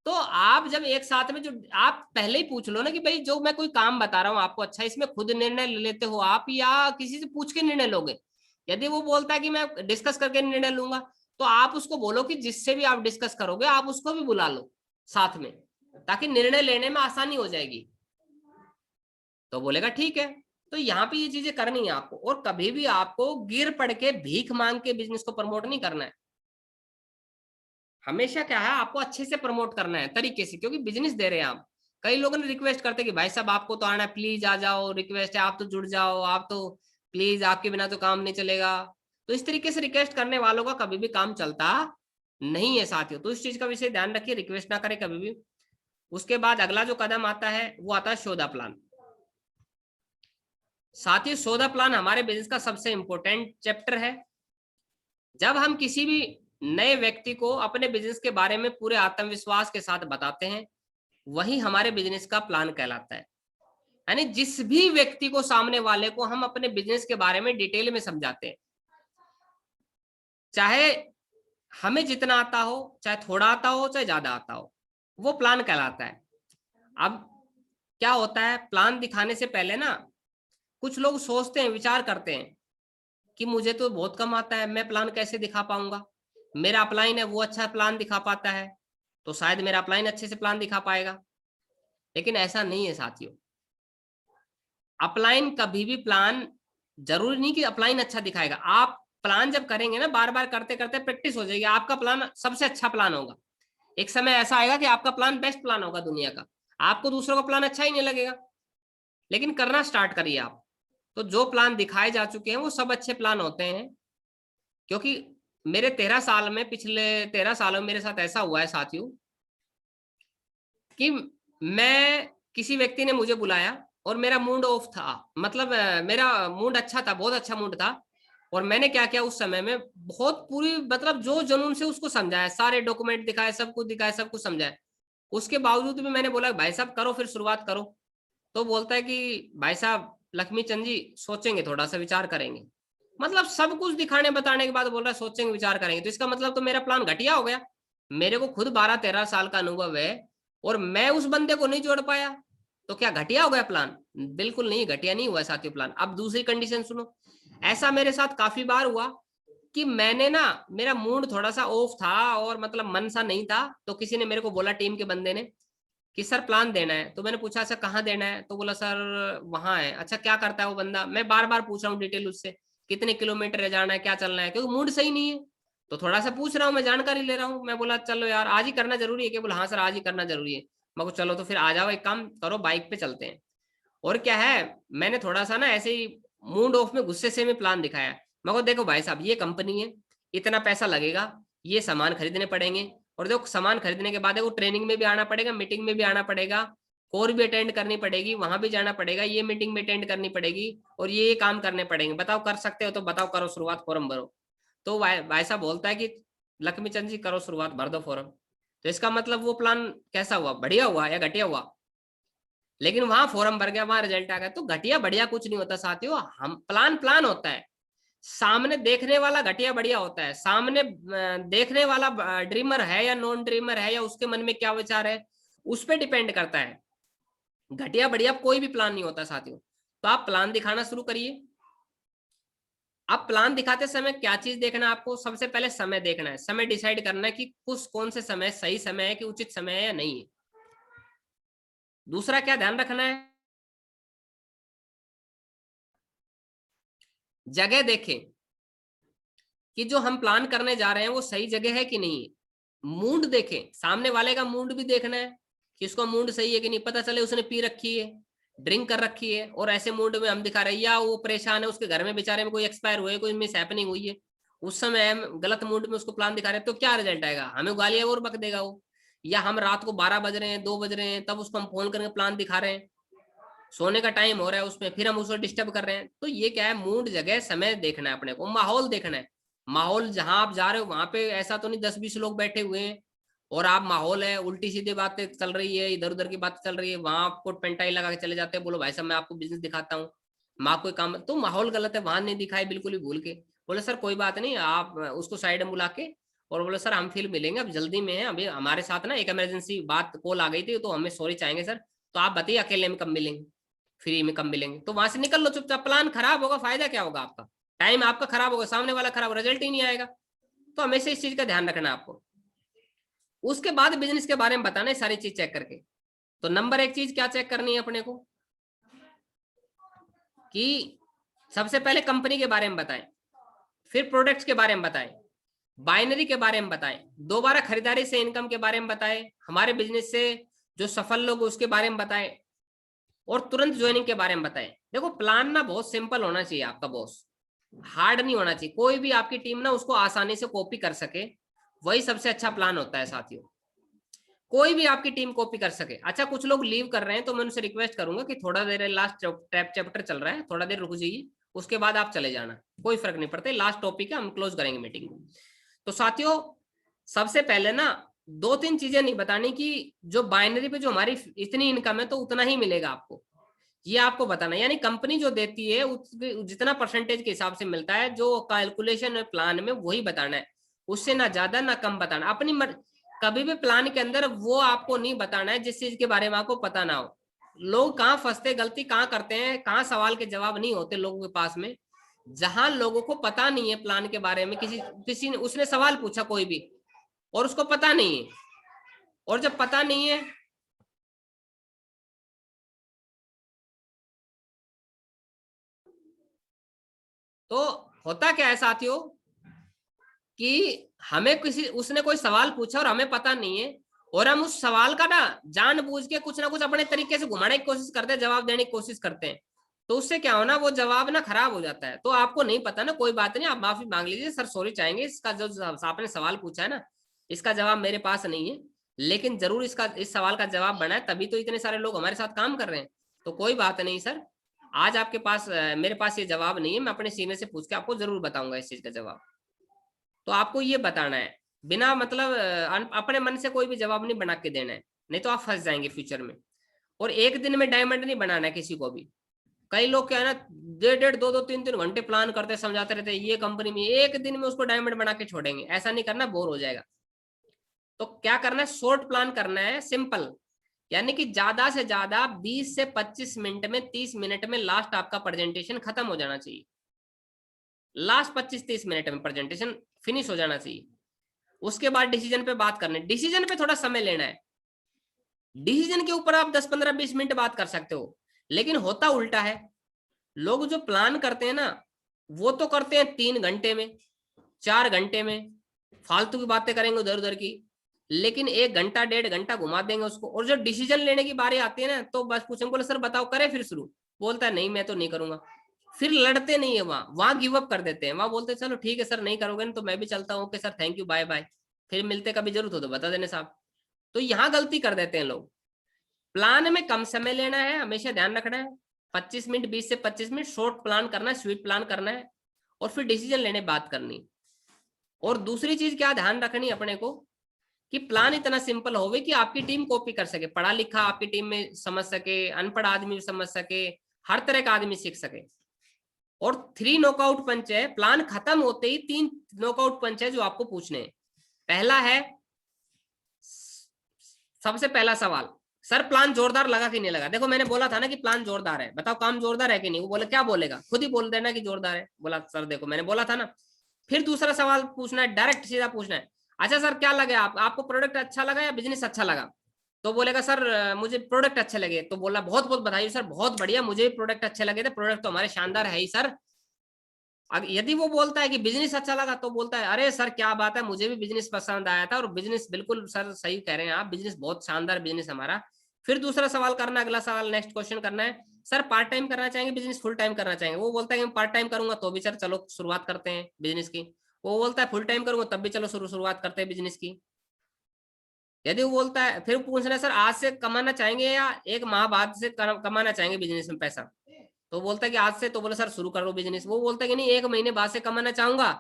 तो आप जब एक साथ में, जो आप पहले ही पूछ लो ना कि भाई जो मैं कोई काम बता रहा हूँ आपको, अच्छा इसमें खुद निर्णय लेते हो आप या किसी से पूछ के निर्णय लोगे? यदि वो बोलता है कि मैं डिस्कस करके निर्णय लूंगा, तो आप उसको बोलो कि जिससे भी आप डिस्कस करोगे आप उसको भी बुला लो साथ में, ताकि निर्णय लेने में आसानी हो जाएगी। तो बोलेगा ठीक है। तो यहाँ पे ये चीजें करनी है आपको, और कभी भी आपको गिर पड़ के भीख मांग के बिजनेस को प्रमोट नहीं करना है। हमेशा क्या है, आपको अच्छे से प्रमोट करना है तरीके से, क्योंकि बिजनेस दे रहे हैं आप। कई लोगों ने रिक्वेस्ट करते कि भाई साहब आपको तो आना है, प्लीज आ जाओ, रिक्वेस्ट है, आप तो जुड़ जाओ, आप तो प्लीज, आपके बिना तो काम नहीं चलेगा। तो इस तरीके से रिक्वेस्ट करने वालों का कभी भी काम चलता नहीं है साथियों। तो इस चीज का विषय ध्यान रखिए, रिक्वेस्ट ना करें कभी भी। उसके बाद अगला जो कदम आता है वो आता है सौदा प्लान। साथियों सौदा प्लान हमारे बिजनेस का सबसे इंपॉर्टेंट चैप्टर है। जब हम किसी भी नए व्यक्ति को अपने बिजनेस के बारे में पूरे आत्मविश्वास के साथ बताते हैं, वही हमारे बिजनेस का प्लान कहलाता है। यानी जिस भी व्यक्ति को, सामने वाले को हम अपने बिजनेस के बारे में डिटेल में समझाते हैं, चाहे हमें जितना आता हो, चाहे थोड़ा आता हो, चाहे ज्यादा आता हो, वो प्लान कहलाता है। अब क्या होता है, प्लान दिखाने से पहले ना कुछ लोग सोचते हैं, विचार करते हैं कि मुझे तो बहुत कम आता है, मैं प्लान कैसे दिखा पाऊंगा, मेरा अपलाइन है वो अच्छा प्लान दिखा पाता है, तो शायद मेरा अपलाइन अच्छे से प्लान दिखा पाएगा। लेकिन ऐसा नहीं है साथियों। अपलाइन कभी भी प्लान, जरूरी नहीं कि अपलाइन अच्छा दिखाएगा। आप प्लान जब करेंगे ना, बार बार करते करते प्रैक्टिस हो जाएगी, आपका प्लान सबसे अच्छा प्लान होगा। एक समय ऐसा आएगा कि आपका प्लान बेस्ट प्लान होगा दुनिया का, आपको दूसरों का प्लान अच्छा ही नहीं लगेगा। लेकिन करना स्टार्ट करिए आप। तो जो प्लान दिखाए जा चुके हैं वो सब अच्छे प्लान होते हैं, क्योंकि मेरे 13 साल में, पिछले 13 सालों में मेरे साथ ऐसा हुआ है साथियों कि मैं, किसी व्यक्ति ने मुझे बुलाया और मेरा मूड ऑफ था, मतलब मेरा मूड अच्छा था, बहुत अच्छा मूड था। और मैंने क्या किया उस समय में, बहुत पूरी मतलब जो जुनून से उसको समझाया, सारे डॉक्यूमेंट दिखाए, सब कुछ दिखाया, सब कुछ समझाया। उसके बावजूद भी मैंने बोला भाई साहब करो, फिर शुरुआत करो। तो बोलता है कि भाई साहब लक्ष्मी चंद जी सोचेंगे, थोड़ा सा विचार करेंगे। मतलब सब कुछ दिखाने बताने के बाद बोल रहा है सोचेंगे विचार करेंगे, तो इसका मतलब तो मेरा प्लान घटिया हो गया। मेरे को खुद 12-13 साल का अनुभव है और मैं उस बंदे को नहीं जोड़ पाया, तो क्या घटिया हो गया प्लान? बिल्कुल नहीं, घटिया नहीं हुआ साथियों प्लान। अब दूसरी कंडीशन सुनो, ऐसा मेरे साथ काफी बार हुआ कि मैंने ना, मेरा मूड थोड़ा सा ऑफ था और मतलब मन सा नहीं था, तो किसी ने मेरे को बोला, टीम के बंदे ने, कि सर प्लान देना है। तो मैंने पूछा अच्छा कहाँ देना है, तो बोला सर वहां है। अच्छा क्या करता है वो बंदा? मैं बार बार पूछ रहा हूँ डिटेल उससे, कितने किलोमीटर है जाना है, क्या चलना है, क्योंकि मूड सही नहीं है। तो थोड़ा सा पूछ रहा हूँ, मैं जानकारी ले रहा हूँ। मैं बोला चलो यार आज ही करना जरूरी है क्या? बोला हाँ सर आज ही करना जरूरी है। मैं को चलो तो फिर आ जाओ, एक काम करो बाइक पे चलते हैं। और क्या है, मैंने थोड़ा सा ना ऐसे ही मूड ऑफ में गुस्से से में प्लान दिखाया। मैं को देखो भाई साहब ये कंपनी है, इतना पैसा लगेगा, ये सामान खरीदने पड़ेंगे, और देखो सामान खरीदने के बाद देखो ट्रेनिंग में भी आना पड़ेगा, मीटिंग में भी आना पड़ेगा, कोर भी अटेंड करनी पड़ेगी, वहां भी जाना पड़ेगा, ये मीटिंग भी अटेंड करनी पड़ेगी, और ये काम करने पड़ेंगे। बताओ कर सकते हो तो बताओ, करो शुरुआत, फॉर्म भरो। तो भाई साहब बोलता है कि लक्ष्मी चंद जी करो शुरुआत, भर दो फॉर्म। तो इसका मतलब वो प्लान कैसा हुआ, बढ़िया हुआ या घटिया हुआ? लेकिन वहां फॉर्म भर गया, वहां रिजल्ट आ गया। तो घटिया बढ़िया कुछ नहीं होता साथियों, हम प्लान प्लान होता है। सामने देखने वाला घटिया बढ़िया होता है, सामने देखने वाला ड्रीमर है या नॉन ड्रीमर है, या उसके मन में क्या विचार है, उस पर डिपेंड करता है। घटिया बढ़िया कोई भी प्लान नहीं होता साथियों। तो आप प्लान दिखाना शुरू करिए। अब प्लान दिखाते समय क्या चीज देखना है आपको? सबसे पहले समय देखना है, समय डिसाइड करना है कि कुछ कौन से समय सही समय है, कि उचित समय है या नहीं है। दूसरा क्या ध्यान रखना है, जगह देखें कि जो हम प्लान करने जा रहे हैं वो सही जगह है कि नहीं है। मूड देखें, सामने वाले का मूड भी देखना है कि उसका मूड सही है कि नहीं। पता चले उसने पी रखी है, ड्रिंक कर रखी है, और ऐसे मूड में हम दिखा रहे हैं, या वो परेशान है, उसके घर में बेचारे में कोई एक्सपायर हुए, कोई मिस हैपनिंग हुई है, उस समय हम गलत मूड में उसको प्लान दिखा रहे हैं, तो क्या रिजल्ट आएगा? हमें गालियां और बक देगा वो। या हम रात को 12 बज रहे हैं, 2 बज रहे हैं, तब उसको हम फोन करके प्लान दिखा रहे हैं, सोने का टाइम हो रहा है उसमें, फिर हम उसको डिस्टर्ब कर रहे हैं। तो ये क्या है, मूड, जगह, समय देखना है अपने को, माहौल देखना है। माहौल जहां आप जा रहे हो वहां पे ऐसा तो नहीं 10-20 लोग बैठे हुए हैं और आप, माहौल है उल्टी सीधी बातें चल रही है, इधर उधर की बातें चल रही है, वहां आपको पेंटाई लगा के चले जाते हैं, बोलो भाई साहब मैं आपको बिजनेस दिखाता हूँ, मैं आपको काम, तो माहौल गलत है, वहां नहीं दिखाए बिल्कुल ही भूल के। बोले सर कोई बात नहीं, आप उसको साइड में बुला के और बोले सर हम फिर मिलेंगे, अब जल्दी में है, अभी हमारे साथ ना एक इमरजेंसी बात कॉल आ गई थी, तो हमें सॉरी चाहेंगे सर, तो आप बताइए अकेले में कब मिलेंगे, फ्री में कब मिलेंगे। तो वहां से निकल लो चुपचाप। प्लान खराब होगा, फायदा क्या होगा आपका? टाइम आपका खराब होगा, सामने वाला खराब, रिजल्ट ही नहीं आएगा। तो हमेशा इस चीज का ध्यान रखना आपको। उसके बाद बिजनेस के बारे में बताना है सारी चीज चेक करके। तो नंबर 1 चीज क्या चेक करनी है अपने को, कि सबसे पहले कंपनी के बारे में बताएं, फिर प्रोडक्ट्स के बारे में बताएं, बाइनरी के बारे में बताएं, दोबारा खरीदारी से इनकम के बारे में बताएं, हमारे बिजनेस से जो सफल लोग उसके बारे में बताएं, और तुरंत ज्वाइनिंग के बारे में बताएं। देखो प्लान ना बहुत सिंपल होना चाहिए आपका बॉस, हार्ड नहीं होना चाहिए। कोई भी आपकी टीम ना उसको आसानी से कॉपी कर सके, वही सबसे अच्छा प्लान होता है साथियों। कोई भी आपकी टीम कॉपी कर सके। अच्छा कुछ लोग लीव कर रहे हैं, तो मैं उनसे रिक्वेस्ट करूंगा कि थोड़ा देर, लास्ट चैप्टर चल रहा है, थोड़ा देर रुक जाइए, उसके बाद आप चले जाना, कोई फर्क नहीं पड़ता, लास्ट टॉपिक है, हम क्लोज करेंगे मीटिंग को। तो साथियों सबसे पहले ना 2-3 चीजें नहीं बतानी, कि जो बाइनरी पे जो हमारी इतनी इनकम है तो उतना ही मिलेगा आपको, ये आपको बताना। यानी कंपनी जो देती है जितना परसेंटेज के हिसाब से मिलता है, जो कैलकुलेशन प्लान में वही बताना है, उससे ना ज्यादा ना कम बताना। अपनी कभी भी प्लान के अंदर वो आपको नहीं बताना है जिस चीज के बारे में आपको पता ना हो। लोग कहाँ फंसते, गलती कहाँ करते हैं, कहाँ सवाल के जवाब नहीं होते लोगों के पास में, जहां लोगों को पता नहीं है प्लान के बारे में। किसी किसी ने उसने सवाल पूछा कोई भी, और उसको पता नहीं है, और जब पता नहीं है तो होता क्या है साथियों, कि हमें किसी, उसने कोई सवाल पूछा और हमें पता नहीं है, और हम उस सवाल का ना जानबूझ के कुछ ना कुछ अपने तरीके से घुमाने की कोशिश करते हैं, जवाब देने की कोशिश करते हैं। तो उससे क्या होना, वो जवाब ना खराब हो जाता है। तो आपको नहीं पता ना, कोई बात नहीं, आप माफी मांग लीजिए, सर सॉरी चाहेंगे, इसका जो आपने सवाल पूछा है ना, इसका जवाब मेरे पास नहीं है, लेकिन जरूर इसका, इस सवाल का जवाब बना है, तभी तो इतने सारे लोग हमारे साथ काम कर रहे हैं। तो कोई बात नहीं सर, आज आपके पास, मेरे पास ये जवाब नहीं है, मैं अपने सीनियर से पूछ के आपको जरूर बताऊंगा इस चीज का जवाब। तो आपको ये बताना है, बिना मतलब अपने मन से कोई भी जवाब नहीं बना के देना है, नहीं तो आप फंस जाएंगे फ्यूचर में। और एक दिन में डायमंड नहीं बनाना है किसी को भी। कई लोग क्या है ना, 1.5 2 3 घंटे प्लान करते समझाते रहते हैं, ये कंपनी में एक दिन में उसको डायमंड बना के छोड़ेंगे। ऐसा नहीं करना, बोर हो जाएगा। तो क्या करना है, शॉर्ट प्लान करना है, सिंपल। यानी कि ज्यादा से ज्यादा 20 से 25 मिनट में, 30 मिनट में लास्ट आपका प्रेजेंटेशन खत्म हो जाना चाहिए। लास्ट 25-30 मिनट में प्रेजेंटेशन फिनिश हो जाना चाहिए। उसके बाद डिसीजन पे बात करनी, डिसीजन पे थोड़ा समय लेना है। डिसीजन के ऊपर आप 10-15-20 मिनट बात कर सकते हो, लेकिन होता उल्टा है। लोग जो प्लान करते हैं ना, वो तो करते हैं 3 घंटे में, 4 घंटे में, फालतू की बातें करेंगे उधर उधर की, लेकिन 1 घंटा 1.5 घंटा घुमा देंगे उसको। और जो डिसीजन लेने की बारी आती है ना, तो बस पूछेंगे, बोले सर बताओ करें फिर शुरू, बोलता है नहीं मैं तो नहीं करूंगा। फिर लड़ते नहीं है, वहां गिव अप कर देते हैं, वहां बोलते हैं चलो ठीक है सर नहीं करोगे ना तो मैं भी चलता हूँ, okay sir thank you bye bye, फिर मिलते कभी जरूरत हो तो बता देने साहब। तो यहाँ गलती कर देते हैं लोग। प्लान में कम समय लेना है, हमेशा ध्यान रखना है। 25 मिनट, 20 से 25 मिनट शॉर्ट प्लान करना है, स्वीट प्लान करना है, और फिर डिसीजन लेने बात करनी। और दूसरी चीज क्या ध्यान रखनी अपने को, कि प्लान इतना सिंपल होवे कि आपकी टीम कॉपी कर सके, पढ़ा लिखा आपकी टीम में समझ सके, अनपढ़ आदमी समझ सके, हर तरह का आदमी सीख सके। और 3 नॉकआउट पंच है, प्लान खत्म होते ही 3 नॉकआउट पंच है जो आपको पूछने हैं। पहला है, सबसे पहला सवाल, सर प्लान जोरदार लगा कि नहीं लगा। देखो मैंने बोला था ना कि प्लान जोरदार है, बताओ काम जोरदार है कि नहीं। वो बोले क्या बोलेगा, खुद ही बोल देना कि जोरदार है। बोला सर देखो मैंने बोला था ना। फिर दूसरा सवाल पूछना है, डायरेक्ट सीधा पूछना है, अच्छा सर क्या लगे आपको प्रोडक्ट अच्छा लगा या बिजनेस अच्छा लगा। तो बोलेगा सर मुझे प्रोडक्ट अच्छे लगे। तो बोला बहुत बहुत बधाई सर, बहुत बढ़िया, मुझे भी प्रोडक्ट अच्छे लगे थे, प्रोडक्ट तो हमारे शानदार है ही सर। यदि वो बोलता है कि बिजनेस अच्छा लगा, तो बोलता है अरे सर क्या बात है, मुझे भी बिजनेस पसंद आया था, और बिजनेस बिल्कुल सर सही कह रहे हैं आप, बिजनेस बहुत शानदार बिजनेस हमारा। फिर दूसरा सवाल करना, अगला सवाल नेक्स्ट क्वेश्चन करना है, सर पार्ट टाइम करना चाहेंगे बिजनेस फुल टाइम करना चाहेंगे। वो बोलता है कि मैं पार्ट टाइम करूंगा, तो भी सर चलो शुरुआत करते हैं बिजनेस की। वो बोलता है फुल टाइम करूंगा, तब भी चलो शुरुआत करते हैं बिजनेस की। यदि वो बोलता है, फिर पूछना है सर आज से कमाना चाहेंगे या 1 माह बाद से कमाना चाहेंगे बिजनेस में पैसा। तो बोलता है कि आज से, तो बोला सर शुरू करो बिजनेस। वो बोलता है कि नहीं 1 महीने बाद से कमाना चाहूंगा।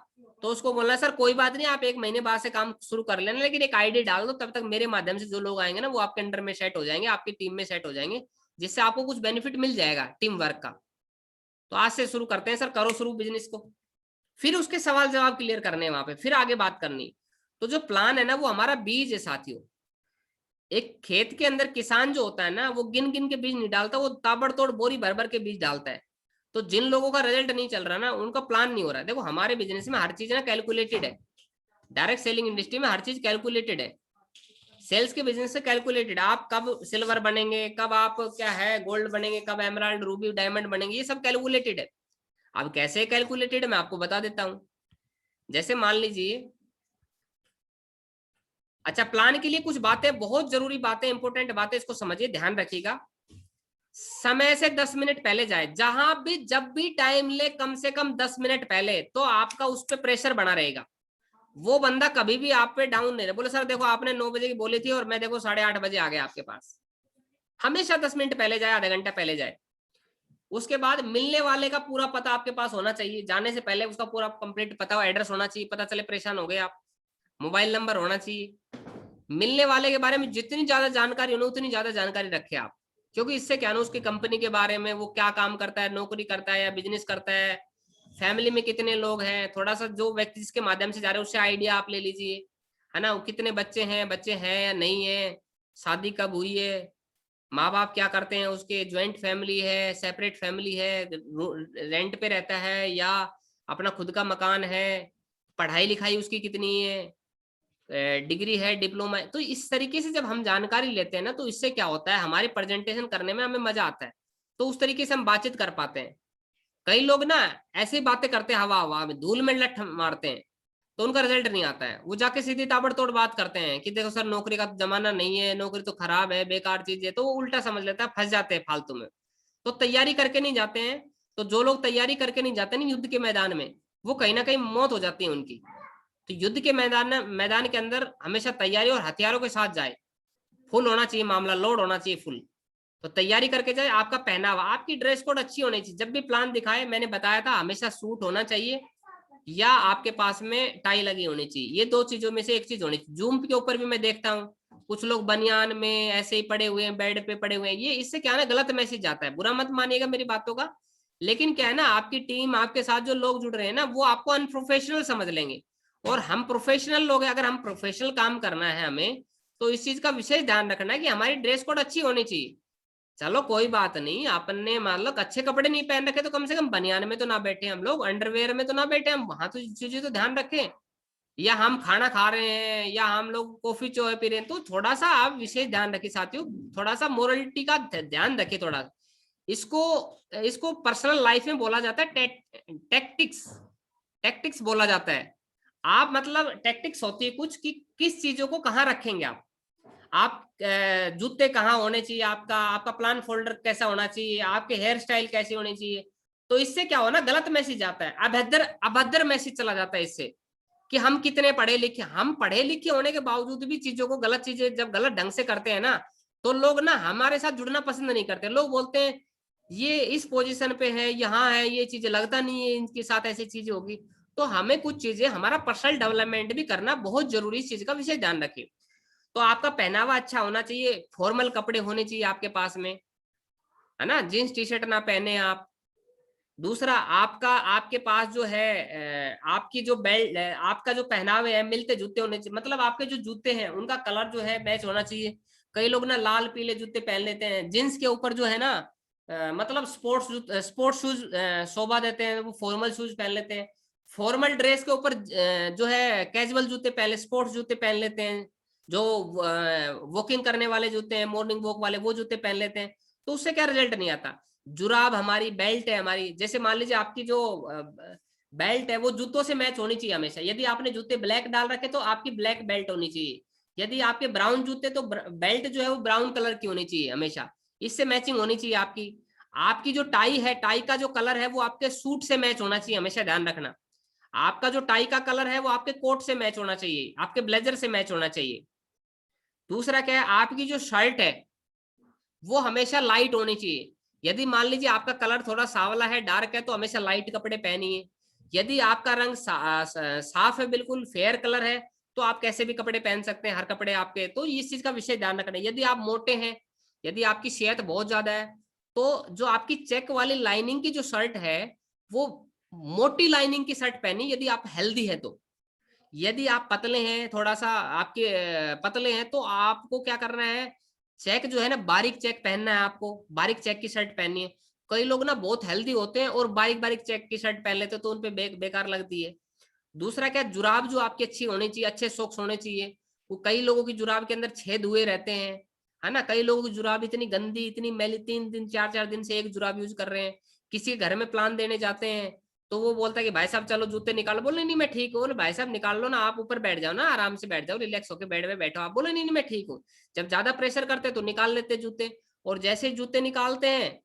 तो उसको बोलना है सर कोई बात नहीं, आप 1 महीने बाद से काम शुरू कर लेना, लेकिन एक आईडी डाल दो, तब तक मेरे माध्यम से जो लोग आएंगे ना वो आपके अंडर में सेट हो जाएंगे, आपकी टीम में सेट हो जाएंगे, जिससे आपको कुछ बेनिफिट मिल जाएगा टीम वर्क का। तो आज से शुरू करते हैं सर, करो शुरू बिजनेस को। फिर उसके सवाल जवाब क्लियर करने हैं वहां पे, फिर आगे बात करनी। तो जो प्लान है ना, वो हमारा बीज है साथियों। एक खेत के अंदर किसान जो होता है ना, वो गिन गिन के बीज नहीं डालता, वो ताबड़तोड़ बोरी भर भर के बीज डालता है। तो जिन लोगों का रिजल्ट नहीं चल रहा ना, उनका प्लान नहीं हो रहा है। देखो हमारे बिजनेस में हर चीज ना कैलकुलेटेड है, डायरेक्ट सेलिंग इंडस्ट्री में हर चीज कैलकुलेटेड है। सेल्स के बिजनेस से कैलकुलेटेड, आप कब सिल्वर बनेंगे, कब आप क्या है गोल्ड बनेंगे, कब एमराल्ड रूबी डायमंड बनेंगे, ये सब कैलकुलेटेड है। अब कैसे कैलकुलेटेड है मैं आपको बता देता हूं। जैसे मान लीजिए, अच्छा प्लान के लिए कुछ बातें, बहुत जरूरी बातें, इंपॉर्टेंट बातें, इसको समझिए, ध्यान रखिएगा। समय से 10 मिनट पहले जाए, जहां भी जब भी टाइम ले कम से कम 10 मिनट पहले, तो आपका उस पर प्रेशर बना रहेगा। वो बंदा कभी भी आप पे डाउन नहीं रहे, बोले सर देखो आपने 9 बजे की बोली थी और मैं देखो 8:30 बजे आ गया आपके पास। हमेशा 10 मिनट पहले जाए, आधा घंटा पहले जाए। उसके बाद मिलने वाले का पूरा पता आपके पास होना चाहिए, जाने से पहले उसका पूरा कंप्लीट पता हो, एड्रेस होना चाहिए, पता चले परेशान हो गए आप, मोबाइल नंबर होना चाहिए। मिलने वाले के बारे में जितनी ज्यादा जानकारी हो उतनी ज्यादा जानकारी रखे आप, क्योंकि इससे क्या ना उसकी कंपनी के बारे में, वो क्या काम करता है, नौकरी करता है या बिजनेस करता है, फैमिली में कितने लोग हैं, थोड़ा सा जो व्यक्ति जिसके माध्यम से जा रहे हैं उससे आइडिया आप ले लीजिए, है ना। कितने बच्चे हैं या नहीं है, शादी कब हुई है, माँ बाप क्या करते हैं उसके, ज्वाइंट फैमिली है, सेपरेट फैमिली है, रेंट पे रहता है या अपना खुद का मकान है, पढ़ाई लिखाई उसकी कितनी है, डिग्री है, डिप्लोमा है। तो इस तरीके से जब हम जानकारी लेते हैं ना, तो इससे क्या होता है, हमारी प्रेजेंटेशन करने में हमें मजा आता है। तो उस तरीके से हम बातचीत कर पाते हैं। कई लोग ना ऐसी बातें करते हैं, हवा हवा में धूल में लठ मारते हैं, तो उनका रिजल्ट नहीं आता है। वो जाके सीधी ताबड़तोड़ बात करते हैं कि देखो सर नौकरी का जमाना नहीं है, नौकरी तो खराब है, बेकार चीज है, तो वो उल्टा समझ लेता है, फंस जाते हैं फालतू में। तो तैयारी करके नहीं जाते हैं। तो जो लोग तैयारी करके नहीं जाते ना युद्ध के मैदान में, वो कहीं ना कहीं मौत हो जाती है उनकी। तो युद्ध के मैदान के अंदर हमेशा तैयारी और हथियारों के साथ जाए, फुल होना चाहिए मामला, लोड होना चाहिए फुल। तो तैयारी करके जाए, आपका पहनावा, आपकी ड्रेस कोड अच्छी होनी चाहिए। जब भी प्लान दिखाए, मैंने बताया था हमेशा सूट होना चाहिए या आपके पास में टाई लगी होनी चाहिए, ये 2 चीजों में से एक चीज होनी चाहिए। जूम के ऊपर भी मैं देखता हूँ कुछ लोग बनियान में ऐसे ही पड़े हुए हैं, बेड पे पड़े हुए हैं, ये इससे क्या है ना गलत मैसेज जाता है। बुरा मत मानिएगा मेरी बातों का, लेकिन क्या है ना आपकी टीम, आपके साथ जो लोग जुड़ रहे हैं ना, वो आपको अनप्रोफेशनल समझ लेंगे। और हम प्रोफेशनल लोग हैं, अगर हम प्रोफेशनल काम करना है हमें, तो इस चीज का विशेष ध्यान रखना है कि हमारी ड्रेस कोड अच्छी होनी चाहिए। चलो कोई बात नहीं, आपने मान लो अच्छे कपड़े नहीं पहन रखे, तो कम से कम बनियान में तो ना बैठे हम लोग, अंडरवेयर में तो ना बैठे हम, वहां तो चीजें तो ध्यान रखें। या हम खाना खा रहे हैं या हम लोग कॉफी चाय पी रहे हैं, तो थोड़ा सा आप विशेष ध्यान रखिए साथियों, थोड़ा सा मोरलिटी का ध्यान रखिए थोड़ा। इसको इसको पर्सनल लाइफ में बोला जाता है टैक्टिक्स, टैक्टिक्स बोला जाता है। आप मतलब टैक्टिक्स होती है कुछ कि किस चीजों को कहाँ रखेंगे आप जूते कहाँ होने चाहिए, आपका आपका प्लान फोल्डर कैसा होना चाहिए, आपके हेयर स्टाइल कैसी होनी चाहिए। तो इससे क्या हो ना गलत मैसेज आता है, अभद्र अभद्र मैसेज चला जाता है इससे, कि हम कितने पढ़े लिखे, हम पढ़े लिखे होने के बावजूद भी चीजों को, गलत चीजें जब गलत ढंग से करते हैं ना, तो लोग ना हमारे साथ जुड़ना पसंद नहीं करते। लोग बोलते हैं ये इस पोजीशन पे है, यहाँ है, ये चीजें लगता नहीं है इनके साथ ऐसी चीजें होगी। तो हमें कुछ चीजें, हमारा पर्सनल डेवलपमेंट भी करना बहुत जरूरी, इस चीज का विशेष ध्यान रखिए। तो आपका पहनावा अच्छा होना चाहिए, फॉर्मल कपड़े होने चाहिए आपके पास में, है ना, जींस टी शर्ट ना पहने आप। दूसरा, आपका आपके पास जो है आपकी जो बेल्ट, आपका जो पहनावे है, मिलते जूते होने चाहिए, मतलब आपके जो जूते हैं उनका कलर जो है मैच होना चाहिए। कई लोग ना लाल पीले जूते पहन लेते हैं, जींस के ऊपर जो है ना मतलब स्पोर्ट्स शूज शोभा देते हैं, वो फॉर्मल शूज पहन लेते हैं। फॉर्मल ड्रेस के ऊपर जो है कैजुअल जूते पहन ले, स्पोर्ट्स जूते पहन लेते हैं, जो वॉकिंग करने वाले जूते हैं, मॉर्निंग वॉक वाले, वो जूते पहन लेते हैं। तो उससे क्या रिजल्ट नहीं आता। जुराब, हमारी बेल्ट है हमारी, जैसे मान लीजिए आपकी जो बेल्ट है वो जूतों से मैच होनी चाहिए हमेशा। यदि आपने जूते ब्लैक डाल रखे तो आपकी ब्लैक बेल्ट होनी चाहिए। यदि आपके ब्राउन जूते, तो बेल्ट जो है वो ब्राउन कलर की होनी चाहिए हमेशा, इससे मैचिंग होनी चाहिए आपकी। आपकी जो टाई है, टाई का जो कलर है वो आपके सूट से मैच होना चाहिए, हमेशा ध्यान रखना। आपका जो टाई का कलर है वो आपके कोट से मैच होना चाहिए, आपके ब्लेजर से मैच होना चाहिए। दूसरा क्या है, आपकी जो शर्ट है वो हमेशा लाइट होनी चाहिए। यदि मान लीजिए आपका कलर थोड़ा सावला है, डार्क है, तो हमेशा लाइट कपड़े पहनिए। यदि आपका रंग साफ है, बिल्कुल फेयर कलर है, तो आप कैसे भी कपड़े पहन सकते हैं, हर कपड़े आपके। तो इस चीज का विशेष ध्यान रखना है। यदि आप मोटे हैं, यदि आपकी सेहत बहुत ज्यादा है, तो जो आपकी चेक वाली लाइनिंग की जो शर्ट है, वो मोटी लाइनिंग की शर्ट पहनी, यदि आप हेल्दी है तो। यदि आप पतले हैं, थोड़ा सा आपके पतले हैं, तो आपको क्या करना है, चेक जो है ना, बारीक चेक पहनना है आपको, बारीक चेक की शर्ट पहननी है। कई लोग ना बहुत हेल्दी होते हैं और बारीक बारीक चेक की शर्ट पहन लेते हैं, तो उनपे बेकार लगती है। दूसरा क्या, जुराब जो आपकी अच्छी होनी चाहिए, अच्छे सॉक्स होने चाहिए। वो कई लोगों की जुराब के अंदर छेद हुए रहते हैं, है ना, कई लोगों की जुराब इतनी गंदी, इतनी मैली, 3 दिन 4 4 दिन से एक जुराब यूज कर रहे हैं। किसी के घर में प्लान देने जाते हैं, तो वो बोलता है कि भाई साहब चलो जूते निकालो, बोले नहीं मैं ठीक हूँ। बोले भाई साहब निकाल लो ना, आप ऊपर बैठ जाओ ना, आराम से बैठ जाओ, रिलैक्स होकर बेड में बैठो। आप बोले नहीं नहीं मैं ठीक हूँ। जब ज्यादा प्रेशर करते तो निकाल लेते जूते, और जैसे ही जूते निकालते हैं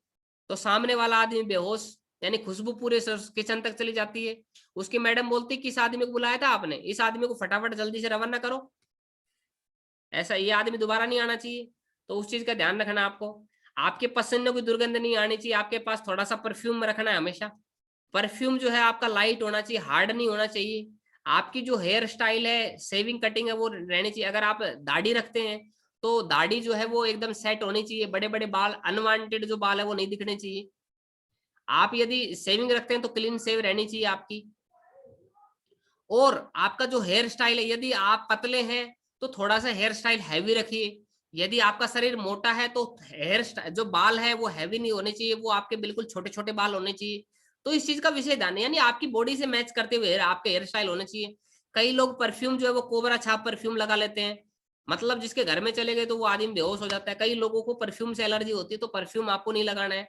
तो सामने वाला आदमी बेहोश, यानी खुशबू पूरे किचन तक चली जाती है। उसकी मैडम बोलती किस आदमी को बुलाया था आपने, इस आदमी को फटाफट जल्दी से रवाना करो, ऐसा ये आदमी दोबारा नहीं आना चाहिए। तो उस चीज का ध्यान रखना आपको। आपके पसीने की दुर्गंध नहीं आनी चाहिए, आपके पास थोड़ा सा परफ्यूम रखना है हमेशा। परफ्यूम जो है आपका लाइट होना चाहिए, हार्ड नहीं होना चाहिए। आपकी जो हेयर स्टाइल है, सेविंग कटिंग है, वो रहनी चाहिए। अगर आप दाढ़ी रखते हैं तो दाढ़ी जो है वो एकदम सेट होनी चाहिए, बड़े बड़े बाल, अनवांटेड जो बाल है वो नहीं दिखने चाहिए। आप यदि सेविंग रखते हैं तो क्लीन सेव रहनी चाहिए आपकी। और आपका जो हेयर स्टाइल है, यदि आप पतले हैं तो थोड़ा सा हेयर स्टाइल हैवी रखिए। यदि आपका शरीर मोटा है तो हेयर जो बाल है वो हैवी नहीं होने चाहिए, वो आपके बिल्कुल छोटे छोटे बाल होने चाहिए। तो इस चीज का विषय ध्यान है, यानी आपकी बॉडी से मैच करते हुए आपके हेयर स्टाइल होने चाहिए। कई लोग परफ्यूम जो है वो कोबरा छाप परफ्यूम लगा लेते हैं, मतलब जिसके घर में चले गए तो वो आदमी बेहोश हो जाता है। कई लोगों को परफ्यूम से एलर्जी होती है, तो परफ्यूम आपको नहीं लगाना है।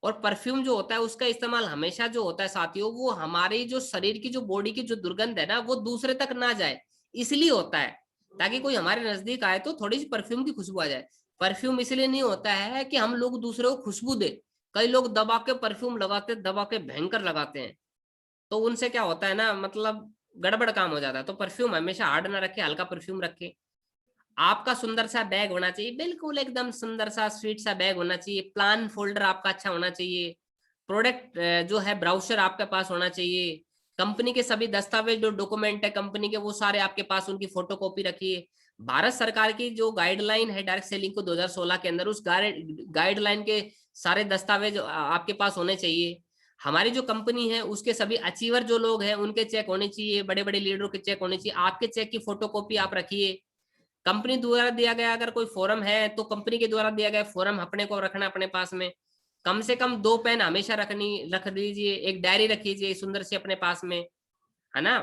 और परफ्यूम जो होता है उसका इस्तेमाल हमेशा जो होता है साथियों, वो हमारी जो शरीर की, जो बॉडी की जो दुर्गंध है ना, वो दूसरे तक ना जाए, इसलिए होता है, ताकि कोई हमारे नजदीक आए तो थोड़ी सी परफ्यूम की खुशबू आ जाए। परफ्यूम इसलिए नहीं होता है कि हम लोग दूसरे को खुशबू दे। कई लोग दबा के परफ्यूम लगाते, दबा के भयंकर लगाते हैं, तो उनसे क्या होता है ना, मतलब गड़बड़ काम हो जाता है। तो परफ्यूम हमेशा हार्ड ना रखे, हल्का परफ्यूम रखे। आपका सुंदर सा बैग होना चाहिए, बिल्कुल एकदम सुंदर सा स्वीट सा बैग होना चाहिए। प्लान फोल्डर आपका अच्छा होना चाहिए। प्रोडक्ट जो है ब्राउजर आपके पास होना चाहिए। कंपनी के सभी दस्तावेज जो डॉक्यूमेंट है कंपनी के, वो सारे आपके पास, उनकी फोटो कॉपी रखिए। भारत सरकार की जो गाइडलाइन है डायरेक्ट सेलिंग को 2016 के अंदर, उस गाइडलाइन के सारे दस्तावेज आपके पास होने चाहिए। हमारी जो कंपनी है उसके सभी अचीवर जो लोग हैं उनके चेक होने चाहिए, बड़े बड़े लीडरों के चेक होने चाहिए। आपके चेक की फोटोकॉपी आप रखिए। कंपनी द्वारा दिया गया अगर कोई फॉर्म है तो कंपनी के द्वारा दिया गया फॉर्म अपने को रखना अपने पास में। कम से कम 2 पेन हमेशा रख दीजिए। एक डायरी रखिए सुंदर से अपने पास में, है ना।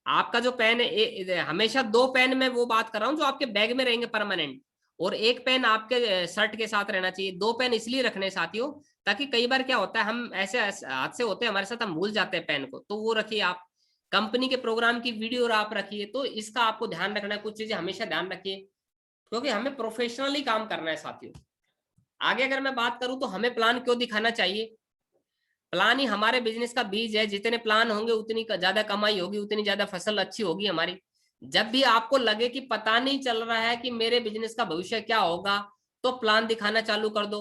आपका जो पेन है हमेशा 2 पेन में वो बात कर रहा हूँ जो आपके बैग में रहेंगे परमानेंट, और एक पेन आपके शर्ट के साथ रहना चाहिए। 2 पेन इसलिए रखने साथियों, ताकि कई बार क्या होता है हम ऐसे हादसे होते हैं हमारे साथ, हम भूल जाते हैं पेन को, तो वो रखिए आप। कंपनी के प्रोग्राम की वीडियो आप रखिए। तो इसका आपको ध्यान रखना है, कुछ चीजें हमेशा ध्यान रखिए, क्योंकि हमें प्रोफेशनली काम करना है साथियों। आगे अगर मैं बात करूं तो हमें प्लान क्यों दिखाना चाहिए। प्लान ही हमारे बिजनेस का बीज है। जितने प्लान होंगे उतनी ज्यादा कमाई होगी, उतनी ज्यादा फसल अच्छी होगी हमारी। जब भी आपको लगे कि पता नहीं चल रहा है कि मेरे बिजनेस का भविष्य क्या होगा, तो प्लान दिखाना चालू कर दो।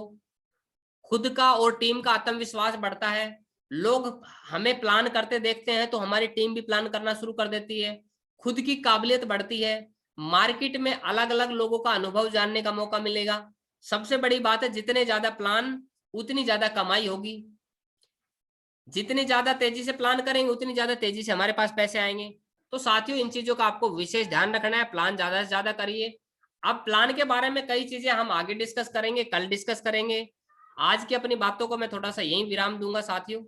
खुद का और टीम का आत्मविश्वास बढ़ता है। लोग हमें प्लान करते देखते हैं तो हमारी टीम भी प्लान करना शुरू कर देती है। खुद की काबिलियत बढ़ती है। मार्केट में अलग अलग लोगों का अनुभव जानने का मौका मिलेगा। सबसे बड़ी बात है, जितने ज्यादा प्लान उतनी ज्यादा कमाई होगी। जितनी ज्यादा तेजी से प्लान करेंगे उतनी ज्यादा तेजी से हमारे पास पैसे आएंगे। तो साथियों इन चीजों का आपको विशेष ध्यान रखना है। प्लान ज्यादा से ज्यादा करिए। अब प्लान के बारे में कई चीजें हम आगे डिस्कस करेंगे, कल डिस्कस करेंगे। आज की अपनी बातों को मैं थोड़ा सा यहीं विराम दूंगा साथियों।